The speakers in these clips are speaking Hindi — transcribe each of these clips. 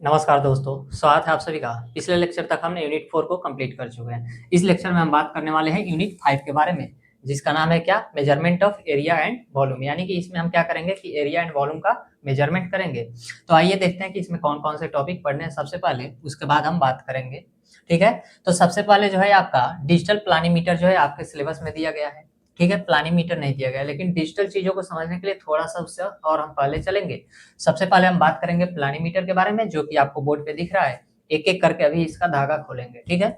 नमस्कार दोस्तों, स्वागत है आप सभी का। पिछले लेक्चर तक हमने यूनिट 4 को कंप्लीट कर चुके हैं। इस लेक्चर में हम बात करने वाले हैं यूनिट 5 के बारे में, जिसका नाम है क्या? Measurement of area and volume. यानी कि इसमें हम क्या करेंगे कि एरिया एंड वॉल्यूम का मेजरमेंट करेंगे। तो आइए देखते हैं कि इसमें कौन-कौन से टॉपिक पढ़ने हैं सबसे पहले, उसके बाद हम बात करेंगे। ठीक है? तो सबसे पहले जो है आपका डिजिटल प्लानीमीटर जो है आपके सिलेबस में दिया गया है। ठीक है? प्लानीमीटर नहीं दिया गया है, लेकिन डिजिटल चीज़ों को समझने के लिए थोड़ा-सा उससे और हम पहले चलेंगे। सबसे पहले हम बात करेंगे प्लानीमीटर के बारे में, जो कि आपको बोर्ड पे दिख रहा है। एक-एक करके अभी इसका धागा खोलेंगे, ठीक है?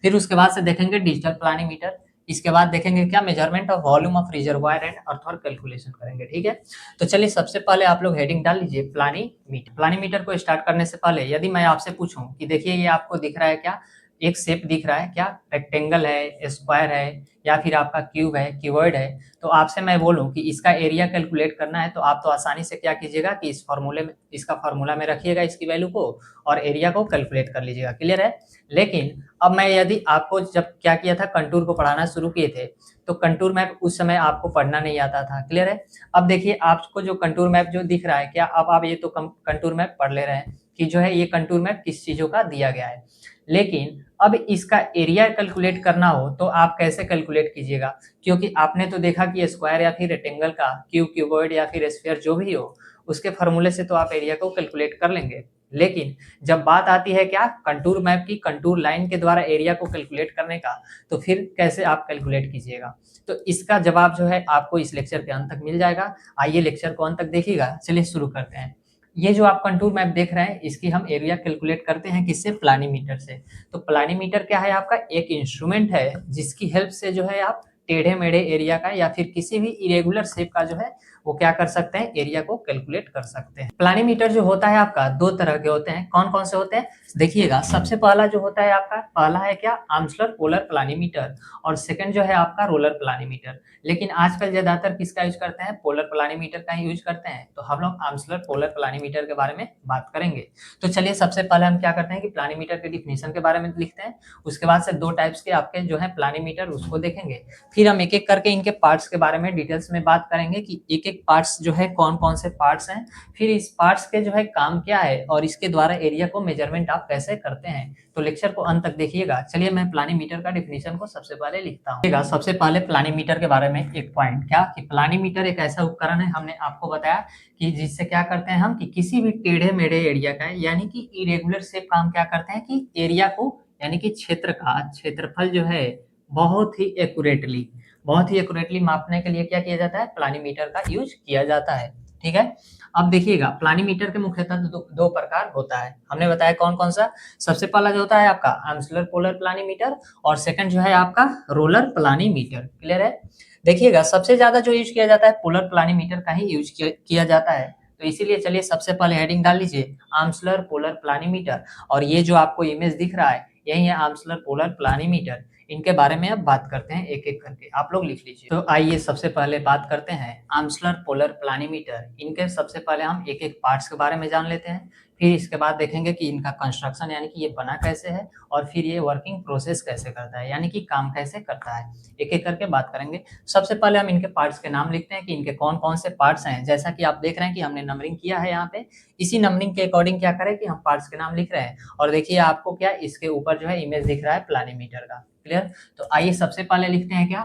फिर उसके बाद से देखेंगे डिजिटल प्लानीमीटर। इसके बाद देखेंगे क्या? Measurement of volume of reservoir and earthwork calculation करेंगे, ठीक है? तो चलिए सबसे पहले आप लोग हेडिंग डाल लीजिए प्लानीमीटर। प्लानीमीटर को स्टार्ट करने से पहले यदि मैं आपसे पूछूं कि देखिए ये आपको दिख रहा है क्या? एक शेप दिख रहा है क्या? रेक्टेंगल है, स्क्वायर है या फिर आपका क्यूब है, क्यूबॉइड है। तो आपसे मैं बोलूं कि इसका एरिया कैलकुलेट करना है, तो आप तो आसानी से क्या कीजिएगा कि इस फॉर्मूले में, इसका फॉर्मूला में रखिएगा इसकी वैल्यू को और एरिया को कैलकुलेट कर लीजिएगा। क्लियर है? लेकिन अब मैं यदि आपको जब क्या किया था, कंटूर को पढ़ाना शुरू किए थे, तो कंटूर मैप उस समय आपको पढ़ना नहीं आता था। क्लियर है? अब देखिए आपको जो कंटूर मैप जो दिख रहा है क्या, अब आप ये तो कंटूर मैप पढ़ ले रहे हैं कि जो है ये कंटूर मैप किस चीजों का दिया गया है। लेकिन अब इसका एरिया कैलकुलेट करना हो तो आप कैसे कैलकुलेट कीजिएगा? क्योंकि आपने तो देखा कि स्क्वायर या फिर रेक्टेंगल का, क्यूब, क्यूबॉइड या फिर स्फीयर जो भी हो, उसके फॉर्मूले से तो आप एरिया को कैलकुलेट कर लेंगे। लेकिन जब बात आती है क्या, कंटूर मैप की, कंटूर लाइन के द्वारा एरिया को कैलकुलेट करने का, तो फिर कैसे आप कैलकुलेट कीजिएगा? तो इसका जवाब जो है आपको इस लेक्चर के अंत तक मिल जाएगा। आइए लेक्चर को अंत तक देखिएगा। चलिए शुरू करते हैं। ये जो आप कंटूर मैप देख रहे हैं, इसकी हम एरिया कैलकुलेट करते हैं किससे? प्लानीमीटर से। तो प्लानीमीटर क्या है? आपका एक इंस्ट्रूमेंट है जिसकी हेल्प से जो है आप टेढ़े मेढ़े एरिया का या फिर किसी भी इरेगुलर शेप का जो है वो क्या कर सकते हैं? एरिया को कैलकुलेट कर सकते हैं। प्लानीमीटर जो होता है आपका दो तरह के होते हैं। कौन कौन से होते हैं देखिएगा। सबसे पहला जो होता है आपका, पहला है क्या? आर्मस्लर पोलर प्लानीमीटर, और सेकंड जो है आपका रोलर प्लानीमीटर। लेकिन आजकल ज्यादातर किसका यूज करते हैं? पोलर प्लानीमीटर का ही यूज करते हैं। तो हम लोग आर्मस्लर पोलर प्लानीमीटर के बारे में बात करेंगे। तो चलिए सबसे पहले हम क्या करते हैं कि प्लानीमीटर के डिफिनेशन के बारे में लिखते हैं। उसके बाद से दो टाइप्स के आपके जो है प्लानीमीटर, उसको देखेंगे। फिर हम एक एक करके इनके पार्ट्स के बारे में डिटेल्स में बात करेंगे कि एक एक पार्ट्स जो है कौन कौन से पार्ट्स हैं, फिर इस पार्ट्स के जो है काम क्या है और इसके द्वारा एरिया को मेजरमेंट आप कैसे करते हैं। तो लेक्चर को अंत तक देखिएगा। चलिए मैं प्लानीमीटर का डिफिनेशन को सबसे पहले लिखता हूँ। सबसे पहले प्लानीमीटर के बारे में एक पॉइंट क्या, कि प्लानीमीटर एक ऐसा उपकरण है, हमने आपको बताया कि जिससे क्या करते हैं हम, कि किसी भी टेढ़े मेढ़े एरिया का यानी कि इरेगुलर शेप का हम क्या करते हैं कि एरिया को यानी कि क्षेत्र का क्षेत्रफल जो है बहुत ही एक्यूरेटली मापने के लिए क्या किया जाता है? प्लानीमीटर का यूज किया जाता है। ठीक है? अब देखिएगा प्लानीमीटर के मुख्यतः दो प्रकार होता है। हमने बताया कौन कौन सा। सबसे पहला जो होता है आपका आर्मस्लर पोलर प्लानीमीटर, और सेकंड जो है आपका रोलर प्लानीमीटर। क्लियर है? देखिएगा सबसे ज्यादा जो यूज किया जाता है पोलर प्लानीमीटर का ही यूज किया जाता है। तो इसीलिए चलिए सबसे पहले हेडिंग डाल लीजिए आर्मस्लर पोलर प्लानीमीटर, और ये जो आपको इमेज दिख रहा है यही है आर्मस्लर पोलर प्लानीमीटर। इनके बारे में अब बात करते हैं एक एक करके, आप लोग लिख लीजिए। तो आइए सबसे पहले बात करते हैं आर्मस्लर पोलर प्लानीमीटर। इनके सबसे पहले हम एक एक पार्ट्स के बारे में जान लेते हैं, फिर इसके बाद देखेंगे कि इनका कंस्ट्रक्शन यानी कि ये बना कैसे है, और फिर ये वर्किंग प्रोसेस कैसे करता है यानी कि काम कैसे करता है। एक एक करके बात करेंगे। सबसे पहले हम इनके पार्ट्स के नाम लिखते हैं कि इनके कौन कौन से पार्ट्स हैं। जैसा कि आप देख रहे हैं कि हमने नंबरिंग किया है यहाँ पे, इसी नंबरिंग के अकॉर्डिंग क्या करें कि हम पार्ट्स के नाम लिख रहे हैं। और देखिए आपको क्या इसके ऊपर जो है इमेज दिख रहा है प्लानीमीटर का। क्लियर? तो आइए सबसे पहले लिखते हैं क्या,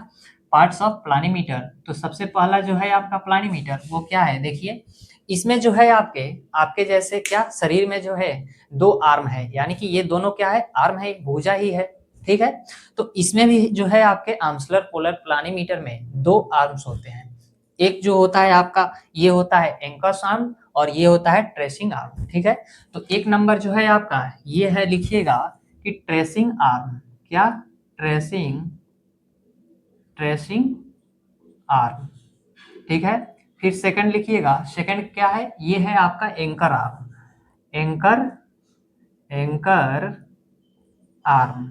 पार्ट्स ऑफ प्लानीमीटर। तो सबसे पहला जो है आपका प्लानीमीटर वो क्या है? देखिए इसमें जो है आपके आपके जैसे क्या शरीर में जो है दो आर्म है, यानी कि ये दोनों क्या है? आर्म है, भुजा ही है। ठीक है? तो इसमें भी जो है आपके आर्मस्लर पोलर प्लानीमीटर में दो आर्म्स होते हैं। एक जो होता है आपका ये होता है एंकर्स आर्म, और ये होता है ट्रेसिंग आर्म। ठीक है? तो एक नंबर जो है आपका ये है, लिखिएगा कि ट्रेसिंग आर्म। क्या? Tracing tracing arm. ठीक है? फिर सेकंड लिखिएगा, सेकंड क्या है? ये है आपका anchor arm. Anchor anchor arm.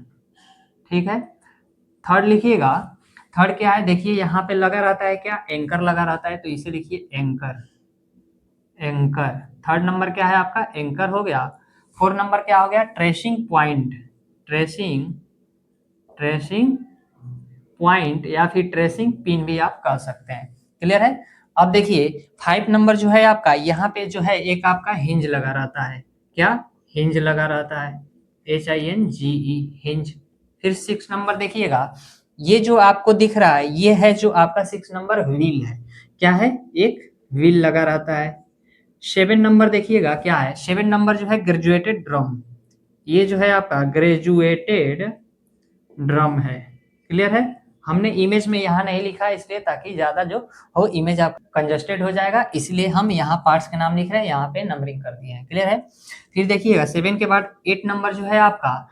ठीक है? थर्ड लिखिएगा, थर्ड क्या है? देखिए यहाँ पे लगा रहता है क्या? एंकर लगा रहता है, तो इसे लिखिए एंकर। एंकर थर्ड नंबर क्या है आपका? एंकर हो गया। फोर्थ नंबर क्या हो गया? Tracing point. Tracing tracing point या फिर ट्रेसिंग पिन भी आप कह सकते हैं। क्लियर है? अब देखिए 5 नंबर जो है आपका, यहाँ पे जो है एक आपका हिंज लगा रहता है। क्या? हिंज लगा रहता है, HINGE हिंज। फिर 6 नंबर देखिएगा, ये जो आपको दिख रहा है ये है जो आपका 6 नंबर व्हील है। क्या है? एक व्हील लगा रहता है। 7 नंबर देखिएगा क्या है, 7 नंबर जो है ग्रेजुएटेड ड्रम, ये जो है आपका ग्रेजुएटेड ड्रम है। क्लियर है? हमने इमेज में यहाँ नहीं लिखा इसलिए ताकि ज्यादा जो हो इमेज आप कंजस्टेड हो जाएगा, इसलिए हम यहाँ पार्ट्स के नाम लिख रहे हैं, यहाँ पे नंबरिंग कर दिए हैं। क्लियर है? फिर देखिएगा 7 के बाद 8 नंबर जो है आपका,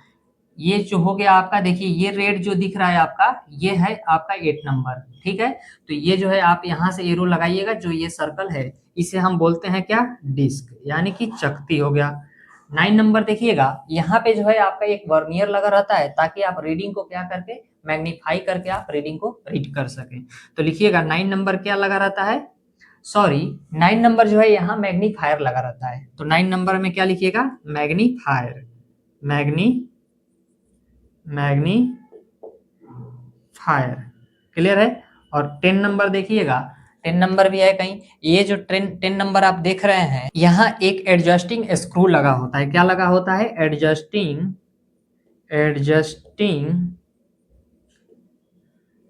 ये जो हो गया आपका, देखिए ये रेड जो दिख रहा है आपका, ये है आपका 8 नंबर। ठीक है, तो ये जो है आप यहाँ से एरो लगाइएगा, जो ये सर्कल है इसे हम बोलते हैं क्या? डिस्क, यानी कि चकती हो गया। 9 नंबर देखिएगा, यहाँ पे जो है आपका एक वर्नियर लगा रहता है ताकि आप रीडिंग को क्या करके मैग्नीफाई करके आप रीडिंग को रीड कर सकें। तो लिखिएगा 9 नंबर क्या लगा रहता है, सॉरी 9 नंबर जो है यहाँ मैग्नीफायर लगा रहता है। तो 9 नंबर में क्या लिखिएगा? Magnifier, magnifier. क्लियर है? और 10 नंबर देखिएगा, 10 नंबर भी है कहीं, ये जो 10 नंबर आप देख रहे हैं यहाँ एक एडजस्टिंग स्क्रू लगा होता है। क्या लगा होता है? एडजस्टिंग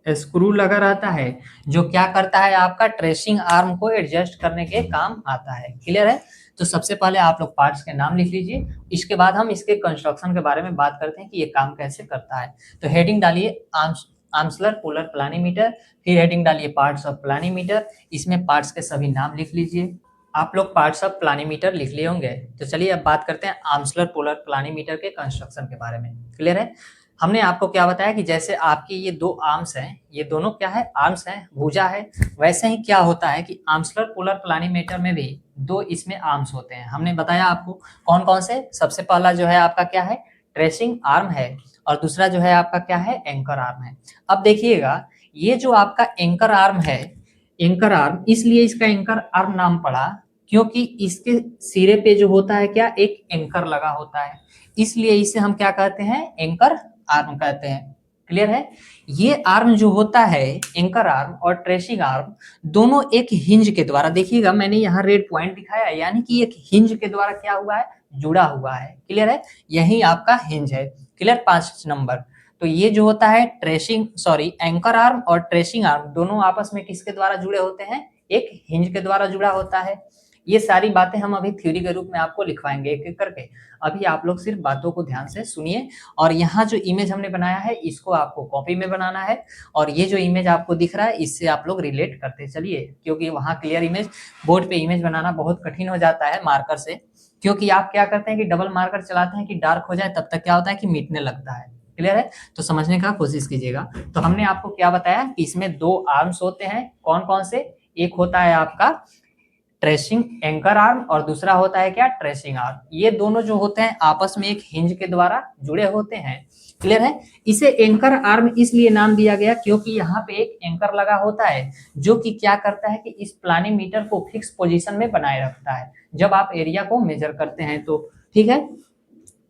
स्क्रू लगा रहता है, जो क्या करता है आपका ट्रेसिंग आर्म को एडजस्ट करने के काम आता है। क्लियर है? तो सबसे पहले आप लोग पार्ट्स के नाम लिख लीजिए, इसके बाद हम इसके कंस्ट्रक्शन के बारे में बात करते हैं कि ये काम कैसे करता है। तो हेडिंग डालिए आर्मस्लर पोलर प्लानीमीटर, फिर हेडिंग डालिए पार्ट्स ऑफ प्लानीमीटर, इसमें पार्ट्स के सभी नाम लिख लीजिए। आप लोग पार्ट्स ऑफ प्लानीमीटर लिख लिए होंगे, तो चलिए अब बात करते हैं आर्मस्लर पोलर प्लानीमीटर के कंस्ट्रक्शन के बारे में। क्लियर है? हमने आपको क्या बताया कि जैसे आपकी ये दो आर्म्स हैं, ये दोनों क्या है? आर्म्स हैं, भुजा है। वैसे ही क्या होता है कि आर्मस्लर पोलर प्लानीमीटर में भी दो इसमें आर्म्स होते हैं। हमने बताया आपको कौन कौन से। सबसे पहला जो है आपका क्या है? ट्रेसिंग आर्म है, और दूसरा जो है आपका क्या है? एंकर आर्म है। अब देखिएगा, ये जो आपका एंकर आर्म है, एंकर आर्म इसलिए इसका एंकर आर्म नाम पड़ा क्योंकि इसके सिरे पे जो होता है क्या? एक एंकर लगा होता है, इसलिए इसे हम क्या कहते हैं? एंकर आर्म कहते हैं। क्लियर है? ये आर्म जो होता है, एंकर आर्म और ट्रेसिंग आर्म, दोनों एक हिंज के द्वारा, देखिएगा मैंने यहाँ रेड पॉइंट दिखाया है, यानी कि एक हिंज के द्वारा क्या हुआ है? जुड़ा हुआ है। क्लियर है? यही आपका हिंज है। क्लियर? 5 नंबर। तो ये जो होता है एंकर आर्म और ट्रेसिंग आर्म दोनों आपस में किसके द्वारा जुड़े होते हैं? एक हिंज के द्वारा जुड़ा होता है। ये सारी बातें हम अभी थ्योरी के रूप में आपको लिखवाएंगे एक एक करके। अभी आप लोग सिर्फ बातों को ध्यान से सुनिए, और यहाँ जो इमेज हमने बनाया है इसको आपको कॉपी में बनाना है, और ये जो इमेज आपको दिख रहा है इससे आप लोग रिलेट करते चलिए, क्योंकि वहाँ क्लियर इमेज, बोर्ड पे इमेज बनाना बहुत कठिन हो जाता है मार्कर से, क्योंकि आप क्या करते हैं कि डबल मार्कर चलाते हैं कि डार्क हो जाए, तब तक क्या होता है कि मिटने लगता है। क्लियर है? तो समझने का कोशिश कीजिएगा। तो हमने आपको क्या बताया कि इसमें दो आर्म्स होते हैं, कौन कौन से? एक होता है आपका ट्रेसिंग एंकर आर्म और दूसरा होता है क्या? Tracing arm. ये दोनों जो होते हैं आपस में एक हिंज के द्वारा जुड़े होते हैं। क्लियर है? इसे एंकर आर्म इसलिए नाम दिया गया क्योंकि यहाँ पे एक एंकर लगा होता है जो कि क्या करता है कि इस प्लानीमीटर को फिक्स पोजीशन में बनाए रखता है जब आप एरिया को मेजर करते हैं तो। ठीक है?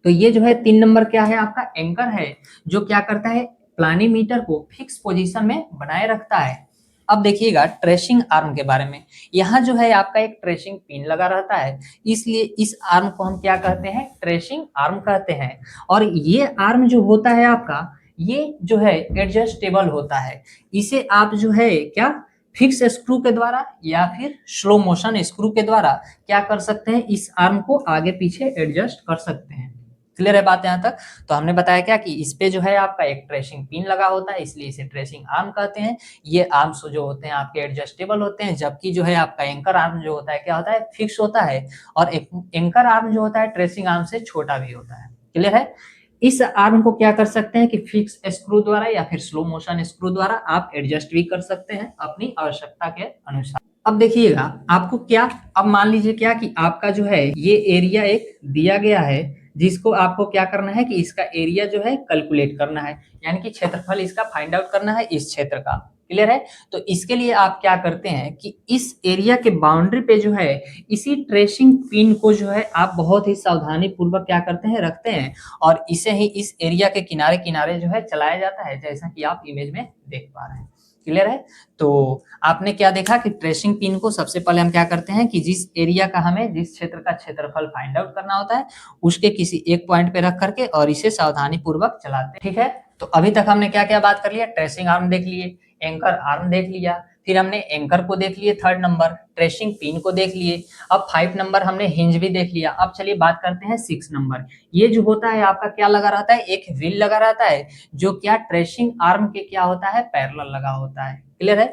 तो ये जो है 3 नंबर क्या है? आपका एंकर है, जो क्या करता है? प्लानीमीटर को फिक्स पोजीशन में बनाए रखता है। अब देखिएगा ट्रेसिंग आर्म के बारे में। यहाँ जो है आपका एक ट्रेसिंग पिन लगा रहता है, इसलिए इस आर्म को हम क्या कहते हैं? ट्रेसिंग आर्म कहते हैं। और ये आर्म जो होता है आपका, ये जो है एडजस्टेबल होता है। इसे आप जो है क्या फिक्स स्क्रू के द्वारा या फिर स्लो मोशन स्क्रू के द्वारा क्या कर सकते हैं? इस आर्म को आगे पीछे एडजस्ट कर सकते हैं। क्लियर है बात यहाँ तक? तो हमने बताया क्या कि इस पे जो है आपका एक ट्रेसिंग पिन लगा होता है, इसलिए इसे ट्रेसिंग आर्म कहते हैं। ये आर्म्स जो होते हैं आपके एडजस्टेबल होते हैं, जबकि जो है आपका एंकर आर्म जो होता है क्या होता है? फिक्स होता है। और एंकर आर्म जो होता है ट्रेसिंग आर्म से छोटा भी होता है। क्लियर है? इस आर्म को क्या कर सकते हैं कि फिक्स स्क्रू द्वारा या फिर स्लो मोशन स्क्रू द्वारा आप एडजस्ट भी कर सकते हैं अपनी आवश्यकता के अनुसार। अब देखिएगा आपको क्या, अब मान लीजिए क्या कि आपका जो है ये एरिया एक दिया गया है, जिसको आपको क्या करना है कि इसका एरिया जो है कैलकुलेट करना है, यानी कि क्षेत्रफल इसका फाइंड आउट करना है इस क्षेत्र का। क्लियर है? तो इसके लिए आप क्या करते हैं कि इस एरिया के बाउंड्री पे जो है इसी ट्रेसिंग पिन को जो है आप बहुत ही सावधानी पूर्वक क्या करते हैं? रखते हैं, और इसे ही इस एरिया के किनारे किनारे जो है चलाया जाता है, जैसा कि आप इमेज में देख पा रहे हैं। क्लियर है। तो आपने क्या देखा कि ट्रेसिंग पिन को सबसे पहले हम क्या करते हैं कि जिस एरिया का हमें जिस क्षेत्र का क्षेत्रफल फाइंड आउट करना होता है उसके किसी एक पॉइंट पे रख करके और इसे सावधानी पूर्वक चलाते हैं। ठीक है, तो अभी तक हमने क्या क्या बात कर लिया, ट्रेसिंग आर्म देख लिए, एंकर आर्म देख लिया, फिर हमने एंकर को देख लिए, थर्ड नंबर ट्रेसिंग पिन को देख लिए, अब 5 नंबर हमने हिंज भी देख लिया। अब चलिए बात करते हैं 6 नंबर। ये जो होता है आपका क्या लगा रहता है, एक व्हील लगा रहता है जो क्या ट्रेसिंग आर्म के क्या होता है, पैरेलल लगा होता है। क्लियर है।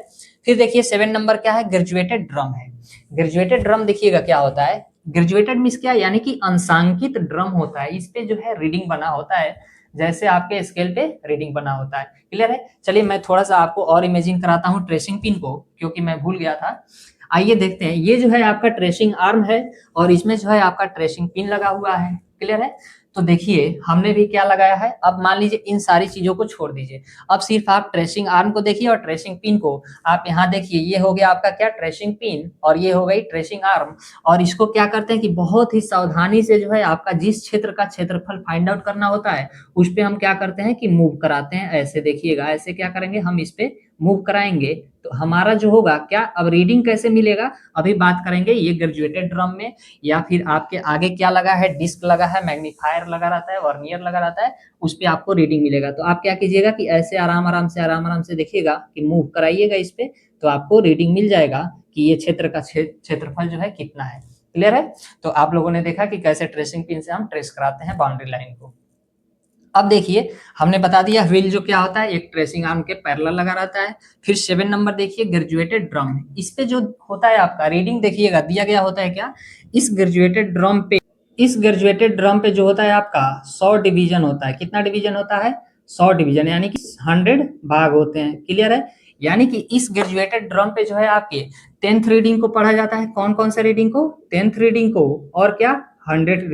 फिर देखिए 7 नंबर क्या है, ग्रेजुएटेड ड्रम है। ग्रेजुएटेड ड्रम देखिएगा क्या होता है, ग्रेजुएटेड मीन्स क्या, यानी कि अंशांकित ड्रम होता है। इस पे जो है रीडिंग बना होता है, जैसे आपके स्केल पे रीडिंग बना होता है। क्लियर है। चलिए मैं थोड़ा सा आपको और इमेजिन कराता हूँ ट्रेसिंग पिन को, क्योंकि मैं भूल गया था। आइए देखते हैं, ये जो है आपका ट्रेसिंग आर्म है और इसमें जो है आपका ट्रेसिंग पिन लगा हुआ है। क्लियर है। तो देखिए हमने भी क्या लगाया है, अब मान लीजिए इन सारी चीजों को छोड़ दीजिए, अब सिर्फ आप ट्रेसिंग आर्म को देखिए और ट्रेसिंग पिन को। आप यहाँ देखिए, ये हो गया आपका क्या, ट्रेसिंग पिन, और ये हो गई ट्रेसिंग आर्म। और इसको क्या करते हैं कि बहुत ही सावधानी से जो है आपका जिस क्षेत्र का क्षेत्रफल फाइंड आउट करना होता है उस पे हम क्या करते हैं कि मूव कराते हैं। ऐसे देखिएगा, ऐसे क्या करेंगे हम, इस पे मूव कराएंगे तो हमारा जो होगा क्या, अब रीडिंग कैसे मिलेगा अभी बात करेंगे। ये ग्रेजुएटेड ड्रम में या फिर आपके आगे क्या लगा है, डिस्क लगा है, मैग्नीफायर लगा रहता है, वर्नियर लगा रहता है, उस पे आपको रीडिंग मिलेगा। तो आप क्या कीजिएगा कि ऐसे आराम आराम से देखिएगा कि मूव कराइएगा इस पे, तो आपको रीडिंग मिल जाएगा कि ये क्षेत्र का क्षेत्रफल जो है कितना है। क्लियर है। तो आप लोगों ने देखा कि कैसे ट्रेसिंग पिन से हम ट्रेस कराते हैं बाउंड्री लाइन को। अब देखिए हमने बता दिया व्हील जो क्या होता है, एक ट्रेसिंग आर्म के पैरेलल लगा रहता है। फिर 7 नंबर देखिए ग्रेजुएटेड ड्रम, इस पे जो होता है आपका रीडिंग देखिएगा दिया गया होता है क्या, इस ग्रेजुएटेड ड्रम पे, इस ग्रेजुएटेड ड्रम पे जो होता है आपका 100 डिवीजन होता है। कितना डिवीजन होता है, 100 डिवीजन, यानी कि 100 भाग होते हैं। क्लियर है। यानी कि इस ग्रेजुएटेड ड्रम पे जो है आपके 10th रीडिंग को पढ़ा जाता है। कौन कौन से रीडिंग को, 10th रीडिंग को, और क्या 100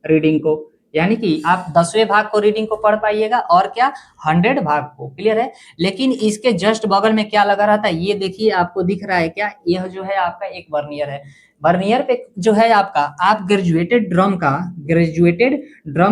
रीडिंग को। यानी कि आप 10वें भाग को रीडिंग को पढ़ पाइएगा और क्या 100 भाग को। क्लियर है। लेकिन इसके जस्ट बगल में क्या लगा रहता है, ये देखिए आपको दिख रहा है क्या, यह जो है आपका एक वर्नियर है। वर्नियर पे जो है आपका, आप ग्रेजुएटेड ड्रम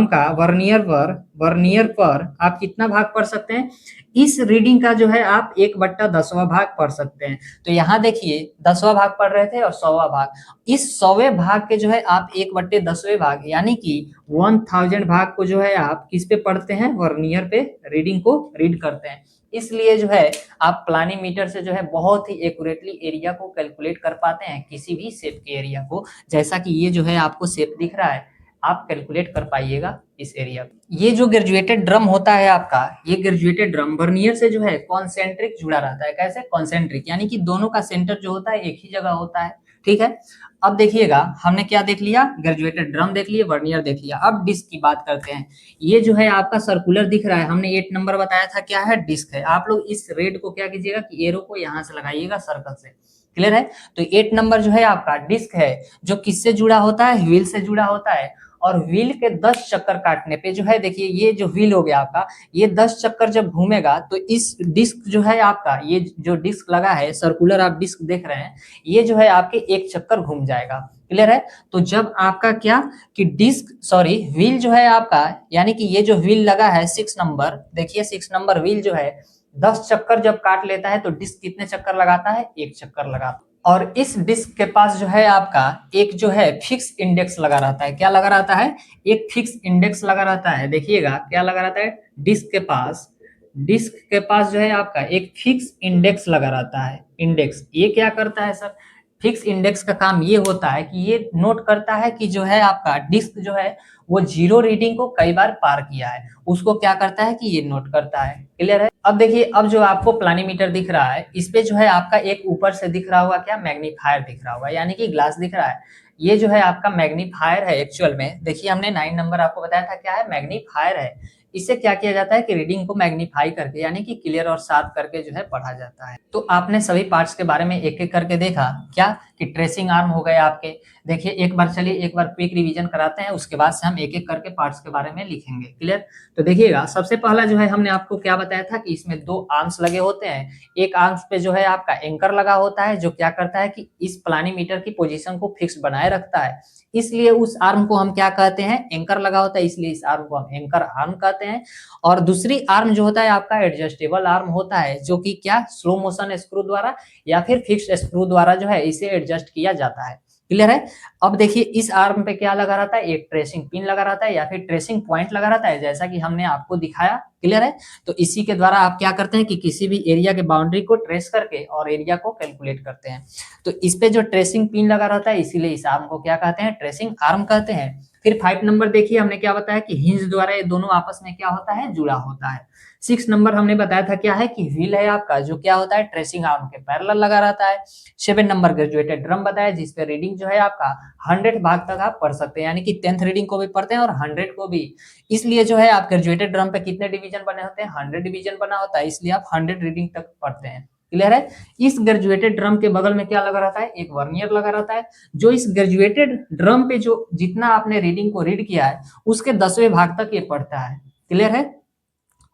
का वर्नियर पर आप कितना भाग पढ़ सकते हैं, इस रीडिंग का जो है आप 1/10वां भाग पढ़ सकते हैं। तो यहाँ देखिए 10वां भाग पढ़ रहे थे और 100वां भाग, इस 100वें भाग के जो है आप 1/10वें भाग यानी कि 1000 भाग को जो है आप किस पे पढ़ते हैं, वर्नियर पे रीडिंग को रीड करते हैं। इसलिए जो है आप प्लानीमीटर से जो है बहुत ही एक्यूरेटली एरिया को कैलकुलेट कर पाते हैं, किसी भी शेप के एरिया को। जैसा कि ये जो है आपको शेप दिख रहा है, आप कैलकुलेट कर पाइएगा इस एरिया को। ये जो ग्रेजुएटेड ड्रम होता है आपका, ये ग्रेजुएटेड ड्रम वर्नियर से जो है कॉन्सेंट्रिक जुड़ा रहता है। कैसे, कॉन्सेंट्रिक, यानी कि दोनों का सेंटर जो होता है एक ही जगह होता है। ठीक है। अब देखिएगा हमने क्या देख लिया, ग्रेजुएटेड ड्रम देख लिए, वर्नियर देख लिया। अब डिस्क की बात करते हैं। ये जो है आपका सर्कुलर दिख रहा है, हमने 8 नंबर बताया था क्या है, डिस्क है। आप लोग इस रेड को क्या कीजिएगा कि एरो को यहां से लगाइएगा सर्कल से। क्लियर है। तो 8 नंबर जो है आपका डिस्क है, जो किससे जुड़ा होता है, व्हील से जुड़ा होता है। और व्हील के 10 चक्कर काटने पे जो है देखिए, ये जो व्हील हो गया आपका, ये 10 चक्कर जब घूमेगा तो इस डिस्क जो है आपका, ये जो डिस्क लगा है सर्कुलर आप डिस्क देख रहे हैं, ये जो है आपके एक चक्कर घूम जाएगा। क्लियर है। तो जब आपका क्या कि व्हील जो है आपका, यानी कि ये जो व्हील लगा है 6 नंबर, देखिए 6 नंबर व्हील जो है 10 चक्कर जब काट लेता है तो डिस्क कितने चक्कर लगाता है, एक चक्कर लगाता है। और इस डिस्क के पास जो है आपका एक जो है फिक्स इंडेक्स लगा रहता है। क्या लगा रहता है, एक फिक्स इंडेक्स लगा रहता है। देखिएगा क्या लगा रहता है, डिस्क के पास जो है आपका एक फिक्स इंडेक्स लगा रहता है। इंडेक्स ये क्या करता है सर, फिक्स इंडेक्स का काम ये होता है कि ये नोट करता है कि जो है आपका डिस्क जो है वो 0 रीडिंग को कई बार पार किया है, उसको क्या करता है कि ये नोट करता है। क्लियर है। अब देखिए, अब जो आपको प्लानीमीटर दिख रहा है, इस पे जो है आपका एक ऊपर से दिख रहा होगा क्या, मैग्नीफायर दिख रहा होगा, यानी कि ग्लास दिख रहा है। ये जो है आपका मैग्नीफायर है एक्चुअल में। देखिए हमने 9 नंबर आपको बताया था क्या है, मैग्नीफायर है। इससे क्या किया जाता है कि रीडिंग को मैग्नीफाई करके, यानी कि क्लियर और शार्प करके जो है पढ़ा जाता है। तो आपने सभी पार्ट्स के बारे में एक एक करके देखा क्या, कि ट्रेसिंग आर्म हो गए आपके, देखिए एक बार चलिए एक बार क्विक रिवीजन कराते हैं, उसके बाद से हम एक एक करके पार्ट्स के बारे में लिखेंगे। क्लियर? तो देखिएगा सबसे पहला जो है हमने आपको क्या बताया था कि इसमें दो आर्म्स लगे होते हैं। एक आर्म्स पे जो है आपका एंकर लगा होता है जो क्या करता है कि इस प्लानीमीटर की पोजीशन को फिक्स बनाए रखता है, इसलिए उस आर्म को हम क्या कहते हैं, एंकर लगा होता है, इसलिए इस आर्म को हम एंकर आर्म कहते हैं। और दूसरी आर्म जो होता है आपका एडजस्टेबल आर्म होता है, जो कि क्या स्लो मोशन स्क्रू द्वारा या फिर फिक्स्ड स्क्रू द्वारा जो है इसे एडजस्ट किया जाता है। क्लियर है? अब देखिए इस आर्म पे क्या लगा रहता है, एक ट्रेसिंग पिन लगा रहता है या फिर ट्रेसिंग पॉइंट लगा रहता है, जैसा कि हमने आपको दिखाया। क्लियर है? तो इसी के द्वारा आप क्या करते हैं कि किसी भी एरिया के बाउंड्री को ट्रेस करके और एरिया को कैलकुलेट करते हैं। तो इस पे जो ट्रेसिंग पिन लगा रहता है, इसीलिए इस आर्म को क्या कहते हैं, ट्रेसिंग आर्म कहते हैं। फिर 5 नंबर देखिए हमने क्या बताया कि हिंज द्वारा ये दोनों आपस में क्या होता है, जुड़ा होता है। 6 नंबर हमने बताया था क्या है कि व्हील है आपका, जो क्या होता है, ट्रेसिंग आर्म के पैरेलल लगा रहता है। 7 नंबर ग्रेजुएटेड ड्रम बताया, जिसपे रीडिंग जो है आपका 100 भाग तक आप पढ़ सकते हैं, यानी कि 10th रीडिंग को भी पढ़ते हैं और 100 को भी। इसलिए जो है आप ग्रेजुएटेड ड्रम पे कितने डिवीजन बने होते हैं, 100 डिवीजन बना होता है, इसलिए आप 100 रीडिंग तक पढ़ते हैं। क्लियर है? इस ग्रेजुएटेड ड्रम के बगल में क्या लगा रहता है, एक वर्नियर लगा रहता है, जो इस ग्रेजुएटेड ड्रम पे जो जितना आपने रीडिंग को रीड किया है उसके 10वें भाग तक ये पढ़ता है। क्लियर है?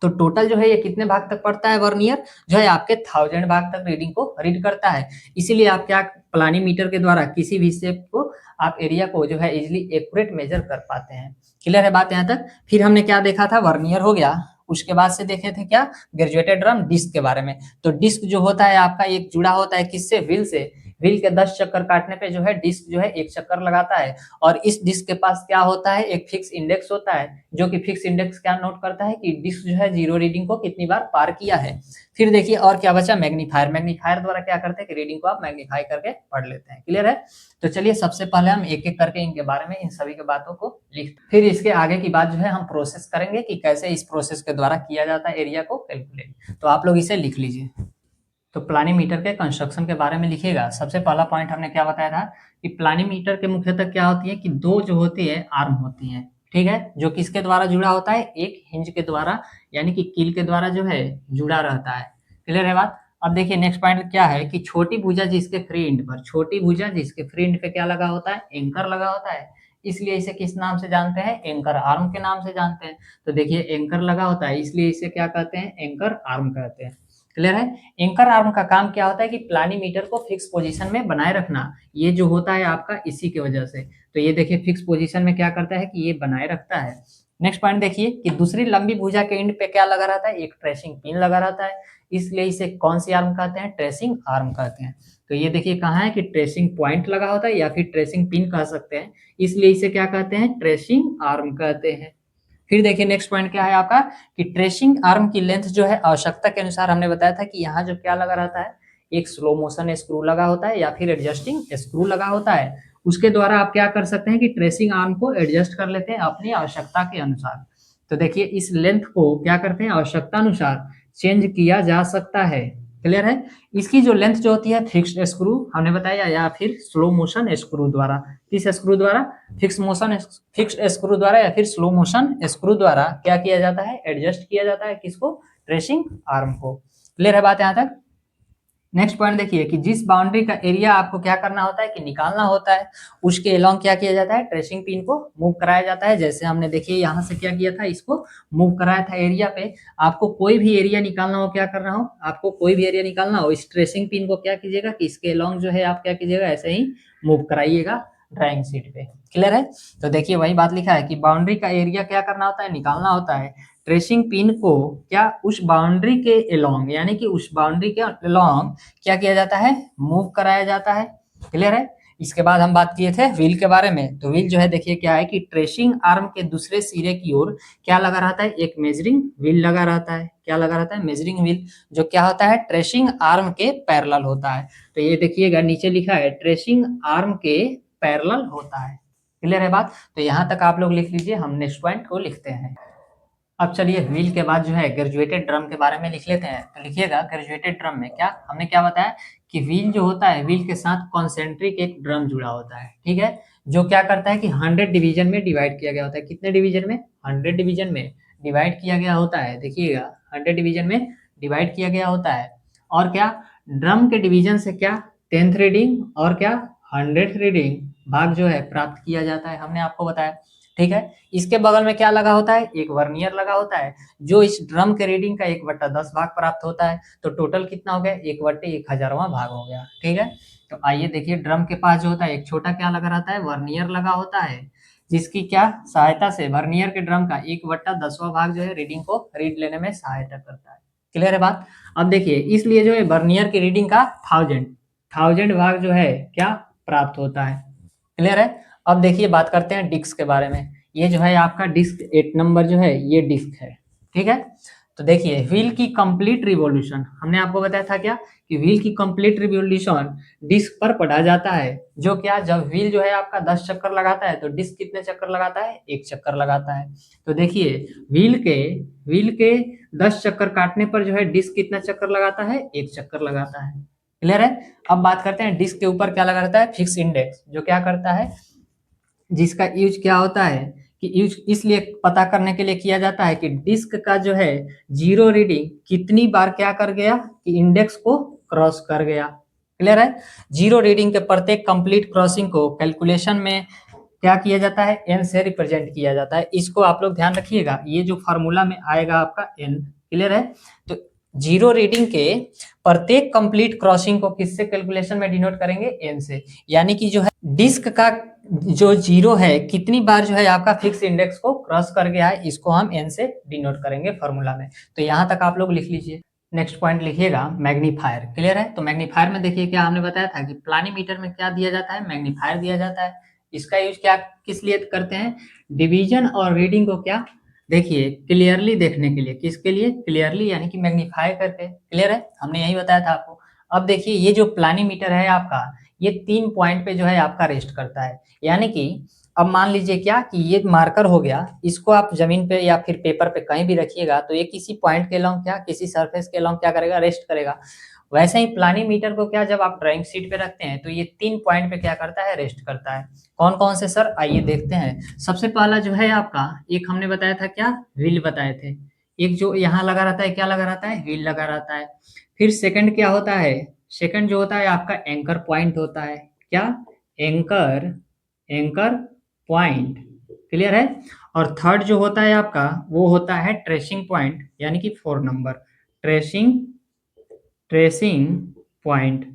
तो टोटल जो है ये कितने भाग तक पढ़ता है, वर्नियर जो है आपके 1000 भाग तक रीडिंग को रीड करता है। इसीलिए आप क्या प्लानीमीटर के द्वारा किसी भी शेप को आप एरिया को जो है इजिली एक्यूरेट मेजर कर पाते हैं। क्लियर है बात यहाँ तक? फिर हमने क्या देखा था, वर्नियर हो गया, उसके बाद से देखे थे क्या, ग्रेजुएटेड ड्रम डिस्क के बारे में। तो डिस्क जो होता है आपका एक जुड़ा होता है किससे, व्हील से। व्हील के 10 चक्कर काटने पे जो है डिस्क जो है एक चक्कर लगाता है, और इस डिस्क के पास क्या होता है, एक फिक्स इंडेक्स होता है, जो कि फिक्स इंडेक्स क्या नोट करता है कि डिस्क जो है जीरो रीडिंग को कितनी बार पार किया है। फिर देखिए और क्या बचा, मैग्नीफायर। मैग्नीफायर द्वारा क्या करते हैं कि रीडिंग को आप मैग्नीफाई करके पढ़ लेते हैं। क्लियर है? तो चलिए सबसे पहले हम एक एक करके इनके बारे में इन सभी के बातों को लिख, फिर इसके आगे की बात जो है हम प्रोसेस करेंगे कि कैसे इस प्रोसेस के द्वारा किया जाता है एरिया को कैलकुलेट। तो आप लोग इसे लिख लीजिए। तो प्लानीमीटर के कंस्ट्रक्शन के बारे में लिखिएगा। सबसे पहला पॉइंट हमने क्या बताया था कि प्लानीमीटर के मुख्यतः क्या होती है कि दो जो होती है आर्म होती है, ठीक है, जो किसके द्वारा जुड़ा होता है, एक हिंज के द्वारा यानी कि कील के द्वारा जो है जुड़ा रहता है। क्लियर है बात? अब देखिए नेक्स्ट पॉइंट क्या है कि छोटी भुजा जिसके फ्री एंड पर, छोटी भुजा जिसके फ्री एंड पे क्या लगा होता है, एंकर लगा होता है, इसलिए इसे किस नाम से जानते हैं, एंकर आर्म के नाम से जानते हैं। तो देखिए एंकर लगा होता है, इसलिए इसे क्या कहते हैं, एंकर आर्म कहते हैं। क्लियर है? एंकर आर्म का काम क्या होता है कि प्लानीमीटर को फिक्स पोजीशन में बनाए रखना, ये जो होता है आपका इसी की वजह से। तो ये देखिए फिक्स पोजीशन में क्या करता है कि ये बनाए रखता है। नेक्स्ट पॉइंट देखिए कि दूसरी लंबी भुजा के एंड पे क्या लगा रहता है, एक ट्रेसिंग पिन लगा रहता है, इसलिए इसे कौन सी आर्म कहते हैं, ट्रेसिंग आर्म कहते हैं। तो ये देखिए कहाँ है कि ट्रेसिंग पॉइंट लगा होता है या फिर ट्रेसिंग पिन कह सकते हैं, इसलिए इसे क्या कहते हैं, ट्रेसिंग आर्म कहते हैं। फिर देखिए नेक्स्ट पॉइंट क्या है आपका कि ट्रेसिंग आर्म की लेंथ जो है आवश्यकता के अनुसार, हमने बताया था कि यहाँ जो क्या लगा रहता है, एक स्लो मोशन स्क्रू लगा होता है या फिर एडजस्टिंग स्क्रू लगा होता है, उसके द्वारा आप क्या कर सकते हैं कि ट्रेसिंग आर्म को एडजस्ट कर लेते हैं अपनी आवश्यकता के अनुसार। तो देखिए इस लेंथ को क्या करते हैं, आवश्यकता अनुसार चेंज किया जा सकता है। क्लियर है? इसकी जो लेंथ जो होती है फिक्स्ड स्क्रू हमने बताया या फिर स्लो मोशन स्क्रू द्वारा, किस स्क्रू द्वारा, फिक्स्ड स्क्रू द्वारा या फिर स्लो मोशन स्क्रू द्वारा क्या किया जाता है, एडजस्ट किया जाता है किसको, ट्रेसिंग आर्म को। क्लियर है बात यहाँ तक? नेक्स्ट पॉइंट देखिए कि जिस बाउंड्री का एरिया आपको क्या करना होता है कि निकालना होता है, उसके अलोंग क्या किया जाता है, ट्रेसिंग पिन को मूव कराया जाता है। जैसे हमने देखिए यहाँ से क्या किया था, इसको मूव कराया था एरिया पे। आपको कोई भी एरिया निकालना हो, क्या करना हो, आपको कोई भी एरिया निकालना हो, इस ट्रेसिंग पिन को क्या कीजिएगा कि इसके अलोंग जो है आप क्या कीजिएगा, ऐसे ही मूव कराइएगा ड्राइंग शीट पे। क्लियर है? तो देखिए वही बात लिखा है कि बाउंड्री का एरिया क्या करना होता है, निकालना होता है। ट्रेसिंग पिन को क्या उस बाउंड्री के अलोंग यानी कि उस बाउंड्री के अलोंग क्या किया जाता है, मूव कराया जाता है। क्लियर है? इसके बाद हम बात किए थे व्हील के बारे में। तो व्हील जो है देखिए क्या है कि ट्रेसिंग आर्म के दूसरे सिरे की ओर क्या लगा रहता है, एक मेजरिंग व्हील लगा रहता है। क्या लगा रहता है, मेजरिंग व्हील, जो क्या होता है, ट्रेसिंग आर्म के पैरेलल होता है। तो ये देखिएगा नीचे लिखा है ट्रेसिंग आर्म के पैरेलल होता है। क्लियर है बात? तो यहाँ तक आप लोग लिख लीजिए, हम नेक्स्ट पॉइंट को लिखते हैं। अब चलिए व्हील के बाद जो है ग्रेजुएटेड ड्रम के बारे में लिख लेते हैं। तो लिखिएगा ग्रेजुएटेड ड्रम में क्या हमने क्या बताया कि व्हील जो होता है, व्हील के साथ कॉन्सेंट्रिक एक ड्रम जुड़ा होता है, ठीक है, जो क्या करता है कि 100 डिवीजन में डिवाइड किया गया होता है। कितने डिवीजन में, 100 डिवीजन में डिवाइड किया गया होता है। देखिएगा 100 डिवीजन में डिवाइड किया गया होता है। और क्या ड्रम के डिवीजन से क्या 10th रीडिंग और क्या 100th रीडिंग भाग जो है प्राप्त किया जाता है, हमने आपको बताया। ठीक है, इसके बगल में क्या लगा होता है, एक वर्नियर लगा होता है, जो इस ड्रम के रीडिंग का 1/10 भाग प्राप्त होता है। तो टोटल कितना हो गया, 1/1000वां भाग हो गया। ठीक है, तो आइए देखिए, ड्रम के पास जो होता है एक छोटा क्या लगा रहता है, वर्नियर लगा होता है, जिसकी क्या सहायता से वर्नियर के ड्रम का 1/10वां भाग जो है रीडिंग को रीड लेने में सहायता करता है। क्लियर है बात। अब देखिए, इसलिए जो है वर्नियर की रीडिंग का 1000 भाग जो है क्या प्राप्त होता है। क्लियर है। अब देखिए, बात करते हैं डिस्क के बारे में। ये जो है आपका डिस्क 8 नंबर जो है ये डिस्क है। ठीक है, तो देखिए, व्हील की कंप्लीट रिवॉल्यूशन हमने आपको बताया था क्या, कि व्हील की कंप्लीट रिवॉल्यूशन डिस्क पर पढ़ा जाता है। जो क्या, जब व्हील जो है आपका 10 चक्कर लगाता है तो डिस्क कितने चक्कर लगाता है, 1 चक्कर लगाता है। तो देखिए, व्हील के 10 चक्कर काटने पर जो है डिस्क कितना चक्कर लगाता है, 1 चक्कर लगाता है। क्लियर है। अब बात करते हैं डिस्क के ऊपर क्या लगा रहता है, फिक्स इंडेक्स, जो क्या करता है, जिसका यूज क्या होता है, कि यूज इसलिए पता करने के लिए किया जाता है कि डिस्क का जो है जीरो रीडिंग कितनी बार क्या कर गया, कि इंडेक्स को क्रॉस कर गया। क्लियर है। जीरो रीडिंग के प्रत्येक कंप्लीट क्रॉसिंग को कैलकुलेशन में क्या किया जाता है, एन से रिप्रेजेंट किया जाता है। इसको आप लोग ध्यान रखिएगा, ये जो फॉर्मूला में आएगा आपका एन। क्लियर है। तो जीरो रीडिंग के प्रत्येक कंप्लीट क्रॉसिंग को किससे कैलकुलेशन में डिनोट करेंगे, एन से। यानी कि जो है डिस्क का जो जीरो है कितनी बार जो है आपका फिक्स इंडेक्स को क्रॉस कर गया है, इसको हम एन से डिनोट करेंगे फॉर्मूला में। तो यहां तक आप लोग लिख लीजिए। नेक्स्ट पॉइंट लिखिएगा, मैग्नीफायर। क्लियर है। तो मैग्नीफायर में देखिए क्या हमने बताया था, कि प्लानीमीटर में क्या दिया जाता है, मैग्नीफायर दिया जाता है। इसका यूज क्या किस लिए करते हैं, डिवीजन और रीडिंग को क्या, देखिए क्लियरली देखने के लिए। किसके लिए, क्लियरली, यानी कि मैग्नीफाई करके। क्लियर है, हमने यही बताया था आपको। अब देखिए, ये जो प्लानीमीटर है आपका, ये 3 पॉइंट पे जो है आपका रेस्ट करता है। यानी कि अब मान लीजिए क्या, कि ये मार्कर हो गया, इसको आप जमीन पे या फिर पेपर पे कहीं भी रखिएगा तो ये किसी पॉइंट के लॉन्ग क्या, किसी सरफेस के लॉन्ग क्या करेगा, रेस्ट करेगा। वैसे ही प्लानीमीटर को क्या, जब आप ड्राइंग शीट पे रखते हैं तो ये 3 पॉइंट पे क्या करता है, रेस्ट करता है। कौन कौन से सर, आइए देखते हैं। सबसे पहला जो है आपका, एक हमने बताया था क्या, व्हील बताए थे। एक जो यहाँ लगा रहता है, क्या लगा रहता है, व्हील लगा रहता है। फिर सेकंड क्या होता है, सेकंड जो होता है आपका एंकर पॉइंट होता है। क्या, एंकर एंकर पॉइंट। क्लियर है। और थर्ड जो होता है आपका, वो होता है ट्रेसिंग पॉइंट, यानी कि 4 number, tracing tracing point.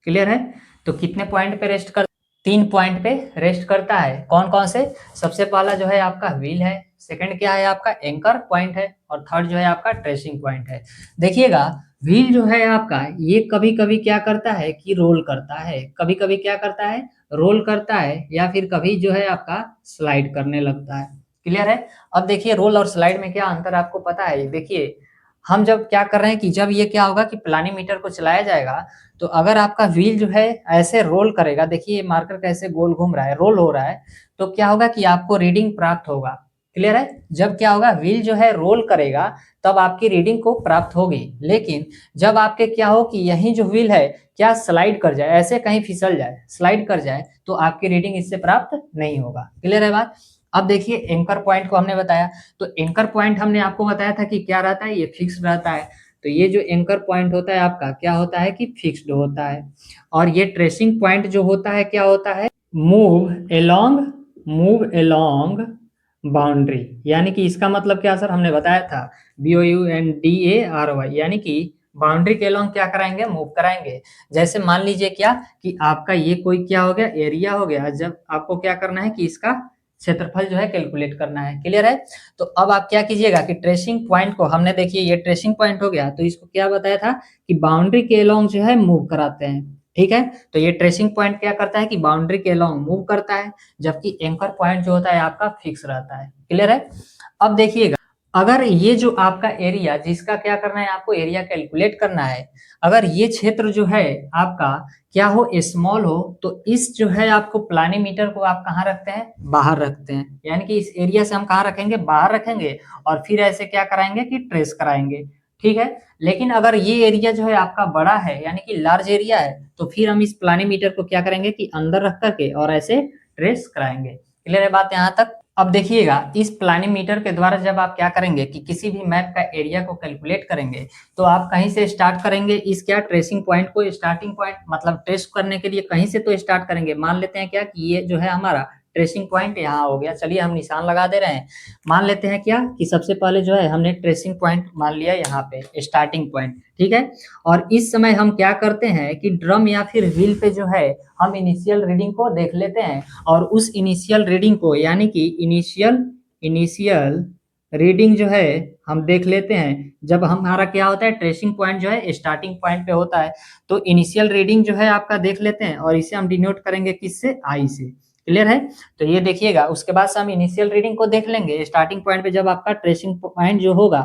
Clear है। तो कितने पॉइंट पे रेस्ट कर, 3 पॉइंट पे रेस्ट करता है। कौन कौन से, सबसे पहला जो है आपका व्हील है, सेकंड क्या है आपका एंकर पॉइंट है, और थर्ड जो है आपका ट्रेसिंग पॉइंट है। देखिएगा, व्हील जो है आपका, ये कभी कभी क्या करता है, कि रोल करता है, कभी कभी क्या करता है, रोल करता है, या फिर कभी जो है आपका स्लाइड करने लगता है। क्लियर है। अब देखिए, रोल और स्लाइड में क्या अंतर आपको पता है। देखिए, हम जब क्या कर रहे हैं, कि जब ये क्या होगा, कि प्लानीमीटर को चलाया जाएगा, तो अगर आपका व्हील जो है ऐसे रोल करेगा, देखिए मार्कर कैसे गोल घूम रहा है, रोल हो रहा है, तो क्या होगा, कि आपको रीडिंग प्राप्त होगा। क्लियर है। जब क्या होगा, व्हील जो है रोल करेगा, तब आपकी रीडिंग को प्राप्त होगी। लेकिन जब आपके क्या हो, कि यही जो व्हील है क्या स्लाइड कर जाए, ऐसे कहीं फिसल जाए, स्लाइड कर जाए, तो आपकी रीडिंग इससे प्राप्त नहीं होगा। क्लियर है बात। अब देखिए, एंकर पॉइंट को हमने बताया, तो एंकर पॉइंट हमने आपको बताया था कि क्या रहता है, ये फिक्स रहता है। तो ये जो एंकर पॉइंट होता है आपका, क्या होता है, कि फिक्स्ड होता है। और ये ट्रेसिंग पॉइंट जो होता है, क्या होता है, मूव एलोंग बाउंड्री। यानी कि इसका मतलब क्या सर, हमने बताया था, BOUNDARY, यानी कि बाउंड्री के अलोंग क्या कराएंगे, मूव कराएंगे। जैसे मान लीजिए क्या, कि आपका ये कोई क्या हो गया, एरिया हो गया। जब आपको क्या करना है, कि इसका क्षेत्रफल जो है कैलकुलेट करना है। क्लियर है। तो अब आप क्या कीजिएगा, कि ट्रेसिंग पॉइंट को हमने, देखिए ये ट्रेसिंग पॉइंट हो गया, तो इसको क्या बताया था, कि बाउंड्री के अलोंग जो है मूव कराते हैं। ठीक है। तो ये ट्रेसिंग पॉइंट क्या करता है, कि बाउंड्री के अलोंग मूव करता है, जबकि एंकर पॉइंट जो होता है आपका फिक्स रहता है। क्लियर है। अब देखिएगा, अगर ये जो आपका एरिया, जिसका क्या करना है, आपको एरिया कैलकुलेट करना है, अगर ये क्षेत्र जो है आपका क्या हो, स्मॉल हो, तो इस जो है आपको प्लानीमीटर को आप कहाँ रखते हैं, बाहर रखते हैं। यानी कि इस एरिया से हम कहाँ रखेंगे, बाहर रखेंगे, और फिर ऐसे क्या कराएंगे, कि ट्रेस कराएंगे। ठीक है। लेकिन अगर ये एरिया जो है आपका बड़ा है, यानी कि लार्ज एरिया है, तो फिर हम इस प्लानीमीटर को क्या करेंगे, कि अंदर रख करके और ऐसे ट्रेस कराएंगे। क्लियर है बात यहाँ तक। अब देखिएगा इस प्लानीमीटर के द्वारा जब आप क्या करेंगे कि किसी भी मैप का एरिया को कैलकुलेट करेंगे तो आप कहीं से स्टार्ट करेंगे, इस क्या ट्रेसिंग पॉइंट को स्टार्टिंग पॉइंट मतलब ट्रेस करने के लिए कहीं से तो स्टार्ट करेंगे। मान लेते हैं क्या कि ये जो है हमारा ट्रेसिंग पॉइंट यहाँ हो गया, चलिए हम निशान लगा दे रहे हैं। मान लेते हैं क्या कि सबसे पहले जो है हमने ट्रेसिंग पॉइंट मान लिया यहाँ पे स्टार्टिंग पॉइंट, ठीक है। और इस समय हम क्या करते हैं कि ड्रम या फिर व्हील पे जो है हम इनिशियल रीडिंग को देख लेते हैं और उस इनिशियल रीडिंग को यानी कि इनिशियल रीडिंग जो है हम देख लेते हैं। जब हमारा क्या होता है ट्रेसिंग पॉइंट जो है स्टार्टिंग पॉइंट पे होता है तो इनिशियल रीडिंग जो है आपका देख लेते हैं और इसे हम डिनोट करेंगे किससे, आई से। क्लियर है। तो ये देखिएगा उसके बाद से हम इनिशियल रीडिंग को देख लेंगे स्टार्टिंग पॉइंट पे जब आपका ट्रेसिंग पॉइंट जो होगा।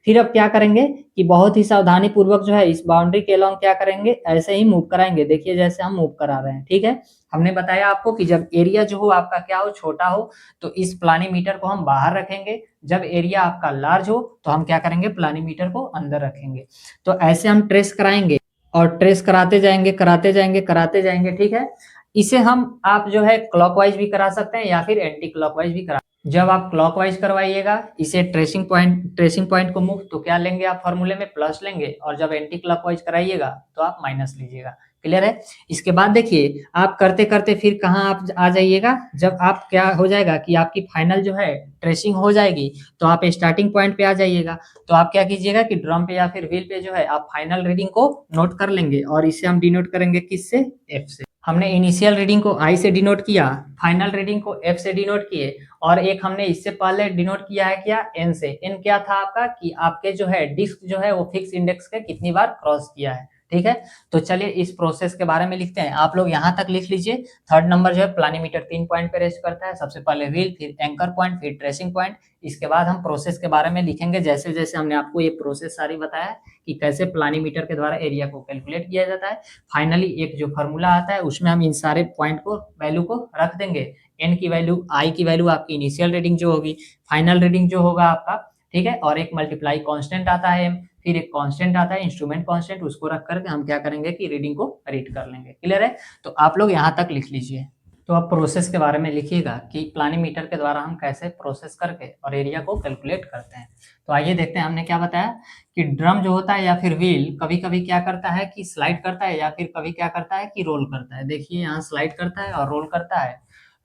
फिर अब क्या करेंगे कि बहुत ही सावधानी पूर्वक जो है इस बाउंड्री के अलॉन्ग क्या करेंगे, ऐसे ही मूव कराएंगे। देखिए जैसे हम मूव करा रहे हैं, ठीक है। हमने बताया आपको कि जब एरिया जो हो आपका क्या हो, छोटा हो, तो इस प्लानीमीटर को हम बाहर रखेंगे। जब एरिया आपका लार्ज हो तो हम क्या करेंगे, प्लानीमीटर को अंदर रखेंगे। तो ऐसे हम ट्रेस कराएंगे और ट्रेस कराते जाएंगे कराते जाएंगे कराते जाएंगे, ठीक है। इसे हम आप जो है क्लॉकवाइज भी करा सकते हैं या फिर एंटी क्लॉकवाइज भी करा। जब आप क्लॉकवाइज करवाइएगा इसे ट्रेसिंग पॉइंट को मूव तो क्या लेंगे आप फॉर्मूले में प्लस लेंगे, और जब एंटी क्लॉकवाइज कराइएगा तो आप माइनस लीजिएगा। क्लियर है। इसके बाद देखिए आप करते करते फिर कहाँ आप आ जाइएगा, जब आप क्या हो जाएगा कि आपकी फाइनल जो है ट्रेसिंग हो जाएगी तो आप स्टार्टिंग पॉइंट पे आ जाइएगा। तो आप क्या कीजिएगा कि ड्रम पे या फिर व्हील पे जो है आप फाइनल रीडिंग को नोट कर लेंगे और इसे हम डिनोट करेंगे किससे, एफ से। हमने इनिशियल रीडिंग को आई से डिनोट किया, फाइनल रीडिंग को एफ से डिनोट किए, और एक हमने इससे पहले डिनोट किया है क्या, एन से। एन क्या था आपका कि आपके जो है डिस्क जो है वो फिक्स इंडेक्स के कितनी बार क्रॉस किया है, ठीक है। तो चलिए इस प्रोसेस के बारे में लिखते हैं। आप लोग यहाँ तक लिख लीजिए। थर्ड नंबर जो है प्लानीमीटर 3 पॉइंट पे रेस्ट करता है, सबसे पहले व्हील, फिर एंकर पॉइंट, फिर ट्रेसिंग पॉइंट। इसके बाद हम प्रोसेस के बारे में लिखेंगे, जैसे जैसे हमने आपको ये प्रोसेस सारी बताया कि कैसे प्लानीमीटर के द्वारा एरिया को कैलकुलेट किया जाता है। फाइनली एक जो फॉर्मूला आता है उसमें हम इन सारे पॉइंट को वैल्यू को रख देंगे। एन की वैल्यू, आई की वैल्यू आपकी इनिशियल रीडिंग जो होगी, फाइनल रीडिंग जो होगा आपका, ठीक है। और एक मल्टीप्लाई कांस्टेंट आता है एम, फिर एक कांस्टेंट आता है इंस्ट्रूमेंट कांस्टेंट, उसको रख करके हम क्या करेंगे कि रीडिंग को रीड कर लेंगे। क्लियर है। तो आप लोग यहाँ तक लिख लीजिए। तो अब प्रोसेस के बारे में लिखिएगा कि प्लानीमीटर के द्वारा हम कैसे प्रोसेस करके और एरिया को कैलकुलेट करते हैं। तो आइए देखते हैं हमने क्या बताया कि ड्रम जो होता है या फिर व्हील कभी कभी क्या करता है कि स्लाइड करता है या फिर कभी क्या करता है कि रोल करता है। देखिए यहाँ स्लाइड करता है और रोल करता है।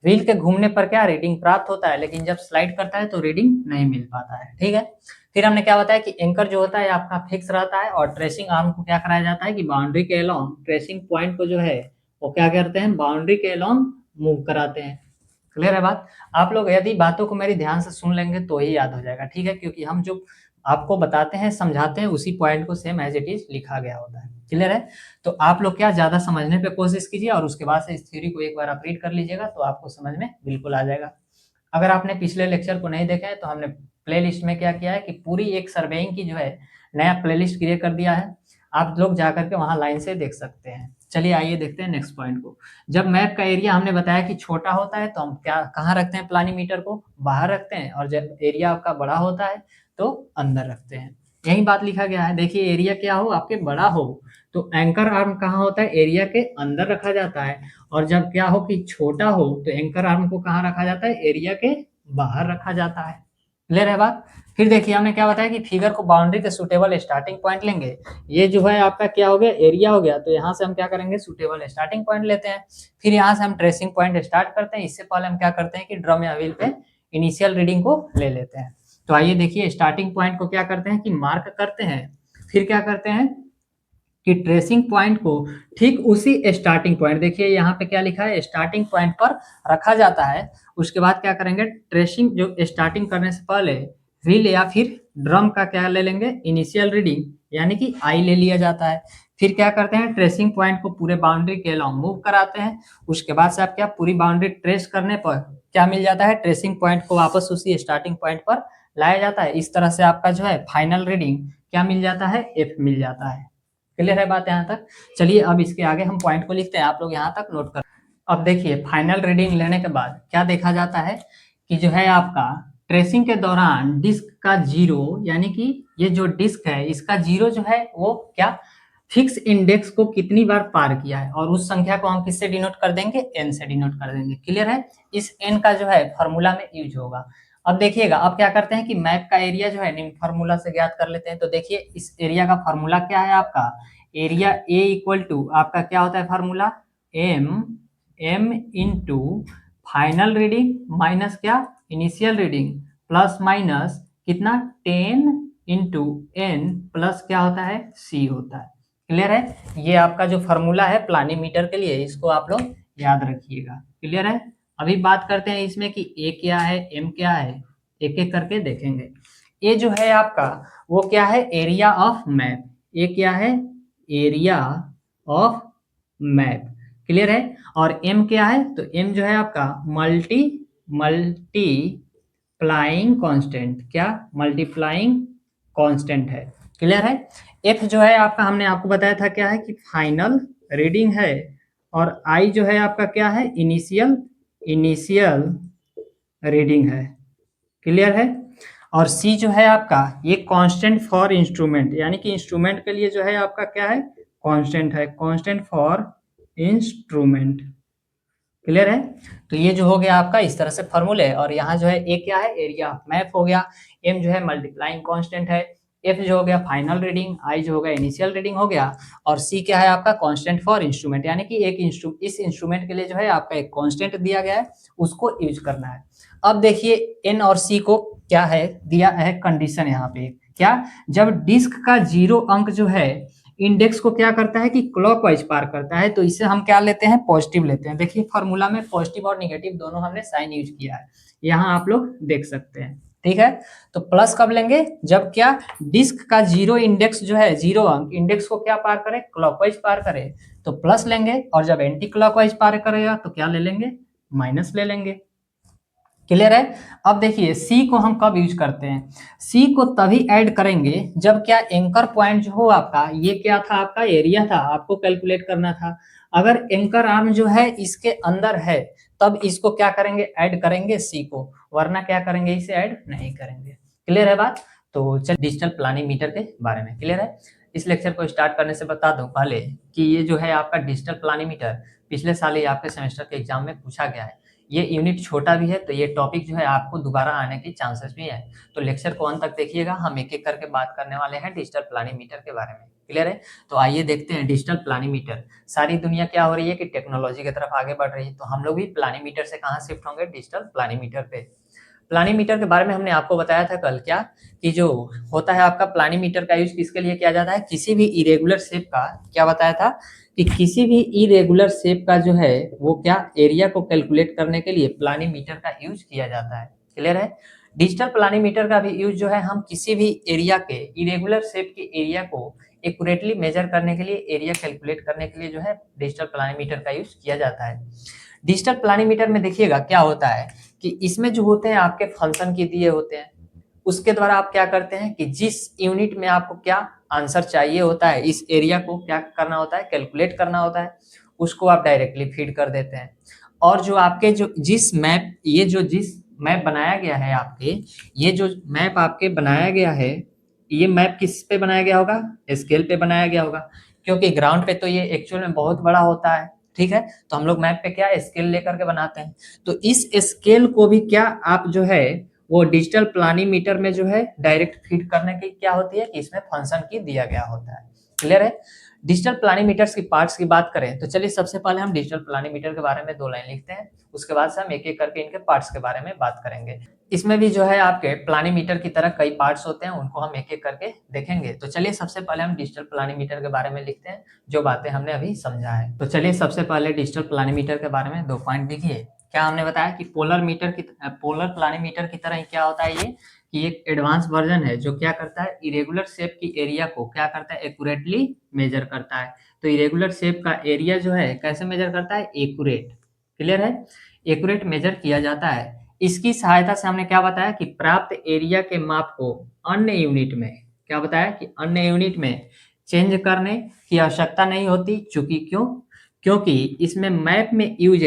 व्हील के घूमने पर क्या रीडिंग प्राप्त होता है, लेकिन जब स्लाइड करता है तो रीडिंग नहीं मिल पाता है, ठीक है। फिर हमने क्या बताया कि एंकर जो होता है आपका फिक्स रहता है, और ट्रेसिंग आर्म को क्या कराया जाता है कि बाउंड्री के अलोंग ट्रेसिंग पॉइंट को जो है वो क्या करते हैं, बाउंड्री के अलोंग मूव कराते हैं। क्लियर है बात। आप लोग यदि बातों को मेरी ध्यान से सुन लेंगे तो ही याद हो जाएगा, ठीक है, क्योंकि हम जो आपको बताते हैं समझाते हैं उसी पॉइंट को सेम एज इट इज लिखा गया होता है। क्लियर है। तो आप लोग क्या ज्यादा समझने पे कोशिश कीजिए और उसके बाद से इस थ्योरी को एक बार आप रीड कर लीजिएगा तो आपको समझ में बिल्कुल आ जाएगा। अगर आपने पिछले लेक्चर को नहीं देखा है तो हमने प्लेलिस्ट में क्या किया है कि पूरी एक सर्वेइंग की जो है नया प्लेलिस्ट क्रिएट कर दिया है, आप लोग जाकर के वहां लाइन से देख सकते हैं। चलिए आइए देखते हैं नेक्स्ट पॉइंट को। जब मैप का एरिया हमने बताया कि छोटा होता है तो हम क्या कहाँ रखते हैं, प्लानीमीटर को बाहर रखते हैं, और जब एरिया आपका बड़ा होता है तो अंदर रखते हैं। यही बात लिखा गया है। देखिए एरिया क्या हो आपके बड़ा हो तो एंकर आर्म कहाँ होता है, एरिया के अंदर रखा जाता है, और जब क्या हो कि छोटा हो तो एंकर आर्म को कहाँ रखा जाता है, एरिया के बाहर रखा जाता है। क्लियर है बात। फिर देखिए हमने क्या बताया कि फिगर को बाउंड्री के सुटेबल स्टार्टिंग पॉइंट लेंगे। ये जो है आपका क्या हो गया, एरिया हो गया, तो यहाँ से हम क्या करेंगे सुटेबल स्टार्टिंग पॉइंट लेते हैं। फिर यहाँ से हम ट्रेसिंग पॉइंट स्टार्ट करते हैं। इससे पहले हम क्या करते हैं कि ड्रम या व्हील पे इनिशियल रीडिंग को ले लेते हैं। तो आइए देखिए स्टार्टिंग पॉइंट को क्या करते हैं कि मार्क करते हैं। फिर क्या करते हैं कि ट्रेसिंग पॉइंट को ठीक उसी स्टार्टिंग पॉइंट, देखिए यहाँ पे क्या लिखा है, स्टार्टिंग पॉइंट पर रखा जाता है। उसके बाद क्या करेंगे, ट्रेसिंग जो स्टार्टिंग करने से पहले व्हील या फिर ड्रम का क्या ले लेंगे, इनिशियल रीडिंग यानी कि आई ले लिया जाता है। फिर क्या करते हैं, ट्रेसिंग पॉइंट को पूरे बाउंड्री के अलॉन्ग मूव कराते हैं। उसके बाद से आप क्या पूरी बाउंड्री ट्रेस करने पर क्या मिल जाता है, ट्रेसिंग पॉइंट को वापस उसी स्टार्टिंग पॉइंट पर लाया जाता है। इस तरह से आपका जो है फाइनल रीडिंग क्या मिल जाता है, एफ मिल जाता है। क्लियर है बात यहाँ तक। चलिए अब इसके आगे हम पॉइंट को लिखते हैं, आप लोग यहाँ तक नोट कर। अब देखिए फाइनल रीडिंग लेने के बाद क्या देखा जाता है कि जो है आपका ट्रेसिंग के दौरान डिस्क का जीरो, यानी कि ये जो डिस्क है इसका जीरो जो है वो क्या फिक्स इंडेक्स को कितनी बार पार किया है, और उस संख्या को हम किससे डिनोट कर देंगे, n से डिनोट कर देंगे। क्लियर है, इस n का जो है फॉर्मूला में यूज होगा। अब देखिएगा, अब क्या करते हैं कि मैप का एरिया जो है निम्न फॉर्मूला से ज्ञात कर लेते हैं। तो देखिए इस एरिया का फॉर्मूला क्या है आपका, एरिया ए इक्वल टू आपका क्या होता है formula, m into final reading minus क्या, इनिशियल रीडिंग, प्लस माइनस कितना 10 इंटू n प्लस क्या होता है c होता है। क्लियर है, ये आपका जो फॉर्मूला है प्लानीमीटर के लिए, इसको आप लोग याद रखिएगा। क्लियर है, अभी बात करते हैं इसमें कि ए क्या है, एम क्या है, एक एक करके देखेंगे। ए जो है आपका वो क्या है, एरिया ऑफ मैप। ए क्या है, एरिया ऑफ मैप। क्लियर है, और एम क्या है, तो एम जो है आपका मल्टीप्लाइंग कांस्टेंट, क्या मल्टीप्लाइंग कांस्टेंट है। क्लियर है, एफ जो है आपका हमने आपको बताया था क्या है कि फाइनल रीडिंग है, और आई जो है आपका क्या है, इनिशियल रीडिंग है। क्लियर है, और सी जो है आपका ये कांस्टेंट फॉर इंस्ट्रूमेंट, यानी कि इंस्ट्रूमेंट के लिए जो है आपका क्या है, कांस्टेंट है, कांस्टेंट फॉर इंस्ट्रूमेंट। क्लियर है, तो ये जो हो गया आपका इस तरह से फॉर्मूले, और यहाँ जो है ए क्या है, एरिया ऑफ मैप हो गया, एम जो है मल्टीप्लाइंग कांस्टेंट है, एफ जो हो गया फाइनल रीडिंग, आई जो हो गया इनिशियल रीडिंग हो गया, और सी क्या है आपका कांस्टेंट फॉर इंस्ट्रूमेंट, यानी कि एक इस इंस्ट्रूमेंट के लिए जो है आपका एक कांस्टेंट दिया गया है, उसको यूज करना है। अब देखिए एन और सी को क्या है दिया है कंडीशन यहाँ पे, क्या, जब डिस्क का 0 अंक जो है इंडेक्स को क्या करता है कि क्लॉकवाइज पार करता है, तो इसे हम क्या लेते हैं, पॉजिटिव लेते हैं। देखिए फॉर्मूला में पॉजिटिव और निगेटिव दोनों हमने साइन यूज किया है, यहाँ आप लोग देख सकते हैं। ठीक है, तो प्लस कब लेंगे, जब क्या डिस्क का 0 इंडेक्स जो है 0 अंक इंडेक्स को क्या पार करे, क्लॉकवाइज पार करे, तो प्लस लेंगे, और जब एंटी क्लॉकवाइज पार करेगा तो क्या ले लेंगे, माइनस ले लेंगे। क्लियर है, अब देखिए सी को हम कब यूज करते हैं, सी को तभी ऐड करेंगे जब क्या एंकर पॉइंट जो हो आपका, ये क्या था आपका एरिया था, आपको कैलकुलेट करना था। अगर एंकर आर्म जो है इसके अंदर है तब इसको क्या करेंगे, ऐड करेंगे सी को, वरना क्या करेंगे, इसे ऐड नहीं करेंगे। क्लियर है बात, तो चल डिजिटल प्लानिंग मीटर के बारे में। क्लियर है, इस लेक्चर को स्टार्ट करने से बता दूं पहले कि ये जो है आपका डिजिटल प्लानिंग मीटर पिछले साल ही आपके सेमेस्टर के एग्जाम में पूछा गया है। ये यूनिट छोटा भी है, तो ये टॉपिक जो है आपको दोबारा आने के चांसेस भी है, तो लेक्चर को अंत तक देखिएगा, हम एक एक करके बात करने वाले हैं डिजिटल प्लानिंग मीटर के बारे में। क्लियर है, तो आइए देखते हैं डिजिटल प्लानिंग मीटर। सारी दुनिया क्या हो रही है कि टेक्नोलॉजी की तरफ आगे बढ़ रही है, तो हम लोग भी प्लानिंग मीटर से कहाँ शिफ्ट होंगे, डिजिटल प्लानिंग मीटर पे। प्लानिंग मीटर के बारे में हमने आपको बताया था कल, क्या कि जो होता है आपका प्लानिंग मीटर का यूज किसके लिए किया जाता है, किसी भी इरेगुलर शेप का, क्या बताया था कि किसी भी इरेगुलर शेप का जो है वो क्या एरिया को कैलकुलेट करने के लिए प्लानिंग मीटर का यूज किया जाता है। क्लियर है, डिजिटल प्लानिंग मीटर का भी यूज जो है हम किसी भी एरिया के इरेगुलर शेप के एरिया को एक्यूरेटली मेजर करने के लिए, एरिया कैलकुलेट करने के लिए जो है डिजिटल प्लानिंग मीटर का यूज किया जाता है। डिजिटल प्लानिंग मीटर में देखिएगा क्या होता है कि इसमें जो होते हैं आपके फंक्शन के दिए होते हैं, उसके द्वारा आप क्या करते हैं कि जिस यूनिट में आपको क्या आंसर चाहिए होता है, इस एरिया को क्या करना होता है, कैलकुलेट करना होता है, उसको आप डायरेक्टली फीड कर देते हैं। और जो आपके जो जिस मैप बनाया गया है आपके, ये जो मैप आपके बनाया गया है, ये मैप किस पे बनाया गया होगा, स्केल पे बनाया गया होगा, क्योंकि ग्राउंड पे तो ये एक्चुअल में बहुत बड़ा होता है। ठीक है, तो हम लोग मैप पे क्या स्केल लेकर के बनाते हैं, तो इस स्केल को भी क्या आप जो है वो डिजिटल प्लानिंग मीटर में जो है डायरेक्ट फीड करने की क्या होती है कि इसमें फंक्शन की दिया गया होता है। क्लियर है, डिजिटल प्लानिंग मीटर्स की पार्ट्स की बात करें तो चलिए सबसे पहले हम डिजिटल प्लानिंग मीटर के बारे में 2 लाइन लिखते हैं, उसके बाद से हम एक एक करके इनके पार्ट्स के बारे में बात करेंगे। इसमें भी जो है आपके प्लानिंग मीटर की तरह कई पार्ट्स होते हैं, उनको हम एक एक करके देखेंगे। तो चलिए सबसे पहले हम डिजिटल प्लानिंग मीटर के बारे में लिखते हैं, जो बातें हमने अभी समझा है। तो चलिए सबसे पहले डिजिटल प्लानिंग मीटर के बारे में 2 पॉइंट लिखिए। क्या हमने बताया कि पोलर प्लानिंग मीटर की तरह ही क्या होता है ये कि एक एडवांस वर्जन है जो क्या करता है, इरेगुलर शेप की एरिया को क्या करता है, एक्यूरेटली मेजर करता है। तो इरेगुलर शेप का एरिया जो है कैसे मेजर करता है, एक्यूरेट। क्लियर है, एक्यूरेट मेजर किया जाता है। इसकी सहायता से हमने क्या बताया कि प्राप्त एरिया के माप को अन्य यूनिट में, क्या बताया कि अन्य यूनिट में चेंज करने की आवश्यकता नहीं होती, चूंकि क्योंकि इसमें मैप में यूज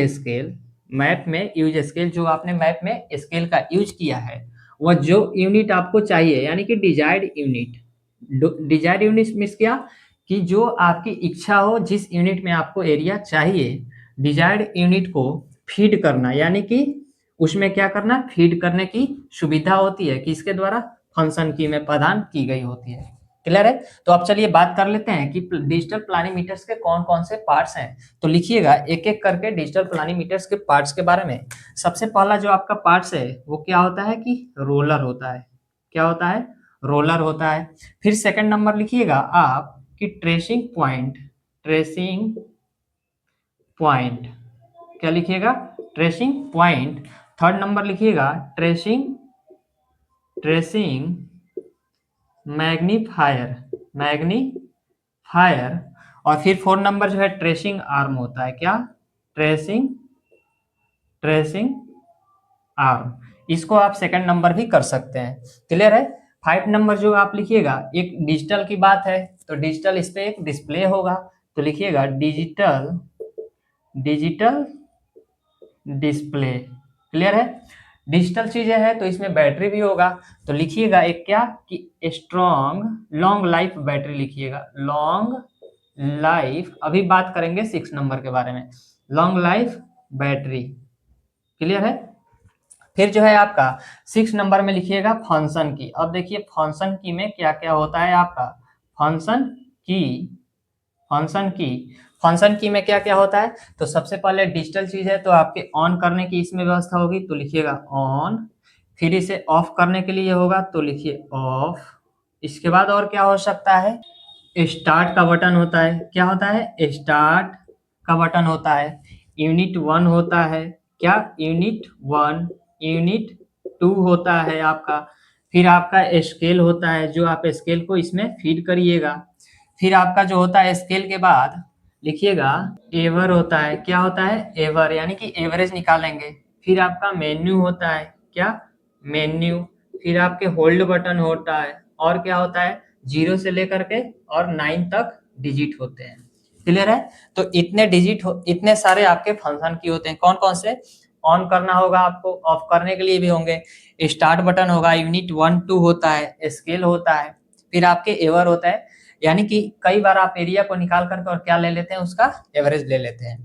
स्केल जो आपने मैप में स्केल का यूज किया है, वह जो यूनिट आपको चाहिए, यानी कि डिजायर्ड मीन्स क्या कि जो आपकी इच्छा हो, जिस यूनिट में आपको एरिया चाहिए, डिजायर्ड यूनिट को फीड करना, यानी कि उसमें क्या करना, फीड करने की सुविधा होती है, किसके द्वारा, फंक्शन की में प्रदान की गई होती है। क्लियर है? तो अब चलिए बात कर लेते हैं कि डिजिटल प्लानीमीटर्स के कौन कौन से पार्ट्स हैं। तो लिखिएगा एक एक करके डिजिटल प्लानीमीटर्स के पार्ट्स के बारे में। सबसे पहला जो आपका पार्ट्स है वो क्या होता है कि रोलर होता है। क्या होता है? रोलर होता है। फिर सेकंड नंबर लिखिएगा आप कि ट्रेसिंग पॉइंट, ट्रेसिंग पॉइंट, क्या लिखिएगा, ट्रेसिंग पॉइंट। थर्ड नंबर लिखिएगा ट्रेसिंग, ट्रेसिंग मैग्नीफायर, मैग्नीफायर। और फिर फोर्थ नंबर जो है ट्रेसिंग आर्म होता है। क्या? Tracing, tracing arm. इसको आप सेकंड नंबर भी कर सकते हैं। क्लियर है? 5 नंबर जो आप लिखिएगा, एक डिजिटल की बात है तो डिजिटल इस पे एक डिस्प्ले होगा, तो लिखिएगा डिजिटल, डिजिटल डिस्प्ले। क्लियर है? डिजिटल चीजें हैं तो इसमें बैटरी भी होगा, तो लिखिएगा एक क्या कि स्ट्रॉन्ग लॉन्ग लाइफ बैटरी लिखिएगा, लॉन्ग लाइफ। अभी बात करेंगे 6 नंबर के बारे में, लॉन्ग लाइफ बैटरी। क्लियर है? फिर जो है आपका 6 नंबर में लिखिएगा फंक्शन की। अब देखिए फंक्शन की में क्या क्या होता है आपका, फंक्शन की, फंक्शन की, फंक्शन की में क्या क्या होता है। तो सबसे पहले डिजिटल चीज है तो आपके ऑन करने की इसमें व्यवस्था होगी, तो लिखिएगा ऑन। फिर इसे ऑफ करने के लिए होगा तो लिखिए ऑफ। इसके बाद और क्या हो सकता है, स्टार्ट का बटन होता है। क्या होता है? स्टार्ट का बटन होता है। यूनिट 1 होता है। क्या? यूनिट 1, यूनिट 2 होता है आपका। फिर आपका स्केल होता है, जो आप स्केल को इसमें फीड करिएगा। फिर आपका जो होता है स्केल के बाद लिखिएगा एवर होता है। क्या होता है? एवर, यानी कि एवरेज निकालेंगे। फिर आपका मेन्यू होता है। क्या? मेन्यू। फिर आपके होल्ड बटन होता है। और क्या होता है? 0 से लेकर के और 9 तक डिजिट होते हैं। क्लियर है? तो इतने डिजिट इतने सारे आपके फंक्शन की होते हैं। कौन कौन से? ऑन करना होगा आपको, ऑफ करने के लिए भी होंगे, स्टार्ट बटन होगा, यूनिट 1 2 होता है, स्केल होता है, फिर आपके एवर होता है, यानी कि कई बार आप एरिया को निकाल करके और क्या ले लेते हैं, उसका एवरेज ले लेते हैं।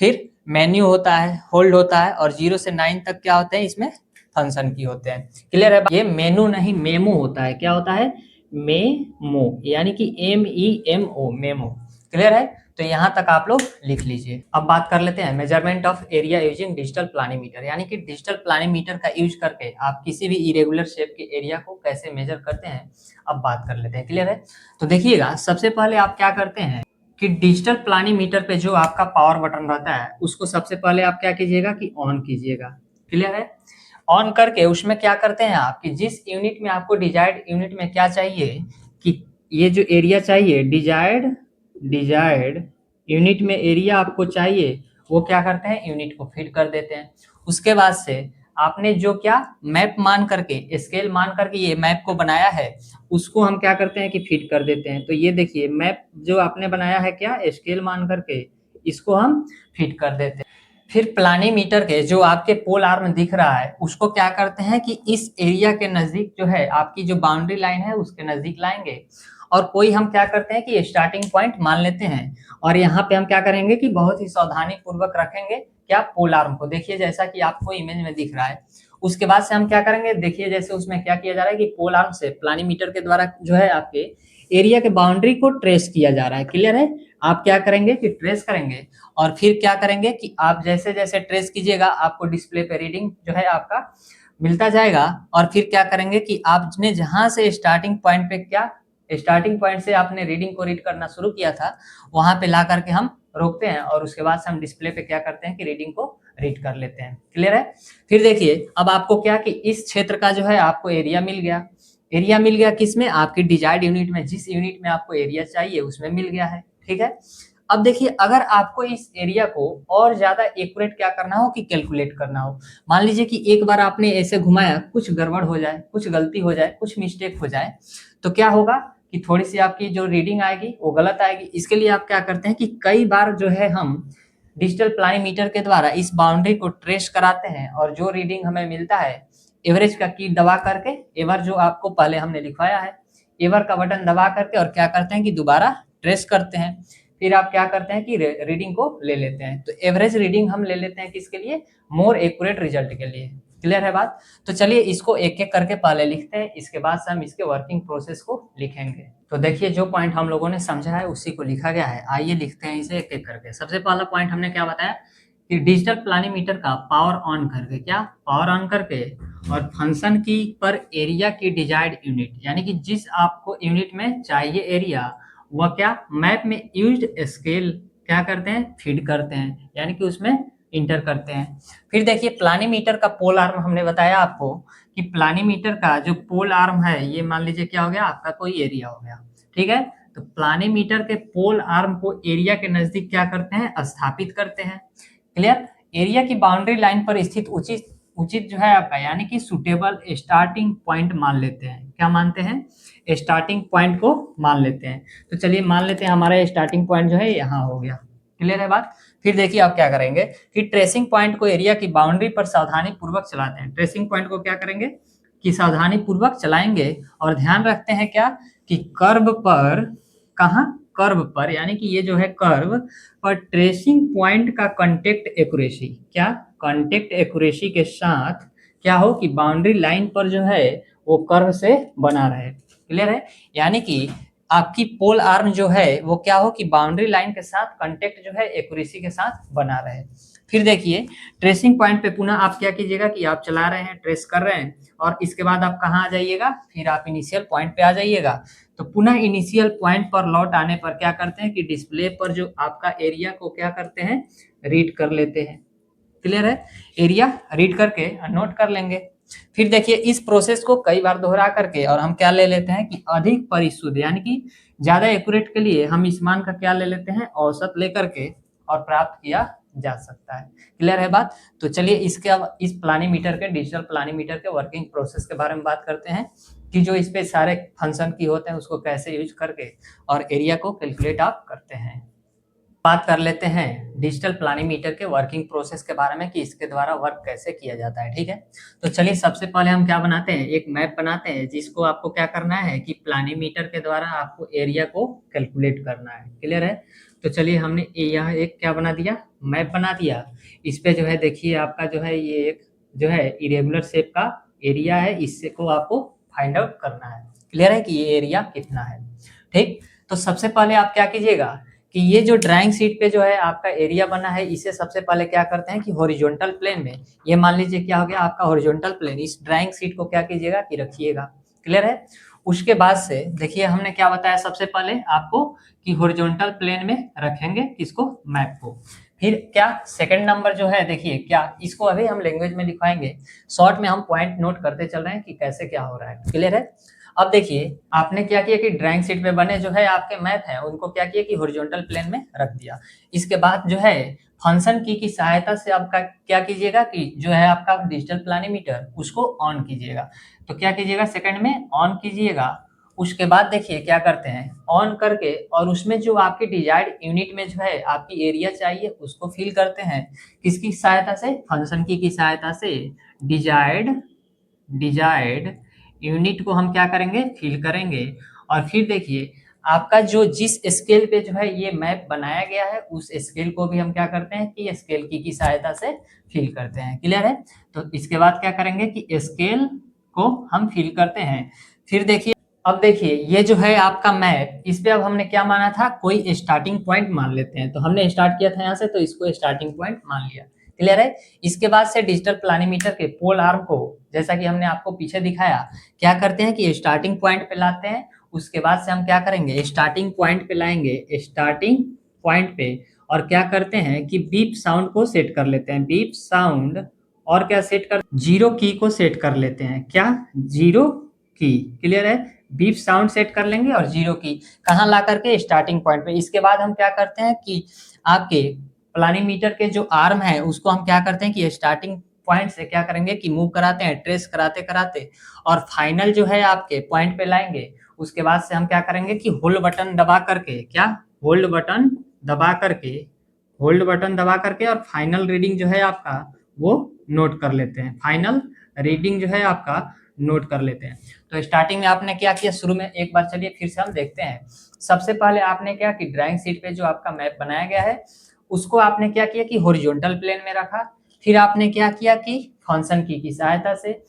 फिर मेन्यू होता है, होल्ड होता है, और 0 से 9 तक क्या होते हैं इसमें, फंक्शन की होते हैं। क्लियर है? ये मेनू नहीं मेमो होता है। क्या होता है? मेमो, यानी कि MEMO, मेमो। क्लियर है? तो यहाँ तक आप लोग लिख लीजिए। अब बात कर लेते हैं measurement of area using digital planimeter, यानी कि डिजिटल प्लानीमीटर का यूज करके आप किसी भी इरेगुलर शेप के एरिया को कैसे मेजर करते हैं, अब बात कर लेते हैं। क्लियर है? तो देखिएगा सबसे पहले आप क्या करते हैं कि डिजिटल प्लानीमीटर पे जो आपका पावर बटन रहता है उसको सबसे पहले आप क्या कीजिएगा कि ऑन कीजिएगा। क्लियर है? ऑन करके उसमें क्या करते हैं आप कि जिस यूनिट में आपको डिजायर्ड यूनिट में क्या चाहिए कि ये जो एरिया चाहिए, डिजायर्ड, डिजायर्ड यूनिट में एरिया आपको चाहिए, वो क्या करते हैं, यूनिट को फीड कर देते हैं। उसके बाद से आपने जो क्या मैप मान करके, स्केल मान करके ये मैप को बनाया है, उसको हम क्या करते हैं कि फीड कर देते हैं। तो ये देखिए मैप जो आपने बनाया है, क्या स्केल मान करके, इसको हम फीड कर देते हैं। फिर प्लानीमीटर के जो आपके पोल आर्म दिख रहा है उसको क्या करते हैं कि इस एरिया के नजदीक जो है आपकी जो बाउंड्री लाइन है उसके नजदीक लाएंगे, और कोई हम क्या करते हैं कि स्टार्टिंग पॉइंट मान लेते हैं, और यहाँ पे हम क्या करेंगे कि बहुत ही सावधानी पूर्वक रखेंगे क्या, पोल आर्म को। देखिए जैसा कि आपको इमेज में दिख रहा है। उसके बाद से हम क्या करेंगे, देखिए जैसे उसमें क्या किया जा रहा है कि पोल आर्म से प्लानीमीटर के द्वारा जो है आपके एरिया के बाउंड्री को ट्रेस किया जा रहा है। क्लियर है? आप क्या करेंगे कि ट्रेस करेंगे, और फिर क्या करेंगे कि आप जैसे जैसे ट्रेस कीजिएगा आपको डिस्प्ले पे रीडिंग जो है आपका मिलता जाएगा। और फिर क्या करेंगे कि आपने जहां से स्टार्टिंग पॉइंट पे क्या, स्टार्टिंग पॉइंट से आपने रीडिंग को रीड करना शुरू किया था, वहां पे ला करके हम रोकते हैं, और उसके बाद से हम डिस्प्ले पे क्या करते हैं कि रीडिंग को रीड कर लेते हैं। क्लियर है? फिर देखिए अब आपको क्या कि इस क्षेत्र का जो है आपको एरिया मिल गया। एरिया मिल गया किसमें, आपकी डिजायर्ड यूनिट में, जिस यूनिट में आपको एरिया चाहिए उसमें मिल गया है। ठीक है? अब देखिए अगर आपको इस एरिया को और ज्यादा एक्यूरेट क्या करना हो कि कैलकुलेट करना हो, मान लीजिए कि एक बार आपने ऐसे घुमाया, कुछ गड़बड़ हो जाए, कुछ गलती हो जाए, कुछ मिस्टेक हो जाए, तो क्या होगा कि थोड़ी सी आपकी जो रीडिंग आएगी वो गलत आएगी। इसके लिए आप क्या करते हैं कि कई बार जो है हम डिजिटल प्लानीमीटर के द्वारा इस बाउंड्री को ट्रेस कराते हैं, और जो रीडिंग हमें मिलता है एवरेज का की दबा करके, एवर जो आपको पहले हमने लिखवाया है, एवर का बटन दबा करके और क्या करते हैं कि दोबारा ट्रेस करते हैं, फिर आप क्या करते हैं कि रीडिंग को ले लेते हैं। तो एवरेज रीडिंग हम ले लेते हैं किसके लिए, मोर एक्यूरेट रिजल्ट के लिए। क्लियर है बात। तो चलिए इसको एक एक करके पहले लिखते हैं, इसके बाद से हम इसके वर्किंग प्रोसेस को लिखेंगे। तो देखिए जो पॉइंट हम लोगों ने समझा है उसी को लिखा गया है, आइए लिखते हैं इसे एक एक करके। सबसे पहला पॉइंट हमने क्या बताया कि डिजिटल प्लानीमीटर का पावर ऑन करके, क्या पावर ऑन करके और फंक्शन की पर एरिया की डिजायर्ड यूनिट, यानी कि जिस आपको यूनिट में चाहिए एरिया, वह क्या मैप में यूज्ड स्केल क्या करते हैं, फीड करते हैं, यानी कि उसमें इंटर करते हैं। फिर देखिए प्लानीमीटर का पोल आर्म हमने बताया आपको कि प्लानीमीटर का जो पोल आर्म है ये मान लीजिए क्या हो गया, आपका कोई एरिया हो गया, ठीक है। तो प्लानीमीटर के पोल आर्म को एरिया के नजदीक क्या करते हैं, स्थापित करते हैं। क्लियर। एरिया की बाउंड्री लाइन पर स्थित उचित उचित जो है आपका, यानी कि सुटेबल स्टार्टिंग पॉइंट मान लेते हैं। क्या मानते हैं, स्टार्टिंग पॉइंट को मान लेते हैं। तो चलिए मान लेते हैं हमारा स्टार्टिंग पॉइंट जो है यहाँ हो गया। क्लियर है बात। फिर देखिए आप क्या करेंगे कि ट्रेसिंग पॉइंट को एरिया की बाउंड्री पर सावधानी पूर्वक चलाते हैं। ट्रेसिंग पॉइंट को क्या करेंगे कि सावधानी पूर्वक चलाएंगे और ध्यान रखते हैं क्या कि कर्व पर, कहाँ, कर्व पर, यानी कि ये जो है कर्व पर ट्रेसिंग पॉइंट का कांटेक्ट एक्यूरेसी, क्या कांटेक्ट एक्यूरेसी के साथ क्या हो कि बाउंड्री लाइन पर जो है वो कर्व से बना रहे। क्लियर है। यानी कि आपकी पोल आर्म जो है वो क्या हो कि बाउंड्री लाइन के साथ कांटेक्ट जो है एक्यूरेसी के साथ बना रहे। फिर देखिए ट्रेसिंग पॉइंट पे पुनः आप क्या कीजिएगा कि आप चला रहे हैं, ट्रेस कर रहे हैं, और इसके बाद आप कहाँ आ जाइएगा, फिर आप इनिशियल पॉइंट पे आ जाइएगा। तो पुनः इनिशियल पॉइंट पर लौट आने पर क्या करते हैं कि डिस्प्ले पर जो आपका एरिया को क्या करते हैं, रीड कर लेते हैं। क्लियर है। एरिया रीड करके नोट कर लेंगे। फिर देखिए इस प्रोसेस को कई बार दोहरा करके और हम क्या ले लेते हैं कि अधिक परिशुद्ध, यानी कि ज्यादा एक्यूरेट के लिए हम इस मान का क्या ले लेते हैं, औसत लेकर के, और प्राप्त किया जा सकता है। क्लियर है बात। तो चलिए इसके अब इस प्लानीमीटर के, डिजिटल प्लानीमीटर के वर्किंग प्रोसेस के बारे में बात करते हैं कि जो इस पे सारे फंक्शन की होते हैं उसको कैसे यूज करके और एरिया को कैलकुलेट आप करते हैं। बात कर लेते हैं डिजिटल प्लानीमीटर के वर्किंग प्रोसेस के बारे में कि इसके द्वारा वर्क कैसे किया जाता है। ठीक है। तो चलिए सबसे पहले हम क्या बनाते हैं, एक मैप बनाते हैं जिसको आपको क्या करना है कि प्लानीमीटर के द्वारा आपको एरिया को कैलकुलेट करना है। क्लियर है। तो चलिए हमने यह एक क्या बना दिया, मैप बना दिया। इस पे जो है देखिए आपका जो है ये एक जो है इरेगुलर शेप का एरिया है, इससे को आपको फाइंड आउट करना है। क्लियर है कि ये एरिया कितना है। ठीक। तो सबसे पहले आप क्या कीजिएगा कि ये जो ड्राइंग शीट पे जो है आपका एरिया बना है, इसे सबसे पहले क्या करते हैं कि हॉरिजॉन्टल प्लेन में, ये मान लीजिए क्या हो गया आपका हॉरिजॉन्टल प्लेन, इस ड्राइंग शीट को क्या कीजिएगा कि रखिएगा। क्लियर है। उसके बाद से देखिए हमने क्या बताया सबसे पहले आपको कि हॉरिजॉन्टल प्लेन में रखेंगे किसको, मैप को। फिर क्या सेकंड नंबर जो है देखिए क्या, इसको अभी हम लैंग्वेज में लिखवाएंगे, शॉर्ट में हम पॉइंट नोट करते चल रहे हैं कि कैसे क्या हो रहा है। क्लियर है। अब देखिए आपने क्या किया कि ड्राइंग शीट पे बने जो है आपके मैप है उनको क्या किया कि हॉरिजॉन्टल प्लेन में रख दिया। इसके बाद जो है फंक्शन की सहायता से आपका क्या कीजिएगा कि जो है आपका डिजिटल प्लानीमीटर उसको ऑन कीजिएगा। तो क्या कीजिएगा, सेकंड में ऑन कीजिएगा। उसके बाद देखिए क्या करते हैं, ऑन करके और उसमें जो आपकी डिजायर्ड यूनिट में जो है आपकी एरिया चाहिए उसको फिल करते हैं। किसकी सहायता से, फंक्शन की सहायता से डिजायर्ड डिजायर्ड यूनिट को हम क्या करेंगे, फिल करेंगे। और फिर देखिए आपका जो जिस स्केल पे जो है ये मैप बनाया गया है उस स्केल को भी हम क्या करते हैं कि स्केल की सहायता से फिल करते हैं। क्लियर है। तो इसके बाद क्या करेंगे कि स्केल को हम फिल करते हैं। फिर देखिए अब देखिए ये जो है आपका मैप, इस पे अब हमने क्या माना था, कोई स्टार्टिंग पॉइंट मान लेते हैं। तो हमने स्टार्ट किया था यहाँ से, तो इसको स्टार्टिंग पॉइंट मान लिया। क्लियर है। इसके बाद से डिजिटल प्लानीमीटर के पोल आर्म को, जैसा कि हमने आपको पीछे दिखाया, क्या करते हैं कि स्टार्टिंग पॉइंट पे लाते हैं। उसके बाद से हम क्या करेंगे, स्टार्टिंग पॉइंट पे लाएंगे, स्टार्टिंग पॉइंट पे, और क्या करते हैं कि बीप साउंड को सेट कर लेते हैं, बीप साउंड, और क्या सेट कर, जीरो की को सेट कर लेते हैं, क्या, जीरो की। क्लियर है। बीप साउंड सेट कर लेंगे और जीरो की कहाँ ला करके, स्टार्टिंग पॉइंट पे। इसके बाद हम क्या करते हैं कि आपके प्लानीमीटर के जो आर्म है उसको हम क्या करते हैं कि स्टार्टिंग पॉइंट से क्या करेंगे कि मूव कराते हैं, ट्रेस कराते कराते, और फाइनल जो है आपके पॉइंट पे लाएंगे। उसके बाद से हम क्या करेंगे कि होल्ड बटन दबा करके, क्या, होल्ड बटन दबा करके, होल्ड बटन दबा करके, और फाइनल रीडिंग जो है आपका वो नोट कर लेते हैं। फाइनल रीडिंग जो है आपका नोट कर लेते हैं। तो स्टार्टिंग में आपने क्या किया, शुरू में एक बार चलिए फिर से हम देखते हैं। सबसे पहले आपने क्या कि ड्राइंग शीट पे जो आपका मैप बनाया गया है उसको आपने क्या किया कि हॉरिजॉन्टल प्लेन में रखा। फिर आपने क्या किया कि फंक्शन की सहायता से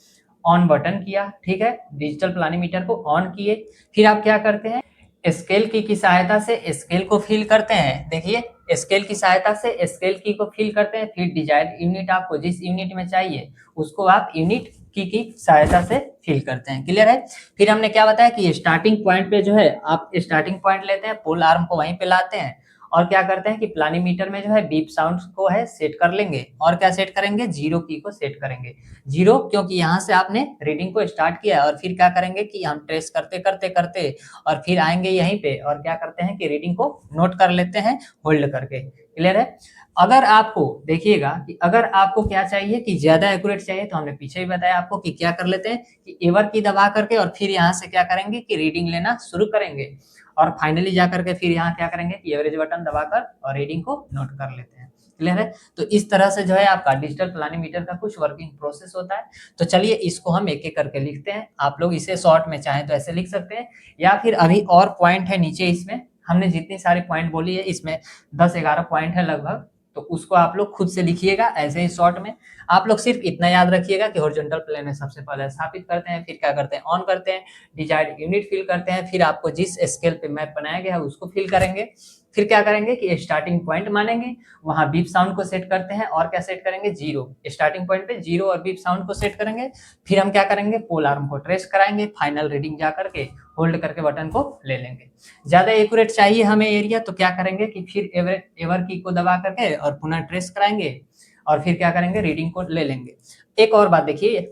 ऑन बटन किया, ठीक है, डिजिटल प्लानीमीटर को ऑन किए। फिर आप क्या करते हैं, स्केल की सहायता से स्केल को फिल करते हैं। देखिए स्केल की सहायता से स्केल की को फिल करते हैं। फिर डिजायर्ड यूनिट आपको जिस यूनिट में चाहिए उसको आप यूनिट की सहायता से फिल करते हैं। क्लियर है। फिर हमने क्या बताया कि स्टार्टिंग पॉइंट पे जो है आप स्टार्टिंग पॉइंट लेते हैं, पोल आर्म को वहीं पे लाते हैं और क्या करते हैं कि प्लानीमीटर में जो है बीप साउंड को है सेट कर लेंगे। और क्या सेट करेंगे, जीरो की को सेट करेंगे। जीरो क्योंकि यहाँ से आपने रीडिंग को स्टार्ट किया और फिर क्या करेंगे कि हम ट्रेस करते करते करते और फिर आएंगे यहीं पे और क्या करते हैं कि रीडिंग को नोट कर लेते हैं होल्ड करके। क्लियर है। अगर आपको देखिएगा कि अगर आपको क्या चाहिए कि ज्यादा एक्यूरेट चाहिए तो हमने पीछे ही बताया आपको कि क्या कर लेते हैं कि एवर की दबा करके और फिर यहाँ से क्या करेंगे कि रीडिंग लेना शुरू करेंगे और फाइनली जाकर के फिर यहाँ क्या करेंगे कि एवरेज बटन दबाकर और रीडिंग को नोट कर लेते हैं। क्लियर है। तो इस तरह से जो है आपका डिजिटल प्लानीमीटर का कुछ वर्किंग प्रोसेस होता है। तो चलिए इसको हम एक एक करके लिखते हैं। आप लोग इसे शॉर्ट में चाहें तो ऐसे लिख सकते हैं या फिर अभी और पॉइंट है नीचे, इसमें हमने जितनी सारी पॉइंट बोली है इसमें 10-11 पॉइंट है लगभग, तो उसको आप लोग खुद से लिखिएगा ऐसे ही शॉर्ट में। आप लोग सिर्फ इतना याद रखिएगा कि हॉरिजॉन्टल प्लेन में सबसे पहले स्थापित करते हैं, फिर क्या करते हैं ऑन करते हैं, डिजायर्ड यूनिट फिल करते हैं, फिर आपको जिस स्केल पे मैप बनाया गया है उसको फिल करेंगे। फिर क्या करेंगे कि स्टार्टिंग पॉइंट मानेंगे, वहां बीप साउंड को सेट करते हैं और क्या सेट करेंगे, जीरो। स्टार्टिंग पॉइंट पे जीरो और बीप साउंड को सेट करेंगे। फिर हम क्या करेंगे, पोल आर्म को ट्रेस कराएंगे, फाइनल रीडिंग जा करके होल्ड करके बटन को ले लेंगे। ज्यादा एक्यूरेट चाहिए हमें एरिया तो क्या करेंगे कि फिर एवर की को दबा करके और पुनः ट्रेस कराएंगे और फिर क्या करेंगे रीडिंग को ले लेंगे। एक और बात देखिए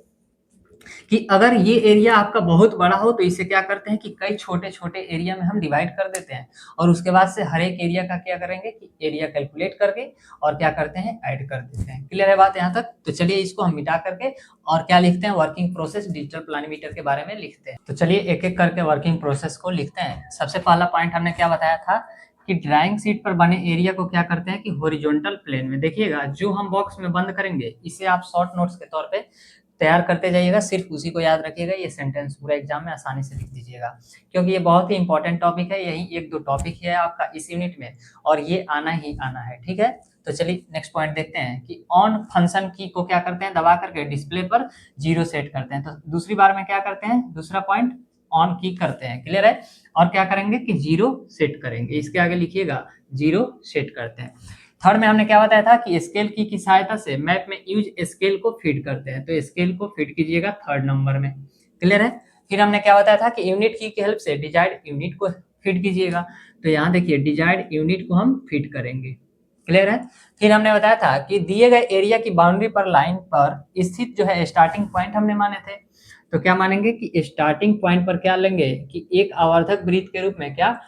कि अगर ये एरिया आपका बहुत बड़ा हो तो इसे क्या करते हैं कि कई छोटे छोटे एरिया में हम डिवाइड कर देते हैं और उसके बाद से हर एक एरिया का क्या करेंगे कि एरिया कैलकुलेट करके और क्या करते हैं ऐड कर देते हैं। क्लियर है बात यहाँ तक। तो चलिए इसको हम मिटा करके और क्या लिखते हैं, वर्किंग प्रोसेस डिजिटल प्लानीमीटर के बारे में लिखते हैं। तो चलिए एक एक करके वर्किंग प्रोसेस को लिखते हैं। सबसे पहला पॉइंट हमने क्या बताया था कि ड्राइंग शीट पर बने एरिया को क्या करते हैं कि हॉरिजॉन्टल प्लेन में, देखिएगा जो हम बॉक्स में बंद करेंगे इसे आप शॉर्ट नोट्स के तौर पे तैयार करते जाइएगा, सिर्फ उसी को याद रखिएगा। ये सेंटेंस पूरा एग्जाम में आसानी से लिख दीजिएगा क्योंकि ये बहुत ही इंपॉर्टेंट टॉपिक है। यही एक दो टॉपिक है आपका इस यूनिट में और ये आना ही आना है, ठीक है। तो चलिए नेक्स्ट पॉइंट देखते हैं कि ऑन फंक्शन की को क्या करते हैं, दबा करके डिस्प्ले पर जीरो सेट करते हैं। तो दूसरी बार में क्या करते हैं, दूसरा पॉइंट ऑन की करते हैं। क्लियर है। और क्या करेंगे कि जीरो सेट करेंगे, इसके आगे लिखिएगा जीरो सेट करते हैं। थर्ड में हमने क्या बताया था कि स्केल की सहायता से मैप में यूज स्केल को फीड करते हैं। तो स्केल को फीड कीजिएगा थर्ड नंबर में। क्लियर है। फिर हमने क्या बताया था कि यूनिट की हेल्प से डिजायर्ड यूनिट को फीड कीजिएगा। तो यहाँ देखिए डिजायर्ड यूनिट को हम फीड करेंगे। क्लियर है। फिर हमने बताया था कि दिए गए एरिया की बाउंड्री पर लाइन पर स्थित जो है स्टार्टिंग पॉइंट हमने माने थे। तो क्या मानेंगे कि स्टार्टिंग पॉइंट पर क्या लेंगे कि एक आवर्धक वृत्त के रूप में क्या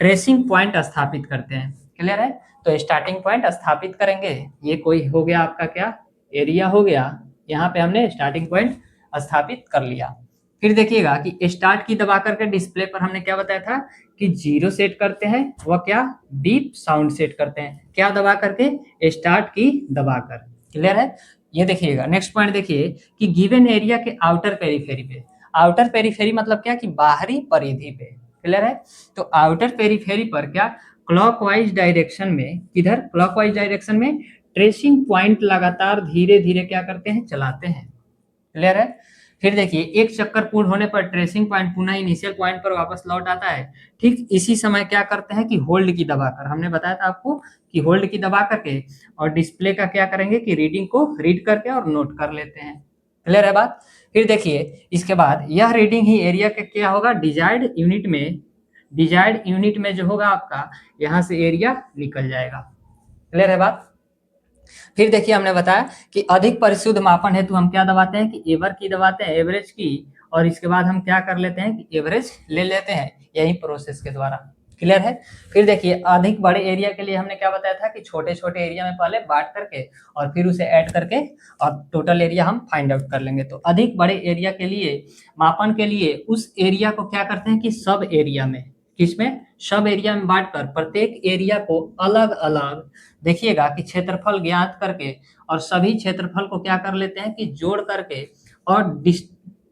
ट्रेसिंग पॉइंट स्थापित करते हैं। क्लियर है। तो स्टार्टिंग पॉइंट स्थापित करेंगे, ये कोई हो गया आपका क्या एरिया हो गया, यहाँ पे हमने स्टार्टिंग पॉइंट स्थापित कर लिया। फिर देखिएगा कि स्टार्ट की दबा करके डिस्प्ले पर हमने क्या बताया था कि जीरो सेट करते हैं, वह क्या बीप साउंड सेट करते हैं, क्या दबा करके स्टार्ट की दबाकर। क्लियर है। ये देखिएगा नेक्स्ट पॉइंट देखिए कि गिवन एरिया के आउटर पेरीफेरी पे, आउटर पेरीफेरी मतलब क्या कि बाहरी परिधि पे। क्लियर है। तो आउटर पेरीफेरी पर क्या क्लॉकवाइज डायरेक्शन में, किधर क्लॉकवाइज डायरेक्शन में ट्रेसिंग पॉइंट लगातार धीरे धीरे क्या करते हैं चलाते हैं। क्लियर है। फिर देखिए एक चक्कर पूर्ण होने पर ट्रेसिंग पॉइंट पुनः इनिशियल पॉइंट पर वापस लौट आता है। ठीक इसी समय क्या करते हैं कि होल्ड की दबाकर, हमने बताया था आपको कि होल्ड की दबा करके और डिस्प्ले का क्या करेंगे कि रीडिंग को रीड करके और नोट कर लेते हैं। क्लियर है बात। फिर देखिए इसके बाद यह रीडिंग ही एरिया का क्या होगा डिजायर्ड यूनिट में, डिजायर्ड यूनिट में जो होगा आपका यहाँ से एरिया निकल जाएगा। क्लियर है बात। फिर देखिए हमने बताया कि अधिक परिशुद्ध मापन हेतु हम क्या दबाते हैं कि एवर की दबाते हैं, एवरेज की, और इसके बाद हम क्या कर लेते हैं कि एवरेज ले लेते हैं यही प्रोसेस के द्वारा। क्लियर है। फिर देखिए अधिक बड़े एरिया के लिए हमने क्या बताया था कि छोटे छोटे एरिया में पहले बांट करके और फिर उसे ऐड करके और टोटल एरिया हम फाइंड आउट कर लेंगे। तो अधिक बड़े एरिया के लिए मापन के लिए उस एरिया को क्या करते हैं कि सब एरिया में, किसमें सब एरिया में बांटकर प्रत्येक एरिया को अलग अलग देखिएगा कि क्षेत्रफल ज्ञात करके और सभी क्षेत्रफल को क्या कर लेते हैं कि जोड़ करके और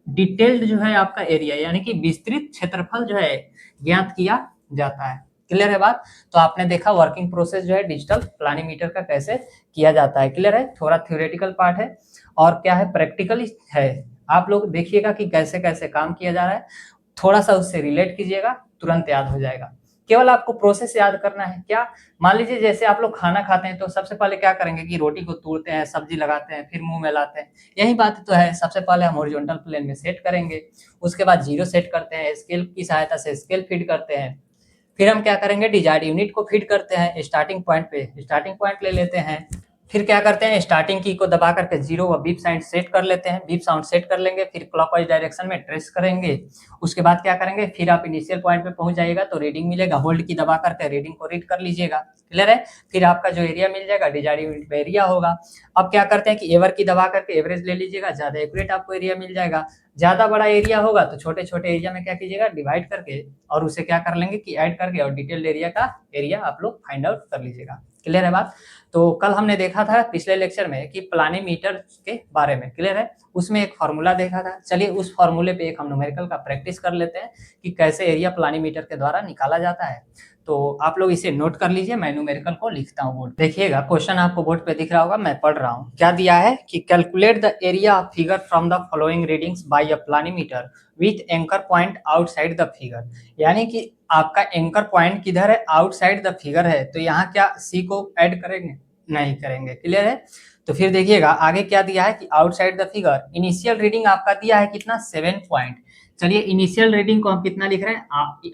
डिटेल्ड जो है आपका एरिया यानी कि विस्तृत क्षेत्रफल जो है ज्ञात किया जाता है। क्लियर है बात? तो आपने देखा वर्किंग प्रोसेस जो है डिजिटल प्लानीमीटर का कैसे किया जाता है। क्लियर है? थोड़ा थ्योरेटिकल पार्ट है और क्या है प्रैक्टिकली है। आप लोग देखिएगा कि कैसे कैसे काम किया जा रहा है, थोड़ा सा उससे रिलेट कीजिएगा, तुरंत याद हो जाएगा। केवल आपको प्रोसेस याद करना है। क्या? मान लीजिए जैसे आप लोग खाना खाते हैं तो सबसे पहले क्या करेंगे कि रोटी को तोड़ते हैं, सब्जी लगाते हैं, फिर मुंह में लाते हैं। यही बात तो है। सबसे पहले हम हॉरिजॉन्टल प्लेन में सेट करेंगे, उसके बाद जीरो सेट करते हैं, स्केल की सहायता से स्केल फीड करते हैं, फिर हम क्या करेंगे डिजायर्ड यूनिट को फीड करते हैं स्टार्टिंग पॉइंट पे, स्टार्टिंग पॉइंट ले लेते हैं, फिर क्या करते हैं स्टार्टिंग की को दबा करके जीरो व बीप साउंड सेट कर लेते हैं, बीप साउंड सेट कर लेंगे, फिर क्लॉकवाइज डायरेक्शन में ट्रेस करेंगे। उसके बाद क्या करेंगे फिर आप इनिशियल पॉइंट पे पहुंच जाइएगा तो रीडिंग मिलेगा, होल्ड की दबा करके रीडिंग को रीड कर लीजिएगा। क्लियर है? फिर आपका जो एरिया मिल जाएगा डिजायर्ड यूनिट पे एरिया होगा। अब क्या करते हैं कि एवर की दबा करके एवरेज ले लीजिएगा, ज्यादा एक्यूरेट आपको एरिया मिल जाएगा। ज्यादा बड़ा एरिया होगा तो छोटे छोटे एरिया में क्या कीजिएगा डिवाइड करके और उसे क्या कर लेंगे कि ऐड करके और डिटेल्ड एरिया का एरिया आप लोग फाइंड आउट कर लीजिएगा। क्लियर है बात? तो कल हमने देखा था पिछले लेक्चर में कि प्लानीमीटर के बारे में। क्लियर है? उसमें एक फार्मूला देखा था। चलिए उस फार्मूले पे एक हम न्यूमेरिकल का प्रैक्टिस कर लेते हैं कि कैसे एरिया प्लानीमीटर के द्वारा निकाला जाता है। तो आप लोग इसे नोट कर लीजिए, मैं न्यूमेरिकल को लिखता हूँ बोर्ड। देखिएगा क्वेश्चन आपको बोर्ड पे दिख रहा होगा, मैं पढ़ रहा हूँ। क्या दिया है कि calculate the area of figure from the following readings by a planimeter with anchor point outside the figure. यानी कि आपका एंकर पॉइंट किधर है? आउटसाइड द फिगर है, तो यहाँ क्या सी को ऐड करेंगे? नहीं करेंगे। क्लियर है? तो फिर देखिएगा आगे क्या दिया है कि outside the figure initial reading आपका दिया है कितना 7 पॉइंट। चलिए इनिशियल रीडिंग को हम कितना लिख रहे हैं?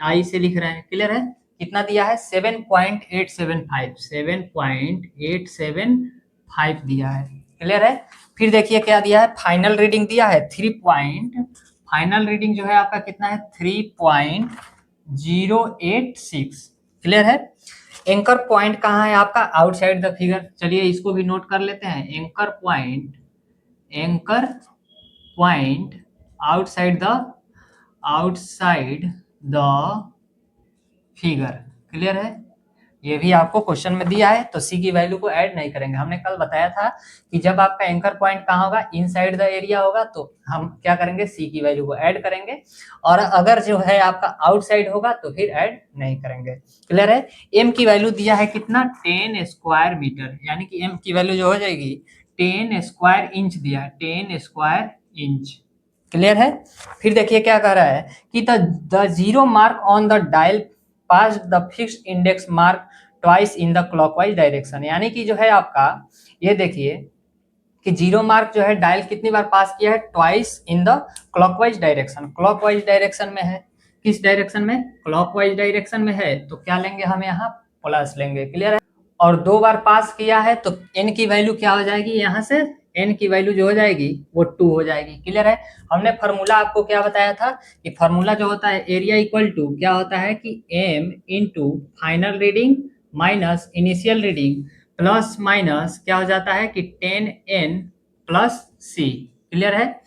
आई से लिख रहे हैं। क्लियर है? कितना दिया है? 7.875, 7.875 दिया है। क्लियर है? फिर देखिए क्या दिया है, फाइनल रीडिंग दिया है 3 पॉइंट, फाइनल रीडिंग जो है आपका कितना है 3.086। क्लियर है? एंकर पॉइंट कहाँ है आपका? Outside the figure. चलिए इसको भी नोट कर लेते हैं। Anchor point, anchor point outside the figure. Clear है? ये भी आपको क्वेश्चन में दिया है, तो सी की वैल्यू को ऐड नहीं करेंगे। हमने कल बताया था कि जब आपका एंकर पॉइंट कहाँ होगा? इनसाइड द एरिया होगा, तो हम क्या करेंगे सी की वैल्यू को ऐड करेंगे, और अगर जो है आपका आउटसाइड होगा तो फिर ऐड नहीं करेंगे। क्लियर है? एम की वैल्यू दिया है कितना? 10 स्क्वायर मीटर, यानी कि एम की वैल्यू जो हो जाएगी 10 स्क्वायर इंच दिया है, 10 स्क्वायर इंच। क्लियर है? फिर देखिए क्या कह रहा है कि the zero mark on the dial pass the fixed index mark twice in the clockwise direction. यानी कि जो है आपका ये देखिए कि जीरो मार्क जो है डायल कितनी बार पास किया है? Twice in the clockwise direction. Clockwise direction में है। किस डायरेक्शन में? क्लॉकवाइज डायरेक्शन में है, तो क्या लेंगे हम यहाँ? प्लस लेंगे। क्लियर है? और 2 बार पास किया है तो n की वैल्यू क्या हो जाएगी? यहाँ से n की वैल्यू जो हो जाएगी वो 2 हो जाएगी। क्लियर है? हमने फार्मूला आपको क्या बताया था कि फार्मूला जो होता है एरिया इक्वल टू क्या होता है कि m into final reading minus initial reading plus minus क्या हो जाता है कि 10n प्लस c। क्लियर है?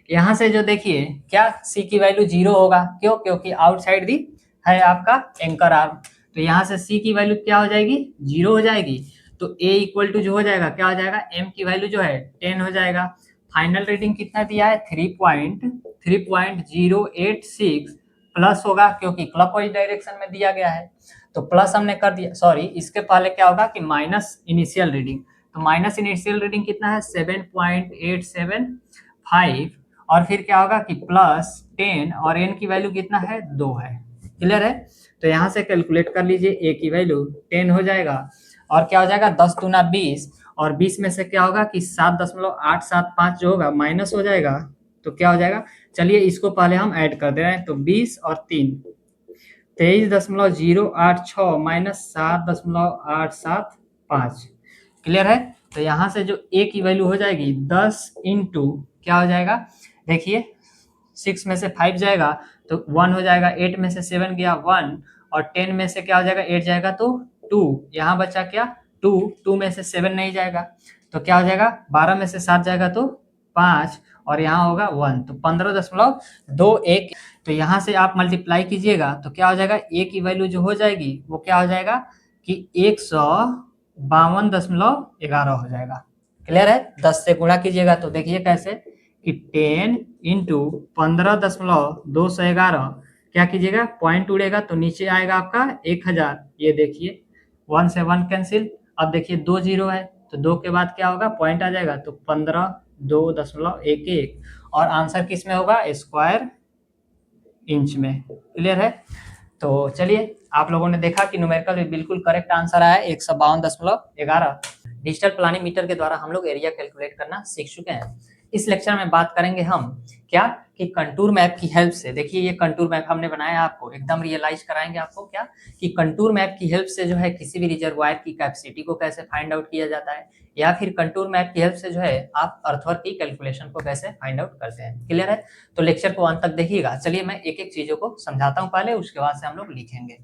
यहाँ से जो देखिए क्या c की वैल्यू 0 होगा। क्यों? क्योंकि आउटसाइड दी है आपका एंकर आर्म, तो यहाँ से c की वैल्यू क्या हो जाएगी? 0 हो जाएगी। तो a इक्वल टू जो हो जाएगा क्या हो जाएगा? m की वैल्यू जो है 10 हो जाएगा। फाइनल रीडिंग कितना दिया है? 3.086 प्लस होगा क्योंकि क्लॉकवाइज डायरेक्शन में दिया गया है, तो प्लस हमने कर दिया। सॉरी, इसके पहले क्या होगा कि माइनस इनिशियल रीडिंग, तो माइनस इनिशियल रीडिंग कितना है? 7.875, और फिर क्या होगा कि प्लस 10, और n की वैल्यू कितना है? 2 है। क्लियर है? तो यहाँ से कैलकुलेट कर लीजिए, a की वैल्यू 10 हो जाएगा, और क्या हो जाएगा 10 दूना 20, और 20 में से क्या होगा कि 7.875 जो होगा माइनस हो जाएगा, तो क्या हो जाएगा? चलिए इसको पहले हम ऐड कर दे रहे हैं, तो 20 और 3 23.086 माइनस 7.875। क्लियर है? तो यहाँ से जो a की वैल्यू हो जाएगी 10 इंटू क्या हो जाएगा? देखिए 6 में से 5 जाएगा तो 1 हो जाएगा, 8 में से 7 गया 1, और 10 में से क्या हो जाएगा? 8 जाएगा तो 2, यहाँ बचा क्या? 2, 2 में से 7 नहीं जाएगा तो क्या हो जाएगा? 12 में से 7 जाएगा तो 5, और यहाँ होगा 1, तो 15.21। तो यहाँ से आप मल्टीप्लाई कीजिएगा तो क्या हो जाएगा? a की वैल्यू जो हो जाएगी वो क्या हो जाएगा कि 152.11 हो जाएगा। क्लियर है? 10 से गुणा कीजिएगा तो देखिए कैसे कि 10 इंटू 15.211 क्या कीजिएगा, पॉइंट उड़ेगा तो नीचे आएगा आपका 1000। ये देखिए 1 से 1 कैंसिल। अब देखिए 2 जीरो है तो 2 के बाद क्या होगा, पॉइंट आ जाएगा तो 15.2.11 और आंसर किस में होगा, स्क्वायर इंच में। क्लियर है। तो चलिए आप लोगों ने देखा कि न्यूमेरिकल में बिल्कुल करेक्ट आंसर आया 152.11। डिजिटल प्लानिंग मीटर के द्वारा हम लोग एरिया कैलकुलेट करना सीख चुके हैं। इस लेक्चर में बात करेंगे हम क्या कि कंटूर मैप की हेल्प से। देखिए ये कंटूर मैप हमने बनाया, आपको एकदम रियलाइज कराएंगे आपको क्या कि कंटूर मैप की हेल्प से जो है किसी भी रिजर्वायर की कैपेसिटी को कैसे फाइंड आउट किया जाता है, या फिर कंटूर मैप की हेल्प से जो है आप अर्थवर्क की कैलकुलेशन को कैसे फाइंड आउट करते हैं। क्लियर है। तो लेक्चर को अंत तक देखिएगा। चलिए मैं एक एक चीजों को समझाता हूँ पहले, उसके बाद से हम लोग लिखेंगे।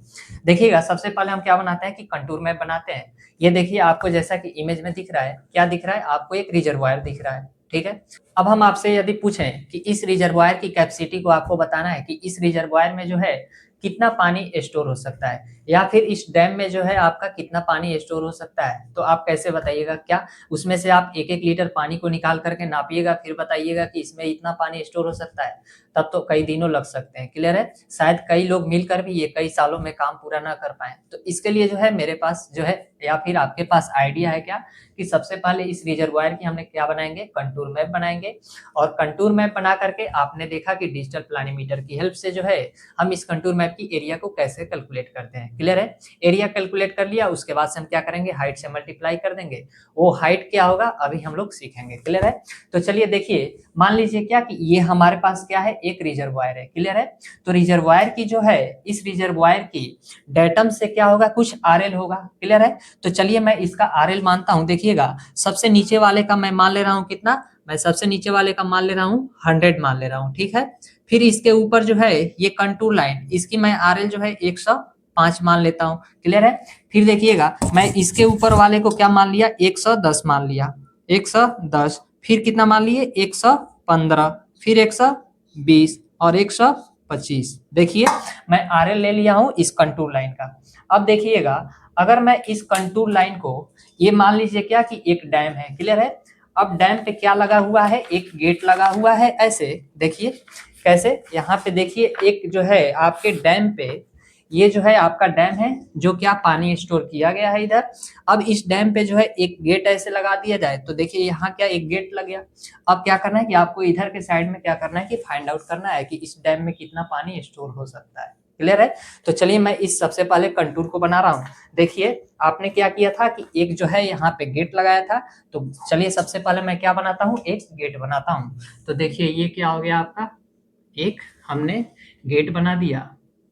देखिएगा सबसे पहले हम क्या बनाते हैं कि कंटूर मैप बनाते हैं। ये देखिए आपको जैसा कि इमेज में दिख रहा है, क्या दिख रहा है आपको, एक रिजर्वायर दिख रहा है। ठीक है। अब हम आपसे यदि पूछें कि इस रिजर्वायर की कैपेसिटी को आपको बताना है कि इस रिजर्वायर में जो है कितना पानी स्टोर हो सकता है, या फिर इस डैम में जो है आपका कितना पानी स्टोर हो सकता है, तो आप कैसे बताइएगा, क्या उसमें से आप एक एक लीटर पानी को निकाल करके नापिएगा फिर बताइएगा कि इसमें इतना पानी स्टोर हो सकता है, तब तो कई दिनों लग सकते हैं। क्लियर है। शायद कई लोग मिलकर भी ये कई सालों में काम पूरा ना कर पाए। तो इसके लिए जो है मेरे पास जो है या फिर आपके पास आइडिया है क्या कि सबसे पहले इस रिजर्वायर की हमने क्या बनाएंगे, कंटूर मैप बनाएंगे। और कंटूर मैप बना करके आपने देखा कि डिजिटल प्लानीमीटर की हेल्प से जो है हम इस कंटूर मैप की एरिया को कैसे कैलकुलेट करते हैं। क्लियर है। एरिया कैलकुलेट कर लिया, उसके बाद से हम क्या करेंगे, हाइट से मल्टीप्लाई कर देंगे। वो हाइट क्या होगा अभी हम लोग सीखेंगे। क्लियर है। तो चलिए देखिए, मान लीजिए क्या कि ये हमारे पास क्या है, एक रिजर्वायर है। क्लियर है। तो रिजर्वायर की जो है, इस रिजर्वायर की डेटम से क्या होगा, कुछ आरएल होगा। क्लियर है। तो चलिए मैं इसका आरएल मानता हूं। देखिएगा सबसे नीचे वाले का मैं मान ले रहा हूं कितना, मैं सबसे नीचे वाले का मान ले रहा हूं 100 मान ले रहा हूं। ठीक है। फिर इसके ऊपर जो है ये कंटूर लाइन, इसकी मैं आरएल जो है 105 मान लेता हूं। क्लियर है। फिर देखिएगा मैं इसके ऊपर वाले को क्या मान लिया, 110 मान लिया, 110। फिर कितना मान लिए, 115, फिर 120 और 125। देखिए मैं आरएल ले लिया हूं इस कंटूर लाइन का। अब देखिएगा अगर मैं इस कंटूर लाइन को, ये मान लीजिए क्या कि एक डैम है। क्लियर है। अब डैम पे क्या लगा हुआ है, एक गेट लगा हुआ है। ऐसे देखिए कैसे, यहाँ पे देखिए एक जो है आपके डैम पे, ये जो है आपका डैम है जो क्या पानी स्टोर किया गया है इधर। अब इस डैम पे जो है एक गेट ऐसे लगा दिया जाए तो देखिए यहाँ क्या एक गेट लग गया। अब क्या करना है कि आपको इधर के साइड में क्या करना है कि फाइंड आउट करना है कि इस डैम में कितना पानी स्टोर हो सकता है। क्लियर है। तो चलिए मैं इस सबसे पहले कंटूर को बना रहा हूँ। देखिए आपने क्या किया था कि एक जो है यहाँ पे गेट लगाया था, तो चलिए सबसे पहले मैं क्या बनाता हूँ, एक गेट बनाता हूँ। तो देखिए ये क्या हो गया आपका, एक हमने गेट बना दिया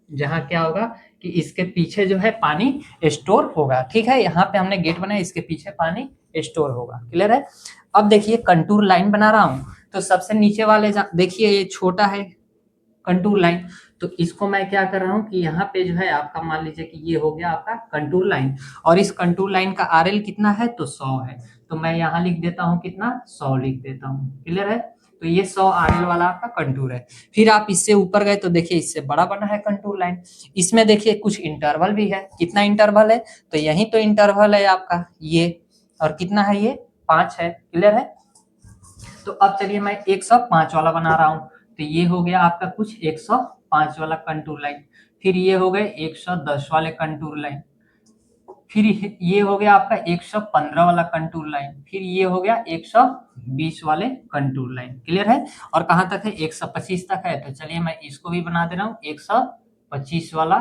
जहां क्या होगा कि इसके पीछे जो है पानी स्टोर होगा। ठीक है। यहाँ पे हमने गेट बनाया, इसके पीछे पानी स्टोर होगा। क्लियर है। अब देखिए कंटूर लाइन बना रहा हूं, तो सबसे नीचे वाले देखिए ये छोटा है कंटूर लाइन, तो इसको मैं क्या कर रहा हूँ कि यहाँ पे जो है आपका मान लीजिए कि ये हो गया आपका कंटूर लाइन, और इस कंटूर लाइन का आरएल कितना है, तो 100 है। तो मैं यहाँ लिख देता हूँ कितना, 100 लिख देता हूँ। क्लियर है। तो ये 100 आरएल वाला आपका कंटूर है। फिर आप इससे ऊपर गए तो देखिए इससे बड़ा बना है कंटूर लाइन। इसमें देखिए कुछ इंटरवल भी है। कितना इंटरवल है, तो यही तो इंटरवल है आपका ये, और कितना है ये, 5 है। क्लियर है। तो अब चलिए मैं 105 वाला बना रहा हूँ। तो ये हो गया आपका कुछ 105 वाला कंटूर लाइन। फिर ये हो गए 110 वाले कंटूर लाइन। फिर ये हो गया आपका 115 वाला कंटूर लाइन। फिर ये हो गया 120 वाले कंटूर लाइन। क्लियर है। और कहां तक है, 125 तक है। तो चलिए मैं इसको भी बना दे रहा हूँ, 125 वाला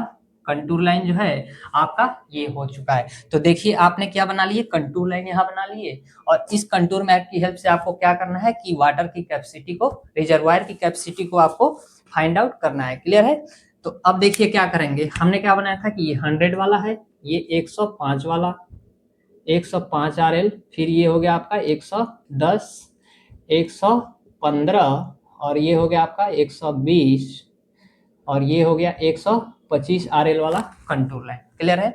कंटूर लाइन जो है आपका ये हो चुका है। तो देखिए आपने क्या बना लिए, कंटूर लाइन यहाँ बना लिए। और इस कंटूर मैप की हेल्प से आपको क्या करना है कि वाटर की कैपेसिटी को, रिजर्वायर की कैपेसिटी को आपको फाइंड आउट करना है। क्लियर है। तो अब देखिए क्या करेंगे, हमने क्या बनाया था कि ये 100 वाला है, ये 105 वाला, 105 आरएल। फिर ये हो गया आपका 110, 115, और ये हो गया आपका 120, और ये हो गया 125 आरएल वाला कंटूर लाइन। क्लियर है।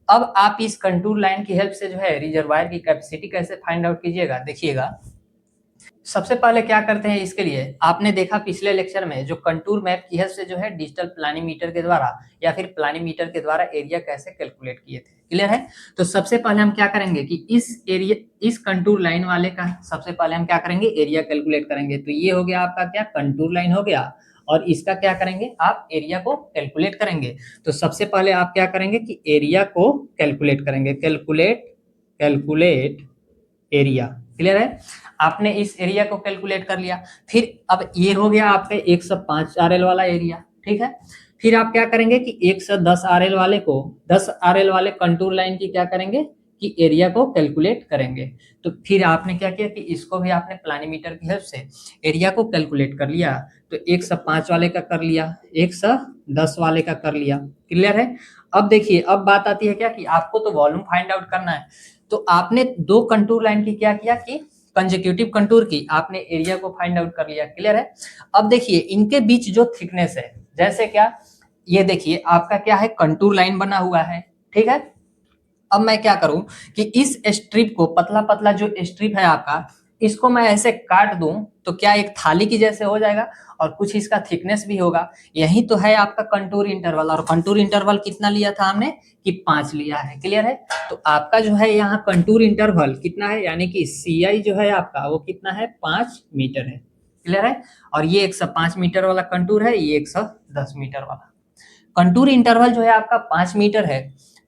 अब आप इस कंटूर लाइन की हेल्प से जो है रिजर्वायर की कैपेसिटी कैसे फाइंड आउट कीजिएगा, देखिएगा सबसे पहले क्या करते हैं इसके लिए, आपने देखा पिछले लेक्चर में जो कंटूर मैप की हेल्प से जो है डिजिटल प्लानीमीटर के द्वारा या फिर प्लानीमीटर के द्वारा एरिया कैसे कैलकुलेट किए थे, क्लियर है। तो सबसे पहले हम क्या करेंगे कि इस कंटूर लाइन वाले का सबसे पहले हम क्या करेंगे, एरिया कैलकुलेट करेंगे। तो ये हो गया आपका क्या, कंटूर लाइन हो गया, और इसका क्या करेंगे, आप एरिया को कैलकुलेट करेंगे। तो सबसे पहले आप क्या करेंगे कि एरिया को कैलकुलेट करेंगे, कैलकुलेट कैलकुलेट एरिया, क्लियर है। आपने इस एरिया को कैलकुलेट कर लिया। फिर अब ये हो गया आपका 105 आरएल वाला एरिया, ठीक है। फिर आप क्या करेंगे कि 110 आरएल वाले को, 10 आरएल वाले कंटूर लाइन की क्या करेंगे कि एरिया को कैलकुलेट करेंगे। तो फिर आपने क्या किया कि इसको भी आपने प्लानीमीटर की हेल्प से एरिया को कैलकुलेट कर लिया। तो 105 वाले का कर लिया, 110 वाले का कर लिया, क्लियर है। अब देखिए, अब बात आती है क्या कि आपको तो वॉल्यूम फाइंड आउट करना है। तो आपने दो कंटूर लाइन की क्या किया कि कंसेक्यूटिव कंटूर की आपने एरिया को फाइंड आउट कर लिया, क्लियर है। अब देखिए इनके बीच जो थिकनेस है, जैसे क्या, ये देखिए आपका क्या है, कंटूर लाइन बना हुआ है, ठीक है। अब मैं क्या करूं कि इस स्ट्रिप को, पतला पतला जो स्ट्रिप है आपका, इसको मैं ऐसे काट दूं तो क्या एक थाली की जैसे हो जाएगा, और कुछ इसका थिकनेस भी होगा। यही तो है आपका कंटूर इंटरवल, और कंटूर इंटरवल कितना लिया था हमने कि 5 लिया है, क्लियर है। तो आपका जो है यहाँ कंटूर इंटरवल कितना है, यानी कि CI जो है आपका वो कितना है, 5 मीटर है, क्लियर है। और ये 105 मीटर वाला कंटूर है, ये 110 मीटर वाला कंटूर इंटरवल जो है आपका 5 मीटर है।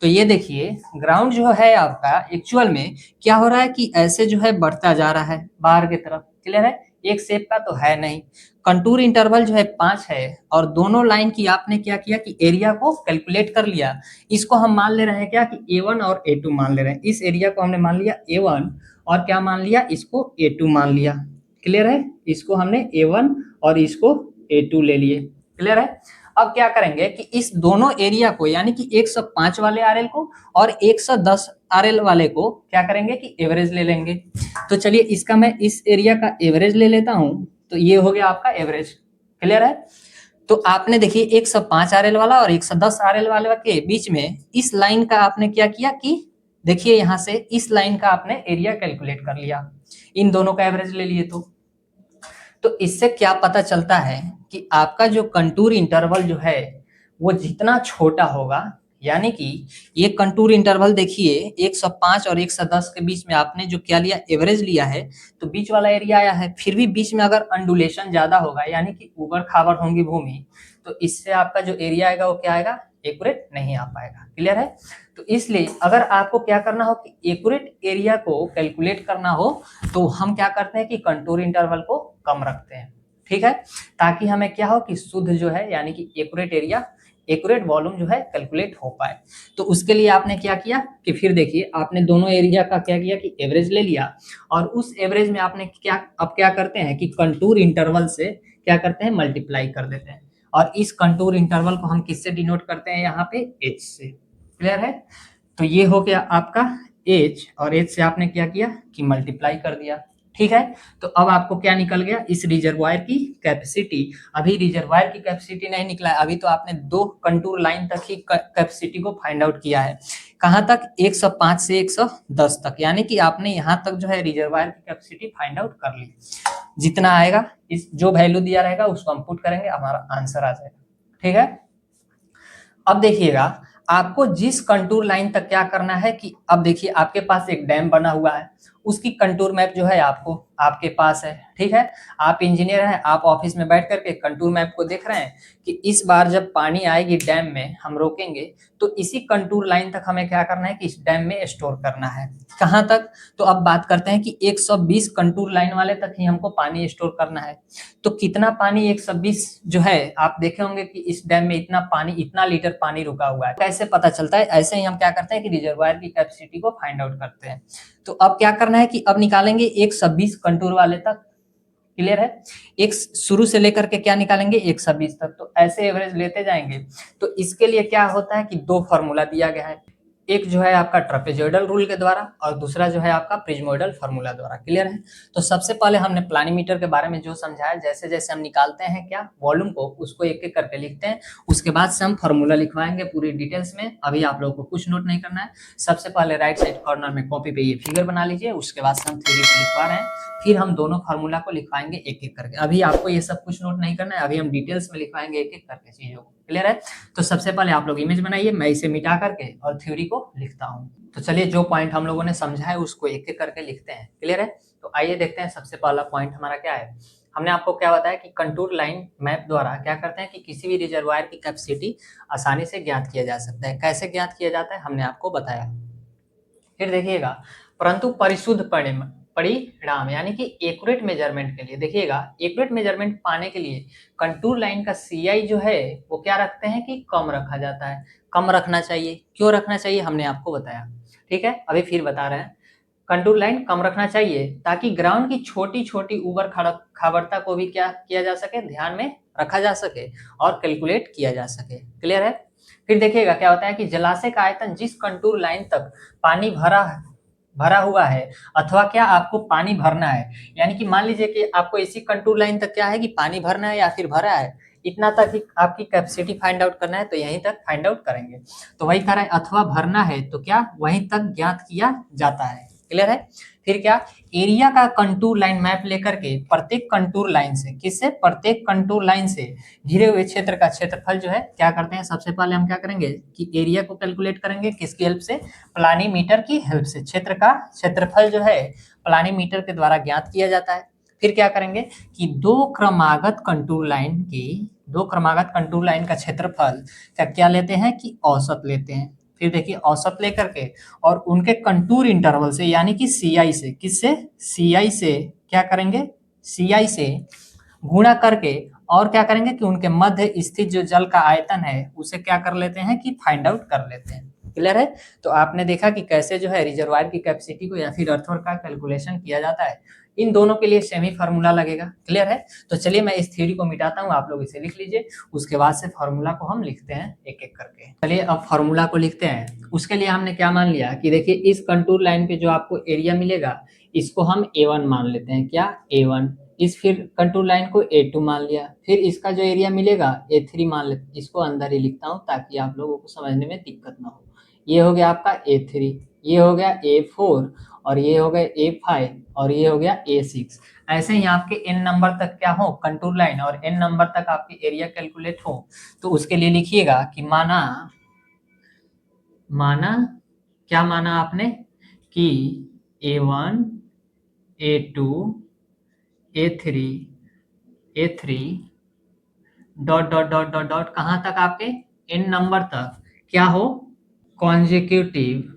तो ये देखिए ग्राउंड जो है आपका एक्चुअल में क्या हो रहा है कि ऐसे जो है बढ़ता जा रहा है बाहर की तरफ, क्लियर है। एक शेप का तो है नहीं। कंटूर इंटरवल जो है 5 है, और दोनों लाइन की आपने क्या किया कि एरिया को कैलकुलेट कर लिया। इसको हम मान ले रहे हैं क्या कि A1 और A2 मान ले रहे हैं। इस एरिया को हमने मान लिया A1, और क्या मान लिया, इसको A2 मान लिया, क्लियर है। इसको हमने A1 और इसको A2 ले लिए, क्लियर है। अब क्या करेंगे कि इस दोनों एरिया को, यानी कि 105 वाले आरएल को और 110 आरएल वाले को क्या करेंगे कि एवरेज ले लेंगे। तो चलिए इसका मैं इस एरिया का एवरेज ले लेता हूं। तो ये हो गया आपका एवरेज, क्लियर है। तो आपने देखिए 105 आरएल वाला और 110 आरएल वाले के बीच में इस लाइन का आपने क्या किया कि देखिए यहां से इस लाइन का आपने एरिया कैलकुलेट कर लिया, इन दोनों का एवरेज ले लिए। तो इससे क्या पता चलता है कि आपका जो कंटूर इंटरवल जो है वो जितना छोटा होगा, यानी कि ये कंटूर इंटरवल देखिए 105 और 110 के बीच में आपने जो क्या लिया, एवरेज लिया है, तो बीच वाला एरिया आया है। फिर भी बीच में अगर अंडुलेशन ज्यादा होगा, यानी कि ऊबड़ खाबड़ होंगी भूमि, तो इससे आपका जो एरिया आएगा वो क्या आएगा, एक्यूरेट नहीं आ पाएगा, क्लियर है। तो इसलिए अगर आपको क्या करना हो कि एक्यूरेट एरिया को कैलकुलेट करना हो, तो हम क्या करते हैं कि कंटूर इंटरवल को कम रखते हैं, ठीक है, ताकि हमें क्या हो कि शुद्ध जो है, यानी कि एक्यूरेट एरिया, एक्यूरेट वॉल्यूम जो है कैलकुलेट हो पाए। तो उसके लिए आपने क्या किया कि फिर देखिए आपने दोनों एरिया का क्या किया कि एवरेज ले लिया, और उस एवरेज में आपने क्या, अब क्या करते हैं कि कंटूर इंटरवल से क्या करते हैं, मल्टीप्लाई कर देते हैं। और इस कंटूर इंटरवल को हम किससे डिनोट करते हैं, यहाँ पे H से, क्लियर है। तो ये हो गया आपका H, और H से आपने क्या किया कि मल्टीप्लाई कर दिया, ठीक है। तो अब आपको क्या निकल गया, इस रिजर्वायर की कैपेसिटी। अभी रिजर्वायर की कैपेसिटी नहीं निकला है, अभी तो आपने दो कंटूर लाइन तक ही कैपेसिटी को फाइंड आउट किया है। कहाँ तक, 105 से 110 तक, यानी कि आपने यहाँ तक जो है रिजर्वायर की कैपेसिटी फाइंड आउट कर ली। जितना आएगा, इस जो वैल्यू दिया रहेगा उसको हम पुट करेंगे, हमारा आंसर आ जाएगा, ठीक है। अब देखिएगा आपको जिस कंटूर लाइन तक क्या करना है कि अब देखिए आपके पास एक डैम बना हुआ है, उसकी कंटूर मैप जो है आपको आपके पास है, ठीक है। आप इंजीनियर हैं, आप ऑफिस में बैठ करके कंटूर मैप को देख रहे हैं कि इस बार जब पानी आएगी डैम में हम रोकेंगे, तो इसी कंटूर लाइन तक हमें क्या करना है कि इस डैम में स्टोर करना है। कहाँ तक, तो अब बात करते हैं कि 120 कंटूर लाइन वाले तक ही हमको पानी स्टोर करना है। तो कितना पानी, 120 जो है, आप देखे होंगे कि इस डैम में इतना पानी, इतना लीटर पानी रुका हुआ है। कैसे पता चलता है, ऐसे ही हम क्या करते हैं कि रिजर्वायर की कैपेसिटी को फाइंड आउट करते हैं। तो अब क्या करना है कि अब निकालेंगे 120 कंटूर वाले तक, क्लियर है। एक शुरू से लेकर के क्या निकालेंगे, 120 तक। तो ऐसे एवरेज लेते जाएंगे। तो इसके लिए क्या होता है कि दो फॉर्मूला दिया गया है। एक जो है आपका ट्रेपेजॉइडल रूल के द्वारा और दूसरा जो है आपका प्रिज्मोइडल फार्मूला द्वारा। क्लियर है? तो सबसे पहले हमने प्लानीमीटर के बारे में जो समझाया, जैसे जैसे हम निकालते हैं क्या वॉल्यूम को, उसको एक एक करके लिखते हैं, उसके बाद से हम फार्मूला लिखवाएंगे पूरी डिटेल्स में। अभी आप लोगों को कुछ नोट नहीं करना है। सबसे पहले राइट साइड कॉर्नर में कॉपी पे ये फिगर बना लीजिए, उसके बाद से हम थ्योरी को लिखवा रहे हैं, फिर हम दोनों फार्मूला को लिखवाएंगे एक एक करके। अभी आपको ये सब कुछ नोट नहीं करना है, अभी हम डिटेल्स में लिखवाएंगे एक एक करके चीजों को। क्लियर है? तो सबसे पहले आप लोग इमेज बनाइए, मैं इसे मिटा करके और थ्योरी को लिखता हूँ। तो चलिए जो पॉइंट हम लोगों ने समझा है उसको एक एक करके लिखते हैं। क्लियर है? तो आइए देखते हैं सबसे पहला पॉइंट हमारा क्या है। हमने आपको क्या बताया कि कंटूर लाइन मैप द्वारा क्या करते हैं कि किसी भी रिजर्वायर की कैपेसिटी आसानी से ज्ञात किया जा सकता है। कैसे ज्ञात किया जाता है हमने आपको बताया। फिर देखिएगा, परंतु परिशुद्ध परिणाम यानी कि एक्यूरेट मेजरमेंट के लिए, देखिएगा एक्यूरेट मेजरमेंट पाने के लिए कंटूर लाइन का सीआई जो है वो क्या रखते हैं कि कम रखा जाता है। कम रखना चाहिए, क्यों रखना चाहिए हमने आपको बताया। ठीक है, अभी फिर बता रहे हैं। कंटूर लाइन कम रखना चाहिए ताकि ग्राउंड की छोटी छोटी उबड़ खाबड़ता को भी क्या किया जा सके, ध्यान में रखा जा सके और कैलकुलेट किया जा सके। क्लियर है? फिर देखिएगा क्या होता है कि जलाशय का आयतन जिस कंटूर लाइन तक पानी भरा हुआ है अथवा क्या आपको पानी भरना है, यानी कि मान लीजिए कि आपको इसी कंटूर लाइन तक क्या है कि पानी भरना है या फिर भरा है, इतना तक ही आपकी कैपेसिटी फाइंड आउट करना है, तो यहीं तक फाइंड आउट करेंगे। तो वही कह रहा है अथवा भरना है तो क्या वहीं तक ज्ञात किया जाता है। क्लियर है? फिर क्या, एरिया का कंटूर लाइन मैप लेकर के प्रत्येक कंटूर लाइन से, किससे, प्रत्येक कंटूर लाइन से घिरे हुए क्षेत्र का क्षेत्रफल जो है क्या करते हैं, सबसे पहले हम क्या करेंगे कि एरिया को कैलकुलेट करेंगे, किसकी हेल्प से, प्लानीमीटर की हेल्प से। क्षेत्र का क्षेत्रफल जो है प्लानीमीटर के द्वारा ज्ञात किया जाता है। फिर क्या करेंगे कि दो क्रमागत कंटूर लाइन का क्षेत्रफल क्या लेते हैं कि औसत लेते हैं। फिर देखिए औसत लेकर के और उनके कंटूर इंटरवल से यानी कि सीआई से, किससे, सीआई से क्या करेंगे, सीआई से गुणा करके और क्या करेंगे कि उनके मध्य स्थित जो जल का आयतन है उसे क्या कर लेते हैं कि फाइंड आउट कर लेते हैं। क्लियर है? तो आपने देखा कि कैसे जो है रिजर्वायर की कैपेसिटी को या फिर अर्थवर्क का कैलकुलेशन किया जाता है। इन दोनों के लिए सेम ही फार्मूला लगेगा। क्लियर है? तो चलिए मैं इस थ्योरी को मिटाता हूँ, आप लोग इसे लिख लीजिए, उसके बाद से फार्मूला को हम लिखते हैं एक एक करके। चलिए अब फार्मूला को लिखते हैं। उसके लिए हमने क्या मान लिया कि देखिए इस कंटूर लाइन पे जो आपको एरिया मिलेगा इसको हम A1 मान लेते हैं, क्या, A1। इस फिर कंटूर लाइन को A2 मान लिया, फिर इसका जो एरिया मिलेगा A3 मान लेते हैं। इसको अंदर ही लिखता हूँ ताकि आप लोगों को समझने में दिक्कत ना हो। ये हो गया आपका A3, ये हो गया A4 और ये हो गया A5 और ये हो गया A6। ऐसे ही आपके n नंबर तक क्या हो कंटूर लाइन और n नंबर तक आपकी एरिया कैलकुलेट हो, तो उसके लिए लिखिएगा कि माना क्या माना आपने कि A1 A2 A3 A3 dot dot dot dot dot कहाँ तक आपके n नंबर तक क्या हो, कॉन्जिक्यूटिव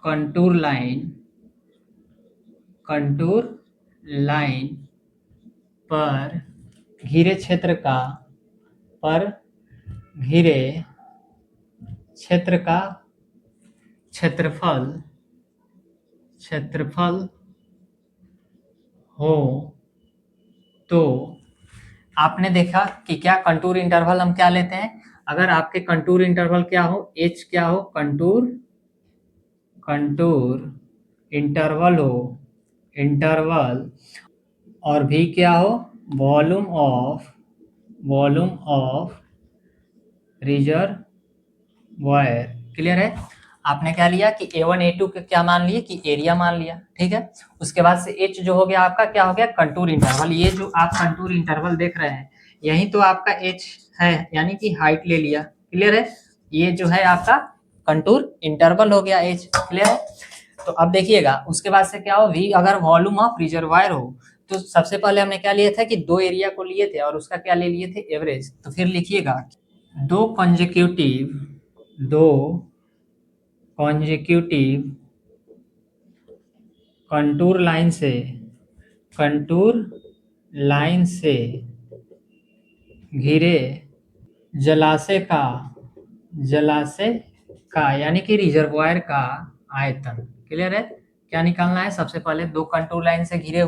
कंटूर लाइन पर घिरे क्षेत्र का क्षेत्रफल हो, तो आपने देखा कि क्या कंटूर इंटरवल हम क्या लेते हैं, अगर आपके कंटूर इंटरवल क्या हो, h क्या हो, कंटूर इंटरवल हो, और भी क्या हो, वॉल्यूम ऑफ रिजर्वायर। क्लियर है? आपने क्या लिया कि A1 A2 के क्या मान लिए कि एरिया मान लिया। ठीक है, उसके बाद से H जो हो गया आपका क्या हो गया, कंटूर इंटरवल। ये जो आप कंटूर इंटरवल देख रहे हैं यही तो आपका H है, यानी कि हाइट ले लिया। क्लियर है? ये जो है आपका कंटूर इंटरवल हो गया H। क्लियर है? तो अब देखिएगा उसके बाद से क्या हो, V अगर वॉल्यूम ऑफ रिजर्वायर हो, तो सबसे पहले हमने क्या लिया था कि दो एरिया को लिए थे और उसका क्या ले लिए थे, एवरेज। तो फिर लिखिएगा दो कॉन्जिक्यूटिव कंटूर लाइन से घिरे जलाशय का यानी कि रिजर्वायर का आयतन। क्लियर है? क्या निकालना है? सबसे पहले दो कंटूर लाइन से घिरे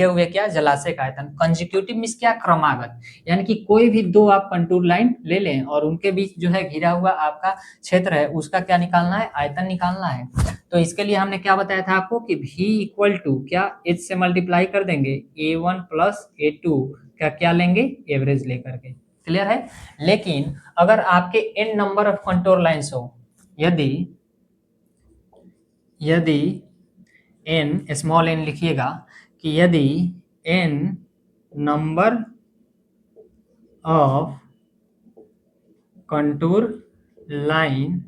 हुए क्या जलाशय का आयतन। कंजिक्यूटिव मींस क्या? क्रमागत, यानी कि कोई भी दो आप कंटूर लाइन ले लें और उनके बीच जो है घिरा हुआ आपका क्षेत्र है, उसका क्या निकालना है? आयतन निकालना है। तो इसके लिए हमने क्या बताया था आपको कि v इक्वल टू क्या, h से मल्टीप्लाई कर देंगे, a1 प्लस a2 क्या लेंगे? एवरेज लेकर के। क्लियर है? लेकिन अगर आपके n number of contour lines हो, यदि n स्मॉल n लिखिएगा, कि यदि n number of contour line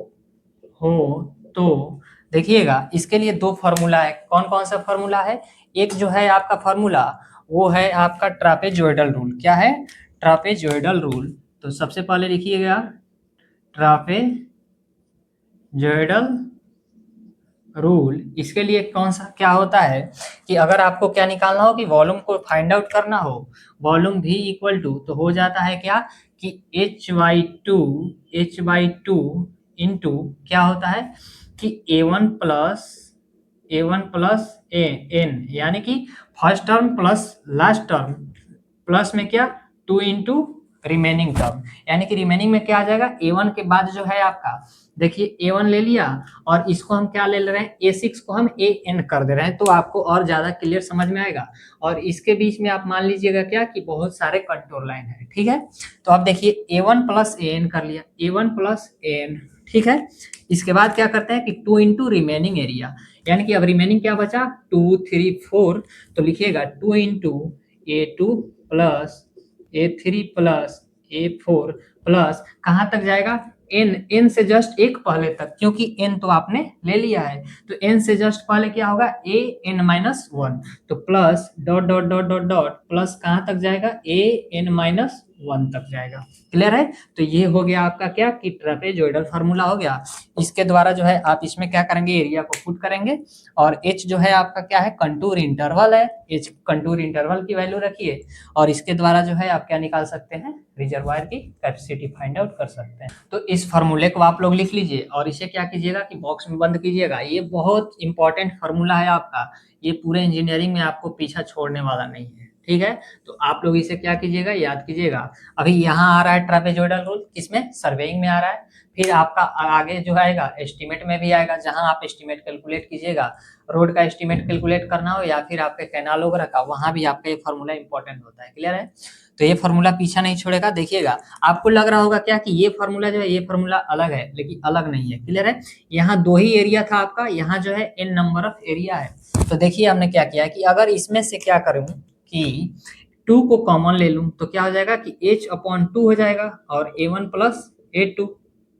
हो तो देखिएगा इसके लिए दो फॉर्मूला है। कौन कौन सा फॉर्मूला है? एक जो है आपका फॉर्मूला वो है आपका ट्रापेजॉइडल रूल। क्या है? Trapezoidal rule. तो सबसे पहले लिखिएगा ट्रापेजॉइडल रूल। इसके लिए कौन सा क्या होता है कि अगर आपको क्या निकालना हो कि वॉल्यूम को फाइंड आउट करना हो, वॉल्यूम v इक्वल टू तो हो जाता है क्या कि h/2 इंटू क्या होता है कि a1 प्लस n, यानी कि first term plus last term plus में क्या 2 इंटू रिमेनिंग टर्म, यानी कि रिमेनिंग में क्या आ जाएगा? a1 के बाद जो है आपका देखिए a1 ले लिया और इसको हम क्या ले रहे हैं? a6 को हम an कर दे रहे हैं, तो आपको और ज्यादा क्लियर समझ में आएगा। और इसके बीच में आप मान लीजिएगा क्या कि बहुत सारे कंटूर लाइन है। ठीक है, तो आप देखिए a1 प्लस an कर लिया, a1 प्लस an। ठीक है, इसके बाद क्या करते हैं कि 2 इंटू रिमेनिंग एरिया, यानी कि अब रिमेनिंग क्या बचा? 2 3 4, तो लिखिएगा 2 into a2 plus a3 plus a4 plus कहाँ तक जाएगा? n से जस्ट एक पहले तक, क्योंकि n तो आपने ले लिया है, तो n से जस्ट पहले क्या होगा? an-1, तो plus dot dot dot dot dot plus कहाँ तक जाएगा? an-1 तक जाएगा। क्लियर है? तो ये हो गया आपका क्या कि ट्रेपेजॉइडल फार्मूला हो गया। इसके द्वारा जो है आप इसमें क्या करेंगे? एरिया को पुट करेंगे, और h जो है आपका क्या है? कंटूर इंटरवल है। h कंटूर इंटरवल की वैल्यू रखिए और इसके द्वारा जो है आप क्या निकाल सकते हैं? रिजर्वायर की कैपेसिटी फाइंड आउट कर सकते हैं। तो इस फार्मूले को आप लोग लिख लीजिए और इसे क्या कीजिएगा कि बॉक्स में बंद कीजिएगा। ये बहुत इंपॉर्टेंट फार्मूला है आपका, ये पूरे इंजीनियरिंग में आपको पीछा छोड़ने वाला नहीं है। ठीक है, तो आप लोग इसे क्या कीजिएगा? याद कीजिएगा। अभी यहाँ आ रहा है ट्रापेजॉइडल रूल, किसमें? सर्वेइंग में आ रहा है। फिर आपका आगे जो आएगा एस्टीमेट में भी आएगा, जहां आप एस्टीमेट कैलकुलेट कीजिएगा, रोड का एस्टीमेट कैलकुलेट करना हो या फिर आपके कैनाल वगैरह का, वहां भी आपका ये फार्मूला इंपॉर्टेंट होता है। क्लियर है? तो ये फार्मूला पीछा नहीं छोड़ेगा। देखिएगा आपको लग रहा होगा क्या कि ये फार्मूला जो है ये फार्मूला अलग है, लेकिन अलग नहीं है। क्लियर है? यहाँ दो ही एरिया था आपका, यहाँ जो है n नंबर ऑफ एरिया है। तो देखिए हमने क्या किया कि अगर इसमें से क्या करूं कि 2 को कॉमन ले लूं तो क्या हो जाएगा कि h/2 हो जाएगा और a1 प्लस a2,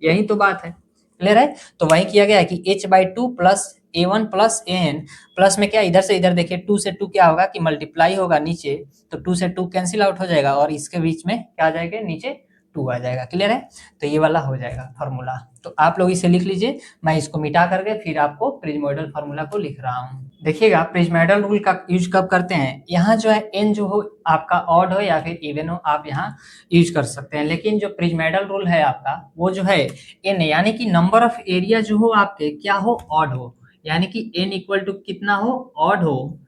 यही तो बात है। क्लियर है? तो वही किया गया है कि h/2 plus a1 plus an plus में क्या इधर से इधर देखिए 2 से 2 क्या होगा कि मल्टीप्लाई होगा नीचे, तो 2 से 2 कैंसिल आउट हो जाएगा और इसके बीच में क्या आ जाएगा? नीचे 2 आ जाएगा। क्लियर है? तो ये वाला हो जाएगा फार्मूला। तो आप लोग इसे लिख लीजिए, मैं इसको मिटा करके फिर आपको प्रिज्मोइडल फार्मूला को लिख रहा हूँ। देखिएगा प्रिज्मोइडल रूल का यूज कब करते हैं? यहाँ जो है n जो हो आपका ऑड हो या फिर इवन हो, आप यहाँ यूज कर सकते हैं। लेकिन जो प्रिज्मोइडल रूल है आपका वो जो है n, यानी कि नंबर ऑफ एरिया जो हो आपके क्या हो? ऑड हो, यानी कि n इक्वल टू कितना हो? ऑड हो।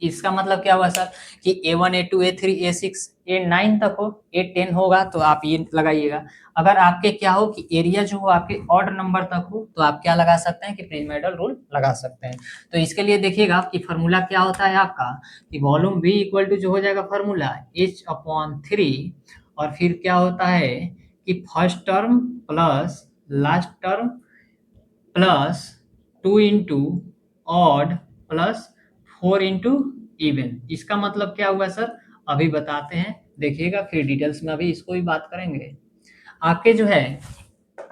इसका मतलब क्या हुआ सर कि a1 a2 a3 a6 a9 तक हो, a10 होगा तो आप ये लगाइएगा। अगर आपके क्या हो कि एरिया जो हो आपके ऑड नंबर तक हो तो आप क्या लगा सकते हैं कि प्रिज्मोइडल रूल लगा सकते हैं। तो इसके लिए देखिएगा कि फार्मूला क्या होता है आपका कि वॉल्यूम v इक्वल टू जो हो जाएगा फार्मूला h/3, और फिर क्या होता है कि first term plus last term plus 2 into odd plus 4 into even. इसका मतलब क्या हुआ सर? अभी बताते हैं, देखिएगा फिर डिटेल्स में अभी इसको भी बात करेंगे। आपके जो है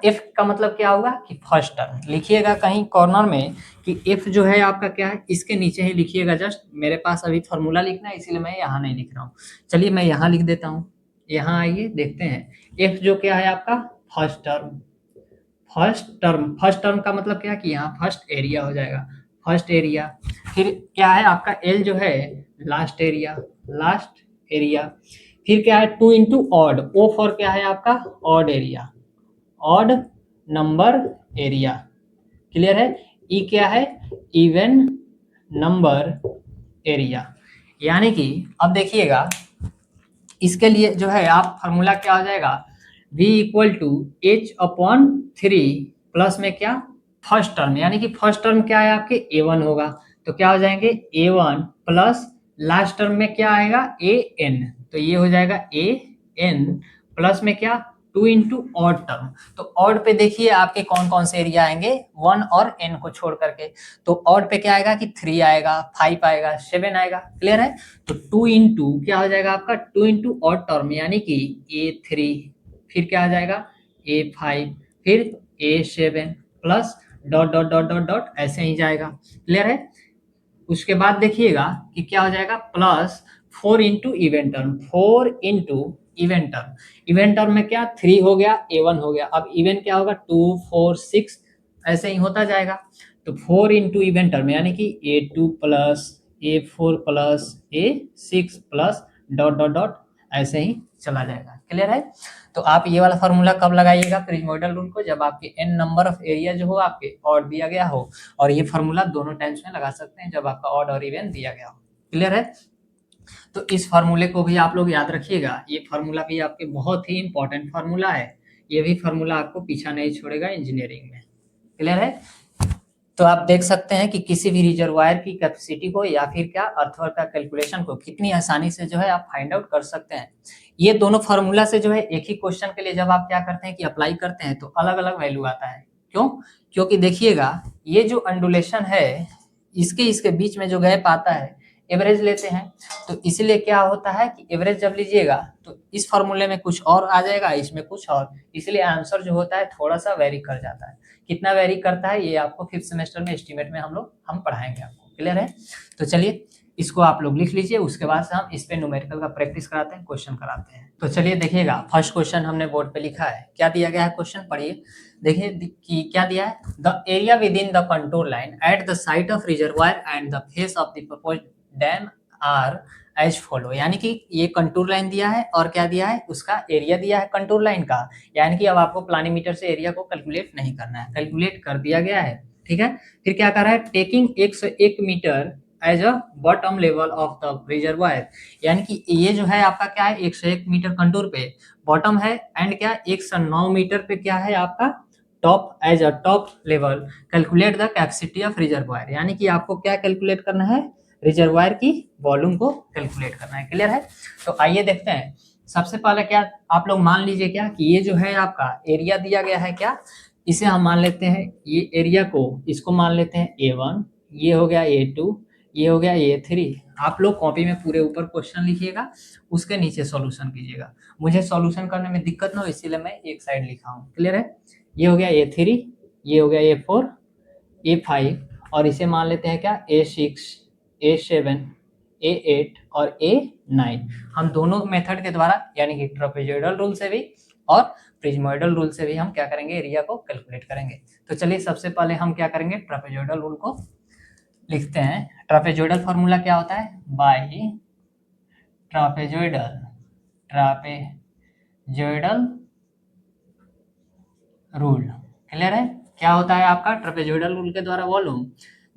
एफ का मतलब क्या होगा कि फर्स्ट टर्म। लिखिएगा कहीं कॉर्नर में कि एफ जो है आपका क्या है, इसके नीचे ही लिखिएगा। जस्ट मेरे पास अभी फॉर्मूला लिखना है इसीलिए मैं यहाँ नहीं लिख रहा हूँ। चलिए मैं यहाँ लिख देता हूँ। यहाँ आइए देखते हैं एफ जो क्या है आपका फर्स्ट टर्म। फर्स्ट टर्म का मतलब क्या कि यहाँ फर्स्ट एरिया हो जाएगा, फर्स्ट एरिया। फिर क्या है आपका एल जो है लास्ट एरिया, लास्ट एरिया। फिर क्या है 2 इंटू ऑड, ओ फॉर क्या है आपका? Odd area, odd number area. Clear है। ई क्या है, इवन नंबर एरिया, यानी कि अब देखिएगा इसके लिए जो है आप फार्मूला क्या हो जाएगा, v equal to H upon 3 plus में क्या फर्स्ट टर्म, यानी कि फर्स्ट टर्म क्या है आपके a1 होगा, तो क्या हो जाएंगे a1 प्लस लास्ट टर्म में क्या आएगा an, तो ये हो जाएगा an प्लस में क्या 2 इंटू ऑड टर्म। तो ऑड पे देखिए आपके कौन कौन से एरिया आएंगे 1 और n को छोड़ करके, तो ऑड पे क्या आएगा कि 3 आएगा, 5 आएगा, 7 आएगा। क्लियर है। तो 2 इंटू क्या हो जाएगा आपका 2 इंटू ऑड टर्म यानी कि a3, फिर क्या आ जाएगा a5, फिर a7 plus dot dot dot dot dot ऐसे ही जाएगा। क्लियर है। उसके बाद देखिएगा कि क्या हो जाएगा plus 4 into event term, 4 into event term, event term में क्या 3 हो गया a1 हो गया, अब इवेंट क्या होगा 2 4 6 ऐसे ही होता जाएगा। तो 4 इंटू इवेंट टर्म यानी कि a2 plus a4 plus a6 plus dot dot dot ऐसे ही चला जाएगा। क्लियर है। तो आप ये वाला फॉर्मूला कब लगाइएगा प्रिज्मोइडल रूल को, जब आपके n नंबर ऑफ एरिया जो हो आपके ऑड दिया गया हो, और ये फॉर्मूला दोनों टाइम्स में लगा सकते हैं जब आपका ऑड और इवन दिया गया हो। क्लियर है। तो इस फार्मूले को भी आप लोग याद रखिएगा, ये फार्मूला भी आपके बहुत ही इंपॉर्टेंट फार्मूला है, ये भी फार्मूला आपको पीछा नहीं छोड़ेगा इंजीनियरिंग में। क्लियर है। तो आप देख सकते हैं कि किसी भी रिजर्वायर की कैपेसिटी को या फिर क्या अर्थवर्क का कैलकुलेशन को कितनी आसानी से जो है आप फाइंड आउट कर सकते हैं। ये दोनों फार्मूला से जो है एक ही क्वेश्चन के लिए जब आप क्या करते हैं कि अप्लाई करते हैं तो अलग अलग वैल्यू आता है। क्यों? क्योंकि देखिएगा ये जो अंडुलेशन है इसके इसके बीच में जो गैप आता है एवरेज लेते हैं, तो इसलिए क्या होता है कि एवरेज जब लीजिएगा तो इस फार्मूले में कुछ और आ जाएगा, इसमें कुछ और, इसलिए आंसर जो होता है थोड़ा सा वेरी कर जाता है। कितना वेरी करता है ये आपको 5th सेमेस्टर में एस्टीमेट में हम पढ़ाएंगे आपको। क्लियर है। तो चलिए इसको आप लोग लिख लीजिए, उसके बाद से हम इस पे न्यूमेरिकल का प्रैक्टिस कराते हैं, क्वेश्चन कराते हैं। तो चलिए देखिएगा फर्स्ट क्वेश्चन हमने बोर्ड पे लिखा है, क्या दिया गया है क्वेश्चन पढ़िए। देखिए कि क्या दिया है, the area within the contour line at the site of reservoir and the face of the proposed dam are as follow, यानी कि ये कंटूर लाइन दिया है और क्या दिया है उसका एरिया दिया है कंटूर लाइन का, यानी कि अब आपको प्लानीमीटर से एरिया को कैलकुलेट नहीं करना है, कैलकुलेट कर दिया गया है। ठीक है। फिर क्या कर रहा है, taking 101 metre as a bottom level of the reservoir, यानी कि ये जो है आपका क्या है 101 मीटर कंटूर पे बॉटम है, एंड क्या 109 मीटर पे क्या है आपका top, as a top level calculate the capacity of reservoir, यानी कि आपको क्या कैलकुलेट करना है रिजर्वायर की वॉल्यूम को कैलकुलेट करना है। क्लियर है। तो आइए देखते हैं। सबसे पहले क्या आप लोग मान लीजिए क्या कि ये जो है आपका एरिया दिया गया है, क्या इसे हम मान लेते हैं, ये एरिया को इसको मान लेते हैं a1, ये हो गया a2, ये हो गया a3। आप लोग कॉपी में पूरे ऊपर क्वेश्चन लिखिएगा, उसके नीचे सॉल्यूशन कीजिएगा, मुझे सॉल्यूशन करने में दिक्कत ना हो इसीलिए मैं एक साइड लिखा हूँ। क्लियर है। ये हो गया a3, ये हो गया a4, a5, और इसे मान लेते हैं क्या a6, a7, a8 और a9। हम दोनों मेथड के द्वारा यानी कि ट्रापेजॉइडल रूल से भी और प्रिज्मोइडल रूल से भी हम क्या करेंगे एरिया को कैलकुलेट करेंगे। तो चलिए सबसे पहले हम क्या करेंगे ट्रापेजॉइडल रूल को लिखते हैं। ट्रापेजॉइडल फॉर्मूला क्या होता है, बाय ट्रापेजॉइडल रूल। क्लियर है। क्या होता है आपका ट्रापेजॉइडल रूल के द्वारा वॉल्यूम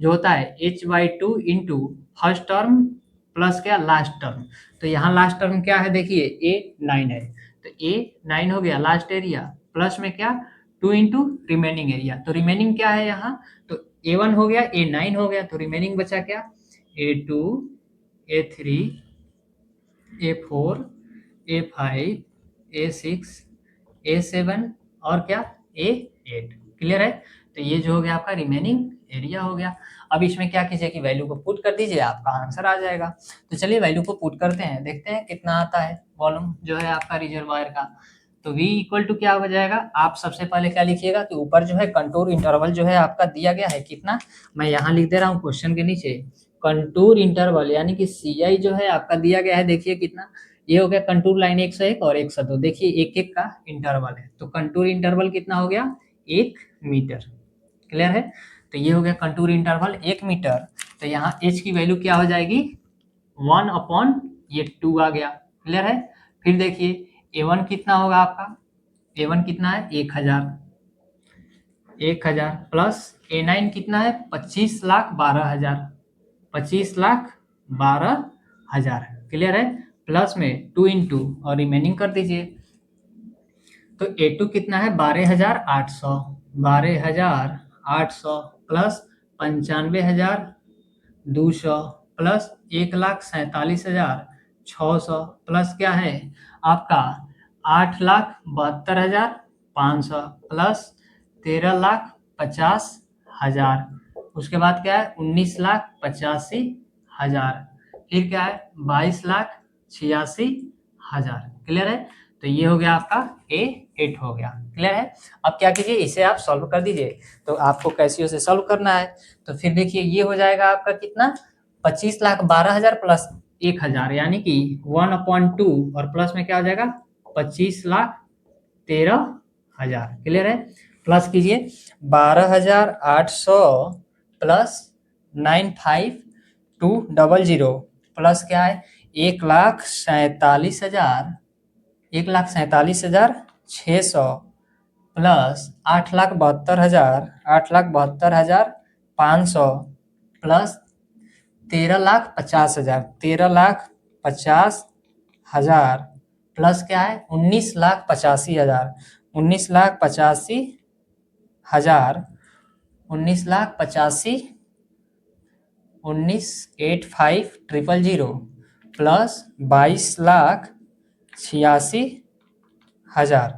जो होता है h/2 into first term plus क्या लास्ट टर्म। तो यहाँ लास्ट टर्म क्या है देखिए a9 है, तो a9 हो गया लास्ट एरिया प्लस में क्या 2 इंटू रिमेनिंग एरिया, तो रिमेनिंग क्या है यहाँ, तो a1 हो गया a9 हो गया, तो रिमेनिंग बचा क्या a2, a3, a4, a5, a6, a7 और क्या a8। क्लियर है। तो ये जो हो गया आपका रिमेनिंग एरिया हो गया। अब इसमें क्या कीजिए कि वैल्यू को पुट कर दीजिए, आपका आंसर आ जाएगा। तो चलिए वैल्यू को पुट करते हैं, देखते हैं कितना आता है वॉल्यूम जो है आपका रिजर्वायर का। तो v इक्वल टू क्या हो जाएगा, आप सबसे पहले क्या लिखिएगा कि ऊपर जो है कंटूर इंटरवल जो है आपका दिया गया है कितना, मैं यहाँ लिख दे रहा हूँ क्वेश्चन के नीचे कंटूर इंटरवल, यानी कि ci जो है आपका दिया गया है, देखिए कितना, ये हो गया कंटूर लाइन 101 और 102, देखिए एक एक का इंटरवल है, तो कंटूर इंटरवल कितना हो गया 1 मीटर। क्लियर है। तो ये हो गया कंटूर इंटरवल 1 मीटर, तो यहाँ h की वैल्यू क्या हो जाएगी 1/2 आ गया। क्लियर है। फिर देखिए a1 कितना होगा आपका, a1 कितना है 1000, 1000 प्लस A9 कितना है 25,12,000, 25,12,000 क्लियर है। प्लस में 2 इंटू और रिमेनिंग कर दीजिए। तो A2 कितना है 12,800, 12,800 प्लस 95,200 प्लस 1,47,600 प्लस क्या है आपका 8,72,500 प्लस 13,50,000, उसके बाद क्या है 19,85,000, फिर क्या है 22,86,000 क्लियर है। तो ये हो गया आपका A8 हो गया क्लियर है। अब क्या कीजिए इसे आप सॉल्व कर दीजिए। तो आपको कैसियो से सॉल्व करना है। तो फिर देखिए ये हो जाएगा आपका कितना 25,12,000 प्लस 1,000 यानी कि 1/2 और प्लस में क्या हो जाएगा 25,13,000 क्लियर है। प्लस कीजिए 12,800 प्लस 95200 प्लस क्या है 1,47,000, 1,47,600 प्लस 8,72,000, 8,72,500 प्लस 13,50,000, 13,50,000 प्लस क्या है 19,85,000, 19,85,000, 19,85,000, 19,85,000 प्लस 22,86,000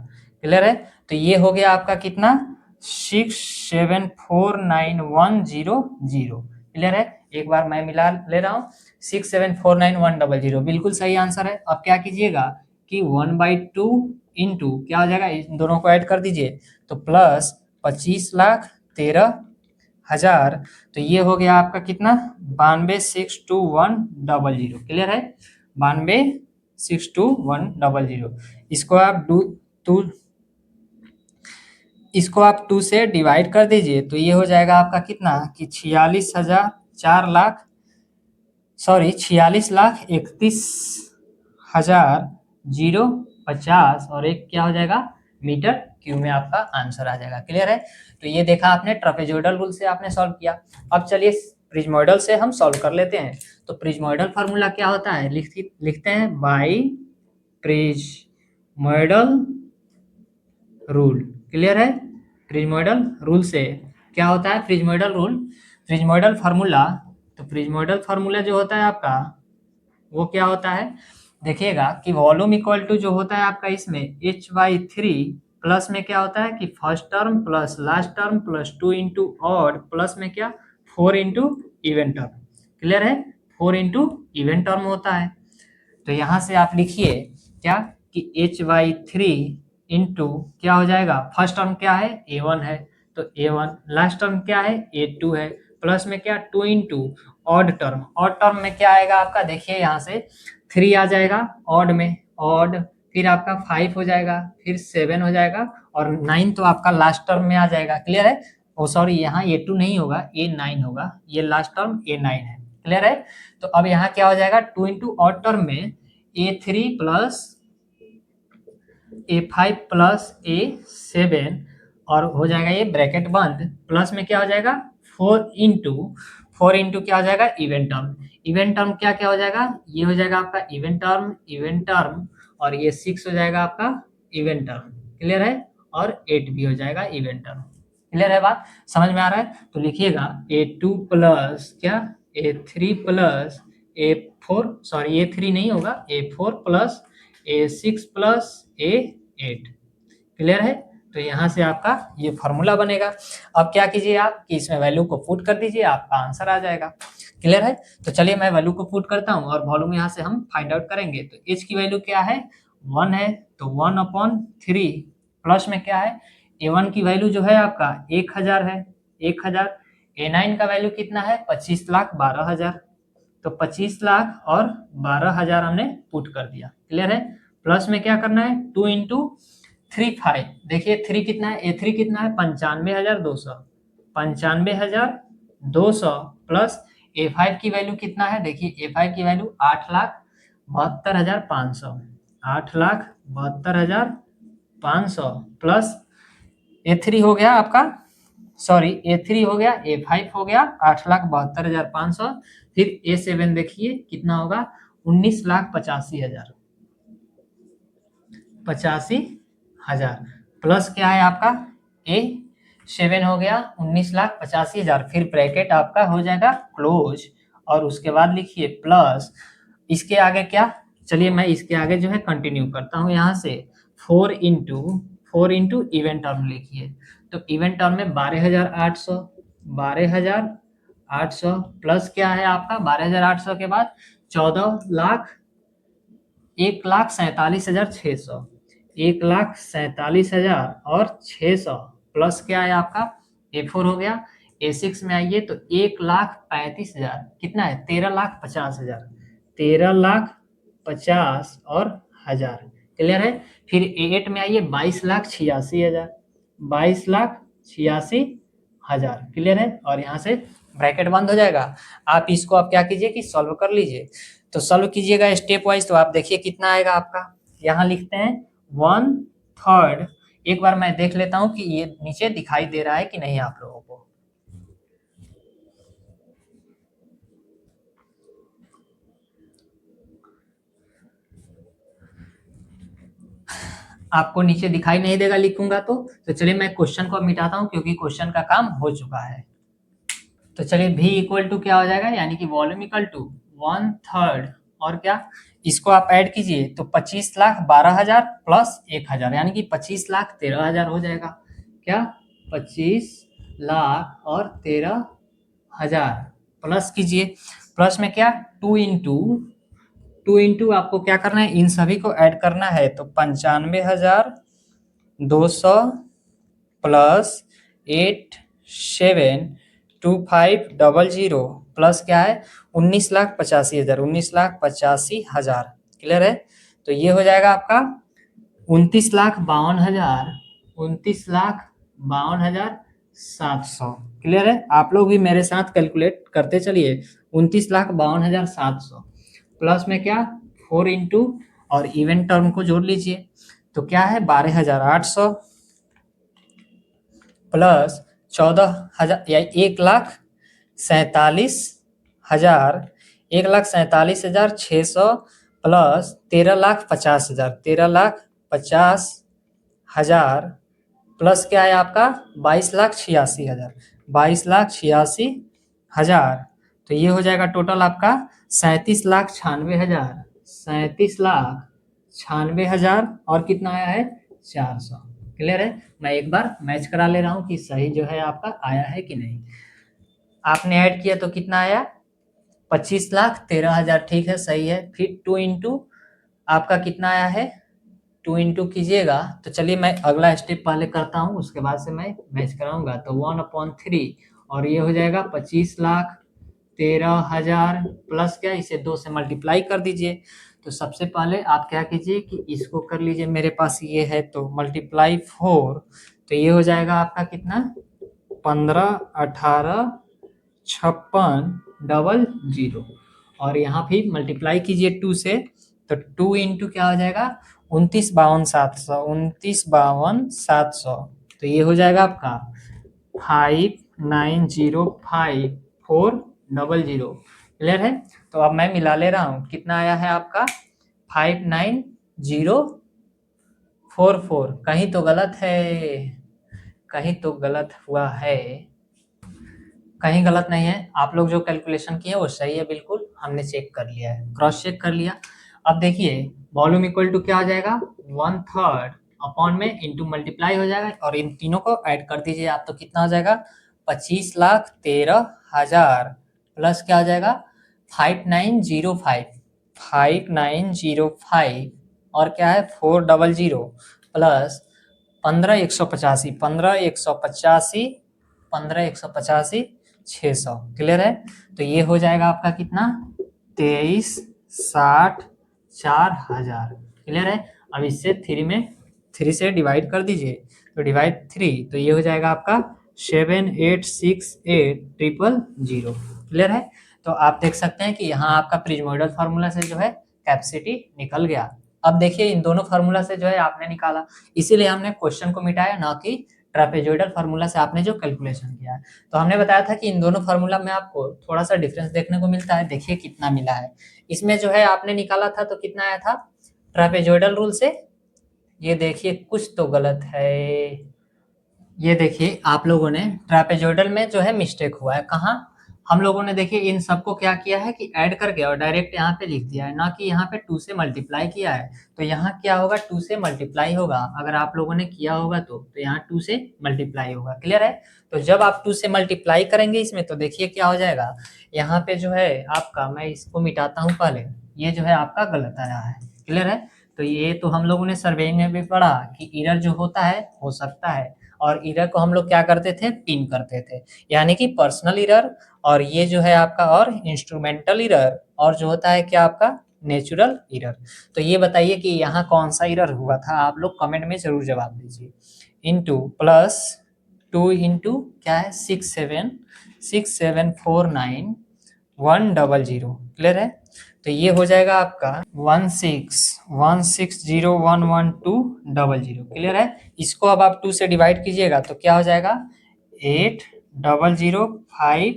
क्लियर है। तो ये हो गया आपका कितना 6749100 क्लियर है। एक बार मैं मिला ले रहा हूँ 6749100 बिल्कुल सही आंसर है। अब क्या कीजिएगा कि 1/2 इंटू क्या हो जाएगा इन दोनों को ऐड कर दीजिए तो प्लस 25,13,000 तो ये हो गया आपका कितना 92,62100 क्लियर है 92,62100। इसको आप 2 से डिवाइड कर दीजिए तो ये हो जाएगा आपका कितना कि 46,31,050 और एक क्या हो जाएगा मीटर क्यूब में आपका आंसर आ जाएगा क्लियर है। तो ये देखा आपने ट्रापेजोइडल रूल से आपने सॉल्व किया। अब चलिए प्रिज्मोइडल से हम सॉल्व कर लेते हैं। तो प्रिज्मोइडल फार्मूला क्या होता है लिखते हैं बाई प्रिज्मोइडल रूल क्लियर है। प्रिज्मोइडल रूल से क्या होता है प्रिज्मोइडल रूल प्रिज्मोइडल फार्मूला। तो प्रिज्मोइडल फार्मूला जो होता है आपका वो क्या होता है देखिएगा कि वॉल्यूम इक्वल टू जो होता है आपका इसमें h/3 प्लस में क्या होता है कि first term plus last term plus 2 into odd plus में क्या 4 इंटू इवन टर्म क्लियर है 4 इंटू इवन टर्म होता है। तो यहाँ से आप लिखिए क्या कि h/3 इंटू क्या हो जाएगा फर्स्ट टर्म क्या है a1 है तो a1 लास्ट टर्म क्या है a2 है प्लस में क्या 2 इंटू ऑड टर्म में क्या आएगा आपका देखिए यहाँ से 3 आ जाएगा ऑड में ऑड फिर आपका 5 हो जाएगा फिर 7 हो जाएगा और 9 तो आपका लास्ट टर्म में आ जाएगा क्लियर है। ओ सॉरी यहाँ a2 नहीं होगा a9 होगा ये लास्ट टर्म a9 है क्लियर है। तो अब यहाँ क्या हो जाएगा 2 इंटू ऑड टर्म में a3 plus a5 plus a7 और हो जाएगा ये ब्रैकेट बंद प्लस में क्या हो जाएगा 4 इंटू क्या हो जाएगा इवेंट टर्म क्या क्या हो जाएगा ये हो जाएगा आपका इवेंट टर्म और ये 6 हो जाएगा आपका इवेंट टर्म क्लियर है और 8 भी हो जाएगा इवेंट टर्म क्लियर है बात समझ में आ रहा है। तो लिखिएगा a2 प्लस क्या a3 plus a4 sorry a3 नहीं होगा a4 plus a6 plus a8 clear है। तो यहाँ से आपका ये फॉर्मूला बनेगा। अब क्या कीजिए आप कि इसमें वैल्यू को पुट कर दीजिए आपका आंसर आ जाएगा क्लियर है। तो चलिए मैं वैल्यू को पुट करता हूँ और वॉल्यूम यहाँ से हम फाइंड आउट करेंगे। तो h की वैल्यू क्या है 1 है तो 1/3 प्लस में क्या है a1 की वैल्यू जो है आपका 1000 है 1000 a9 का वैल्यू कितना है 25,12,000 तो 25 लाख और 12,000 हमने पुट कर दिया क्लियर है। प्लस में क्या करना है 2 इंटू 3 5 देखिए 3 कितना है a3 कितना है 95,200 95,200 प्लस a5 की वैल्यू कितना है देखिए a5 की वैल्यू 8,72,500 8,72,500 प्लस a3 हो गया आपका सॉरी A3 हो गया, A5 हो गया 8,72,500, फिर A7 देखिए कितना होगा 19,85,000, 85,000 प्लस क्या है आपका A7 हो गया 19,85,000, फिर ब्रैकेट आपका हो जाएगा क्लोज और उसके बाद लिखिए प्लस इसके आगे क्या, चलिए मैं इसके आगे जो है कंटिन्यू करता हूँ यहाँ से 4 इंटू इवेंट टर्म लिखिए, तो इवेंट टर्म में 12,800, 12,800 प्लस क्या है आपका 12,800 के बाद 1,47,600, 1,47,600 और 600 प्लस क्या है आपका A4 हो गया, A6 में आइए तो 1,35,000 कितना है 13,50,000, 13,50,000 और 1000 क्लियर है। फिर A8 में आइए 22,86,000, 22,86,000 क्लियर है और यहाँ से ब्रैकेट बंद हो जाएगा। आप इसको आप क्या कीजिए कि सॉल्व कर लीजिए, तो सॉल्व कीजिएगा स्टेप वाइज, तो आप देखिए कितना आएगा आपका, यहाँ लिखते हैं 1/3, एक बार मैं देख लेता हूँ कि ये नीचे दिखाई दे रहा है कि नहीं आप लोगों को। आपको नीचे दिखाई नहीं देगा लिखूंगा तो चलिए मैं क्वेश्चन को मिटाता हूँ क्योंकि क्वेश्चन का काम हो चुका है। तो चलिए V इक्वल टू क्या हो जाएगा, यानी कि वॉल्यूम इक्वल टू 1/3 और क्या इसको आप ऐड कीजिए तो 25,12,000 प्लस 1,000 यानी कि 25,13,000 हो जाएगा। क्या 25,13,000 प्लस कीजिए, प्लस में क्या 2 इंटू आपको क्या करना है इन सभी को ऐड करना है, तो 95,200 प्लस 872500 प्लस क्या है 19,85,000, 19,85,000 क्लियर है। तो ये हो जाएगा आपका 29,52,000, 29,52,700 क्लियर है। आप लोग भी मेरे साथ कैलकुलेट करते चलिए, 29,52,700 प्लस में क्या 4 इंटू और इवेंट टर्म को जोड़ लीजिए, तो क्या है 12,800 प्लस 14,000 या 1,47,000, 1,47,600 प्लस 13,50,000, 13,50,000 प्लस क्या है आपका 22,86,000, 22,86,000, तो ये हो जाएगा टोटल आपका 37,96,000, 37,96,000 और कितना आया है 400 क्लियर है। मैं एक बार मैच करा ले रहा हूँ कि सही जो है आपका आया है कि नहीं। आपने ऐड किया तो कितना आया 25,13,000 ठीक है सही है। फिर 2 इंटू आपका कितना आया है 2 इंटू कीजिएगा, तो चलिए मैं अगला स्टेप पहले करता हूँ उसके बाद से मैं मैच कराऊंगा, तो 1/3 और ये हो जाएगा 25,13,000 प्लस क्या इसे 2 से मल्टीप्लाई कर दीजिए। तो सबसे पहले आप क्या कीजिए कि इसको कर लीजिए, मेरे पास ये है तो मल्टीप्लाई 4, तो ये हो जाएगा आपका कितना 15, 18, 56, 00 और यहाँ भी मल्टीप्लाई कीजिए 2 से, तो 2 इंटू क्या हो जाएगा 29,52,700, 29,52,700, तो ये हो जाएगा आपका 59,05,400 क्लियर है। तो अब मैं मिला ले रहा हूँ कितना आया है आपका 59,044, कहीं तो गलत है, कहीं तो गलत हुआ है, कहीं गलत नहीं है, आप लोग जो कैलकुलेशन किए वो सही है बिल्कुल, हमने चेक कर लिया है, क्रॉस चेक कर लिया। अब देखिए वॉल्यूम इक्वल टू क्या हो जाएगा 1/3 अपॉन में इंटू मल्टीप्लाई हो जाएगा और इन तीनों को ऐड कर दीजिए आप, तो कितना हो जाएगा 25,13,000 प्लस क्या हो जाएगा 5905, 5905 और क्या है 400 प्लस 15,185, 15,185, 15,185 600 क्लियर है। तो ये हो जाएगा आपका कितना 23,60,4,000 क्लियर है। अब इससे 3 से डिवाइड कर दीजिए, तो डिवाइड 3, तो ये हो जाएगा आपका 7,868,000 क्लियर है। तो आप देख सकते हैं कि यहाँ आपका प्रिज्मोइडल फार्मूला से जो है कैपेसिटी निकल गया। अब देखिए इन दोनों फार्मूला से जो है आपने निकाला, इसीलिए हमने क्वेश्चन को मिटाया ना कि ट्रापेजोइडल फार्मूला से आपने जो कैलकुलेशन किया है। तो हमने बताया था कि इन दोनों फार्मूला में आपको थोड़ा सा डिफरेंस देखने को मिलता है। देखिए कितना मिला है। इसमें जो है आपने निकाला था तो कितना आया था ट्रापेजोइडल रूल से। ये देखिए कुछ तो गलत है। ये देखिए आप लोगों ने ट्रापेजोइडल में जो है मिस्टेक हुआ है। कहाँ? हम लोगों ने देखिए इन सबको क्या किया है कि ऐड करके और डायरेक्ट यहाँ पे लिख दिया है, ना कि यहाँ पे 2 से मल्टीप्लाई किया है। तो यहाँ क्या होगा 2 से मल्टीप्लाई होगा। अगर आप लोगों ने किया होगा तो यहाँ 2 से मल्टीप्लाई होगा। क्लियर है? तो जब आप 2 से मल्टीप्लाई करेंगे इसमें तो देखिए क्या हो जाएगा। यहाँ पे जो है आपका, मैं इसको मिटाता हूँ पहले, ये जो है आपका गलत आया है। क्लियर है? तो ये तो हम लोगों ने सर्वेइंग में भी पढ़ा कि एरर जो होता है हो सकता है, और एरर को हम लोग क्या करते थे पिन करते थे, यानी कि पर्सनल एरर, और ये जो है आपका और इंस्ट्रूमेंटल एरर, और जो होता है क्या आपका नेचुरल एरर। तो ये बताइए कि यहाँ कौन सा एरर हुआ था, आप लोग कमेंट में जरूर जवाब दीजिए। इंटू प्लस 2 इंटू क्या है 6749 क्लियर है? तो ये हो जाएगा आपका 1616011200। क्लियर है? इसको अब आप 2 से डिवाइड कीजिएगा तो क्या हो जाएगा 8005,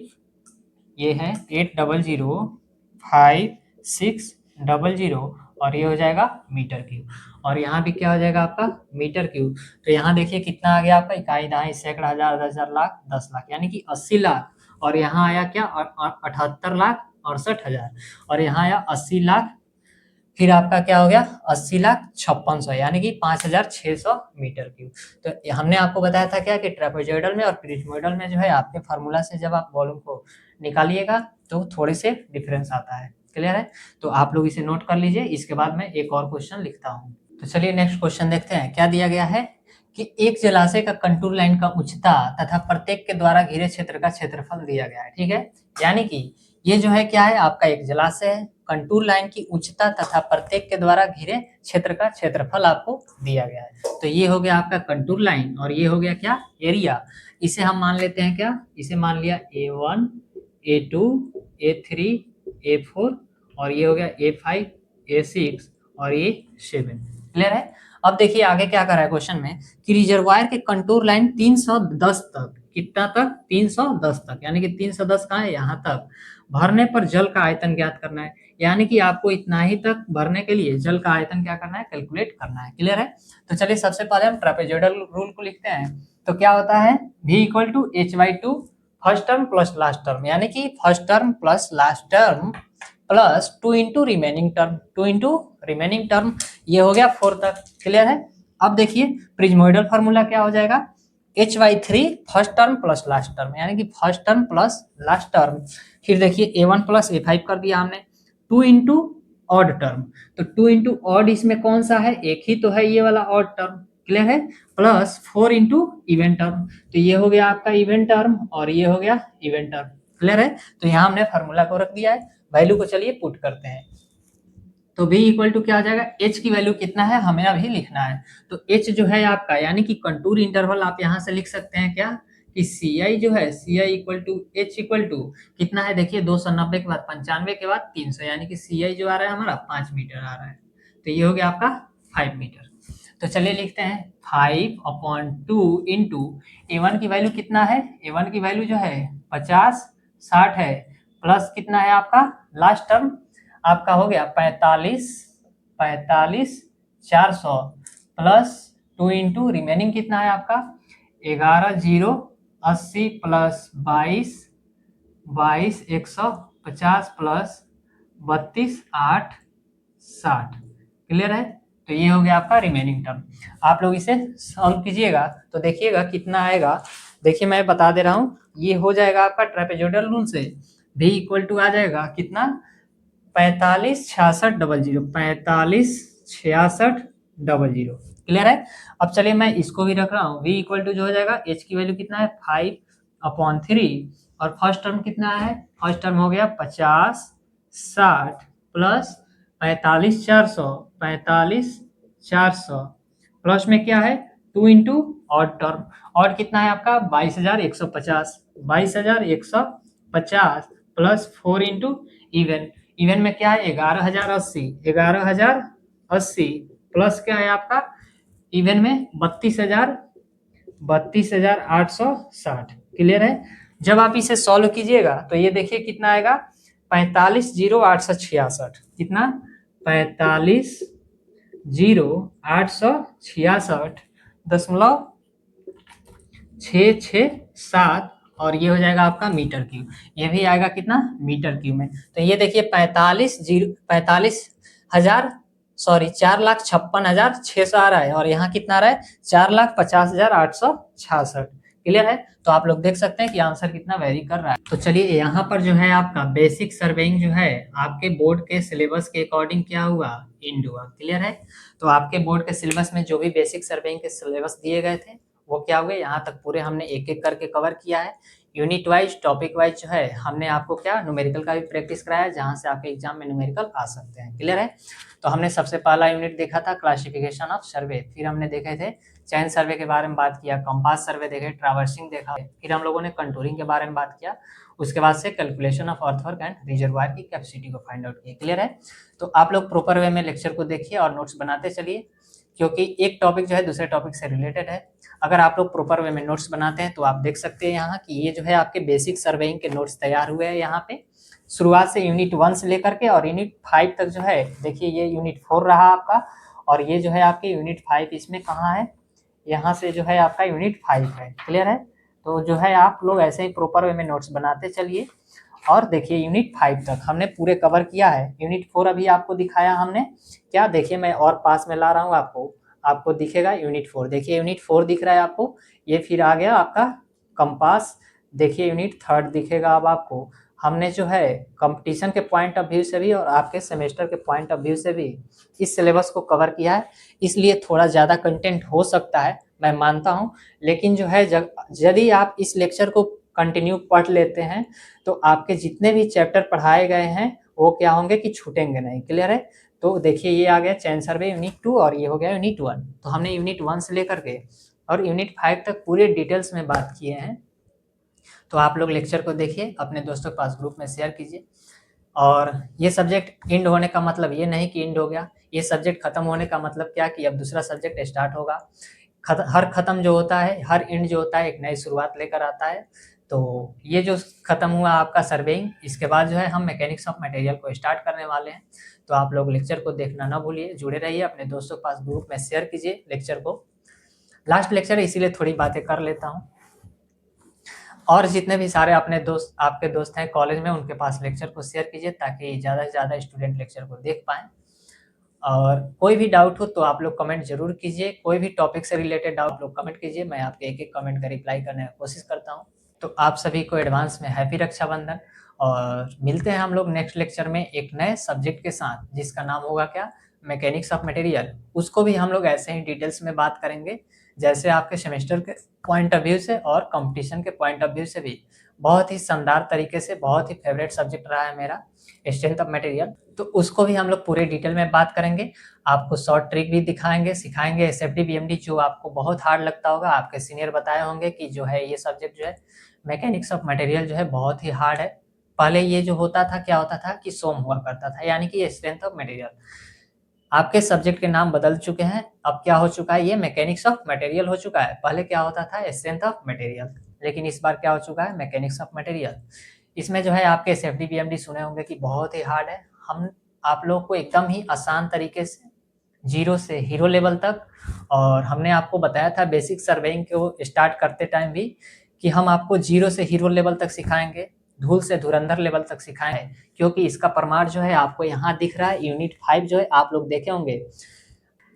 ये है 8005,600, और ये हो जाएगा मीटर क्यूब। और यहाँ भी क्या हो जाएगा आपका मीटर क्यूब। तो यहाँ देखिए कितना आ गया आपका इकाई, दहाई, सैकड़ा, हजार, 10,000, लाख, 10 लाख, यानी कि 80 लाख। और यहाँ आया क्या 78,68,000, और यहाँ आया 80 लाख। फिर आपका क्या हो गया 80,56,100, यानी कि 5,600 मीटर क्यूब। तो हमने आपको बताया था क्या कि ट्रेपेजोइडल में और प्रिज्मोइडल में जो है आपके फार्मूला से जब आप वॉल्यूम को निकालिएगा तो थोड़े से डिफरेंस आता है। क्लियर है? तो आप लोग इसे नोट कर लीजिए। इसके बाद मैं एक और क्वेश्चन लिखता हूँ। तो चलिए नेक्स्ट क्वेश्चन देखते हैं। क्या दिया गया है कि एक जलाशय का कंटूर लाइन का उच्चता तथा प्रत्येक के द्वारा घिरे क्षेत्र का क्षेत्रफल दिया गया है। ठीक है? यानी कि ये जो है क्या है आपका एक जलाशय है, कंटूर लाइन की उच्चता तथा प्रत्येक के द्वारा घिरे क्षेत्र का क्षेत्रफल आपको दिया गया है। तो ये हो गया आपका कंटूर लाइन, और ये हो गया क्या एरिया। इसे हम मान लेते हैं क्या, इसे मान लिया A1, A2, A3, A4, और ये हो गया A5, A6 और A7। क्लियर है? अब देखिए आगे क्या कर रहा है क्वेश्चन में कि रिजर्वायर के कंटूर लाइन 310 तक, कितना तक 310 तक, यानी कि 310 कहाँ है यहाँ तक भरने पर जल का आयतन ज्ञात करना है। यानी कि आपको इतना ही तक भरने के लिए जल का आयतन क्या करना है कैलकुलेट करना है। क्लियर है? तो चलिए सबसे पहले हम ट्रापेजोइडल रूल को लिखते हैं। तो क्या होता है V equal to H/2 first term plus last term, यानी कि first term plus last term plus 2 into remaining term, 2 into remaining term, ये हो गया 4 तक। क्लियर है? अब देखिए प्रिज्मोइडल फार्मूला क्या हो जाएगा H/3 first term plus last term, यानी कि first term plus last term. फिर देखिए A1 प्लस A5 कर दिया हमने, 2 इंटू ऑड टर्म, तो 2 इंटू ऑड इसमें कौन सा है, एक ही तो है ये वाला ऑड टर्म। क्लियर है? प्लस 4 इंटू इवन टर्म, तो ये हो गया आपका इवन टर्म और ये हो गया इवन टर्म। क्लियर है? तो यहाँ हमने फार्मूला को रख दिया है। वैल्यू को चलिए पुट करते हैं। तो V इक्वल टू क्या हो जाएगा, H की वैल्यू कितना है हमें अभी लिखना है। तो H जो है आपका, यानी कि कंटूर इंटरवल, आप यहाँ से लिख सकते हैं क्या कि Ci जो है Ci equal to H equal to कितना है, देखिए 290 के बाद 95 के बाद 300, यानी कि Ci जो आ रहा है हमारा 5 मीटर आ रहा है। तो ये हो गया आपका 5 मीटर। तो चलिए लिखते हैं 5/2 इंटू A1 की वैल्यू कितना है, A1 की वैल्यू जो है 50/60 है, प्लस कितना है आपका लास्ट टर्म आपका हो गया 45,400 प्लस 2 इंटू रिमेनिंग कितना है आपका 11,080 प्लस 22,150 प्लस 32,860। क्लियर है? तो ये हो गया आपका रिमेनिंग टर्म। आप लोग इसे सॉल्व कीजिएगा तो देखिएगा कितना आएगा। देखिए मैं बता दे रहा हूँ, ये हो जाएगा आपका ट्रेपेजोइडल रूल से V इक्वल टू आ जाएगा कितना 45,66,00, 45,66,00। क्लियर है? अब चलिए मैं इसको भी रख रहा हूँ। V इक्वल टू जो हो जाएगा H की वैल्यू कितना है 5/3, और फर्स्ट टर्म कितना है, फर्स्ट टर्म हो गया 50,60 प्लस 45,400 प्लस में क्या है 2 इंटू ऑड टर्म, ऑड कितना है आपका 22,150 प्लस 4 इंटू इवन, इवन में क्या है 11,080 प्लस क्या है आपका इवन में 32,860। क्लियर है। जब आप इसे सॉल्व कीजिएगा तो ये देखिए कितना आएगा, 45,866। कितना, 45,866.667, और ये हो जाएगा आपका मीटर क्यूब। ये भी आएगा कितना, मीटर क्यूब में। तो ये देखिए 4,56,600 आ रहा है, और यहाँ कितना आ रहा है, 4,50,866। क्लियर है। तो आप लोग देख सकते हैं कि आंसर कितना वेरी कर रहा है। तो चलिए यहाँ पर जो है आपका बेसिक सर्वेइंग जो है आपके बोर्ड के सिलेबस के अकॉर्डिंग क्या हुआ, इंड हुआ। क्लियर है। तो आपके बोर्ड के सिलेबस में जो भी बेसिक सर्वेइंग के सिलेबस दिए गए थे वो क्या हुए, यहाँ तक पूरे हमने एक एक करके कवर किया है। यूनिट वाइज, टॉपिक वाइज जो है हमने आपको क्या न्यूमेरिकल का भी प्रैक्टिस कराया है, जहाँ से आपके एग्जाम में न्यूमेरिकल आ सकते हैं। क्लियर है। तो हमने सबसे पहला यूनिट देखा था क्लासिफिकेशन ऑफ सर्वे, फिर हमने देखे थे चैन सर्वे के बारे में बात किया, कंपास सर्वे देखे, ट्रावर्सिंग देखा, फिर हम लोगों ने कंटूरिंग के बारे में बात किया, उसके बाद से calculation of earthwork and reservoir की कैपेसिटी को फाइंड आउट किया। क्लियर है। तो आप लोग प्रॉपर वे में लेक्चर को देखिए और नोट्स बनाते चलिए, क्योंकि एक टॉपिक जो है दूसरे टॉपिक से रिलेटेड है। अगर आप लोग प्रॉपर वे में नोट्स बनाते हैं तो आप देख सकते हैं यहाँ कि ये जो है आपके बेसिक सर्वेइंग के नोट्स तैयार हुए हैं यहाँ पे, शुरुआत से यूनिट 1 से लेकर के और यूनिट 5 तक जो है, देखिए ये यूनिट 4 रहा आपका, और ये जो है आपके यूनिट 5 इसमें कहाँ है, यहाँ से जो है आपका यूनिट 5 है। क्लियर है। तो जो है आप लोग ऐसे ही प्रॉपर वे में नोट्स बनाते चलिए, और देखिए यूनिट 5 तक हमने पूरे कवर किया है। यूनिट 4 अभी आपको दिखाया हमने क्या, देखिए मैं और पास में ला रहा हूँ आपको दिखेगा यूनिट 4। देखिए यूनिट 4 दिख रहा है आपको, ये फिर आ गया आपका कंपास। देखिए यूनिट 3 दिखेगा अब आपको। हमने जो है कंपटीशन के पॉइंट ऑफ व्यू से भी और आपके सेमेस्टर के पॉइंट ऑफ व्यू से भी इस सिलेबस को कवर किया है, इसलिए थोड़ा ज़्यादा कंटेंट हो सकता है, मैं मानता हूँ। लेकिन जो है यदि आप इस लेक्चर को कंटिन्यू पढ़ लेते हैं तो आपके जितने भी चैप्टर पढ़ाए गए हैं वो क्या होंगे कि छूटेंगे नहीं। क्लियर है। तो देखिए ये आ गया चैन सर्वे यूनिट 2 और ये हो गया यूनिट 1। तो हमने यूनिट 1 से लेकर के और यूनिट 5 तक पूरे डिटेल्स में बात किए हैं। तो आप लोग लेक्चर को देखिए, अपने दोस्तों के पास ग्रुप में शेयर कीजिए। और ये सब्जेक्ट इंड होने का मतलब ये नहीं कि इंड हो गया, ये सब्जेक्ट खत्म होने का मतलब क्या कि अब दूसरा सब्जेक्ट स्टार्ट होगा। हर खत्म जो होता है, हर एंड जो होता है एक नई शुरुआत लेकर आता है। तो ये जो खत्म हुआ आपका सर्वेइंग, इसके बाद जो है हम मैकेनिक्स ऑफ मटेरियल को स्टार्ट करने वाले हैं। तो आप लोग लेक्चर को देखना ना भूलिए, जुड़े रहिए, अपने दोस्तों के पास ग्रुप में शेयर कीजिए लेक्चर को। लास्ट लेक्चर है इसीलिए थोड़ी बातें कर लेता हूँ, और जितने भी सारे अपने दोस्त आपके दोस्त हैं कॉलेज में उनके पास लेक्चर को शेयर कीजिए, ताकि ज़्यादा से ज़्यादा स्टूडेंट लेक्चर को देख पाएँ। और कोई भी डाउट हो तो आप लोग कमेंट जरूर कीजिए, कोई भी टॉपिक से रिलेटेड डाउट लोग कमेंट कीजिए, मैं आपके एक एक कमेंट का रिप्लाई करने की कोशिश करता हूँ। तो आप सभी को एडवांस में हैप्पी रक्षाबंधन, और मिलते हैं हम लोग नेक्स्ट लेक्चर में एक नए सब्जेक्ट के साथ, जिसका नाम होगा क्या, मैकेनिक्स ऑफ मटेरियल। उसको भी हम लोग ऐसे ही डिटेल्स में बात करेंगे, जैसे आपके सेमेस्टर के पॉइंट ऑफ व्यू से और कंपटीशन के पॉइंट ऑफ व्यू से भी बहुत ही शानदार तरीके से, बहुत ही फेवरेट सब्जेक्ट रहा है मेरा स्ट्रेंथ ऑफ मटेरियल। तो उसको भी हम लोग पूरे डिटेल में बात करेंगे, आपको शॉर्ट ट्रिक भी दिखाएंगे, सिखाएंगे। एसएफटी बीएमडी जो आपको बहुत हार्ड लगता होगा, आपके सीनियर बताए होंगे कि जो है ये सब्जेक्ट जो है मैकेनिक्स ऑफ मटेरियल जो है बहुत ही हार्ड है। पहले ये जो होता था, क्या होता था कि सोम हुआ करता था, यानी कि स्ट्रेंथ ऑफ मटेरियल। आपके सब्जेक्ट के नाम बदल चुके हैं, अब क्या हो चुका है, ये मैकेनिक्स ऑफ मटेरियल हो चुका है। पहले क्या होता था, स्ट्रेंथ ऑफ मटेरियल, लेकिन इस बार क्या हो चुका है, मैकेनिक्स ऑफ मटेरियल। इसमें जो है आपके एसएफटी बीएमडी सुने होंगे कि बहुत ही हार्ड है। हम आप लोग को एकदम ही आसान तरीके से जीरो से हीरो लेवल तक, और हमने आपको बताया था बेसिक सर्वेइंग को स्टार्ट करते टाइम भी कि हम आपको जीरो से हीरो लेवल तक सिखाएंगे, धूल से धुरंधर लेवल तक सिखाएं, क्योंकि इसका प्रमाण जो है आपको यहाँ दिख रहा है। यूनिट 5 जो है आप लोग देखे होंगे,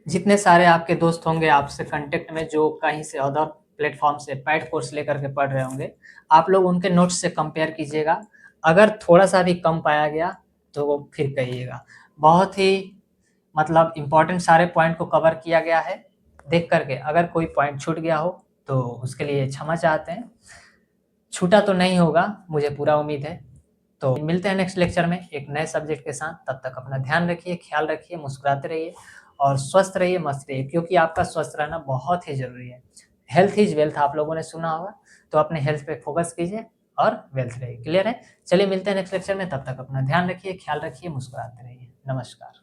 जितने सारे आपके दोस्त होंगे आपसे कांटेक्ट में जो कहीं से अदर प्लेटफॉर्म से पैड कोर्स लेकर के पढ़ रहे होंगे, आप लोग उनके नोट्स से कंपेयर कीजिएगा। अगर थोड़ा सा भी कम पाया गया तो वो फिर कहिएगा। बहुत ही मतलब इम्पोर्टेंट सारे पॉइंट को कवर किया गया है। देख करके अगर कोई पॉइंट छूट गया हो तो उसके लिए क्षमा चाहते हैं, छूटा तो नहीं होगा, मुझे पूरा उम्मीद है। तो मिलते हैं नेक्स्ट लेक्चर में एक नए सब्जेक्ट के साथ। तब तक अपना ध्यान रखिए, ख्याल रखिए, मुस्कुराते रहिए और स्वस्थ रहिए, मस्त रहिए, क्योंकि आपका स्वस्थ रहना बहुत ही जरूरी है। हेल्थ इज वेल्थ आप लोगों ने सुना होगा, तो अपने हेल्थ पे फोकस कीजिए और वेल्थ रहिए। क्लियर है। चलिए मिलते हैं नेक्स्ट लेक्चर में, तब तक अपना ध्यान रखिए, ख्याल रखिए, मुस्कुराते रहिए। नमस्कार।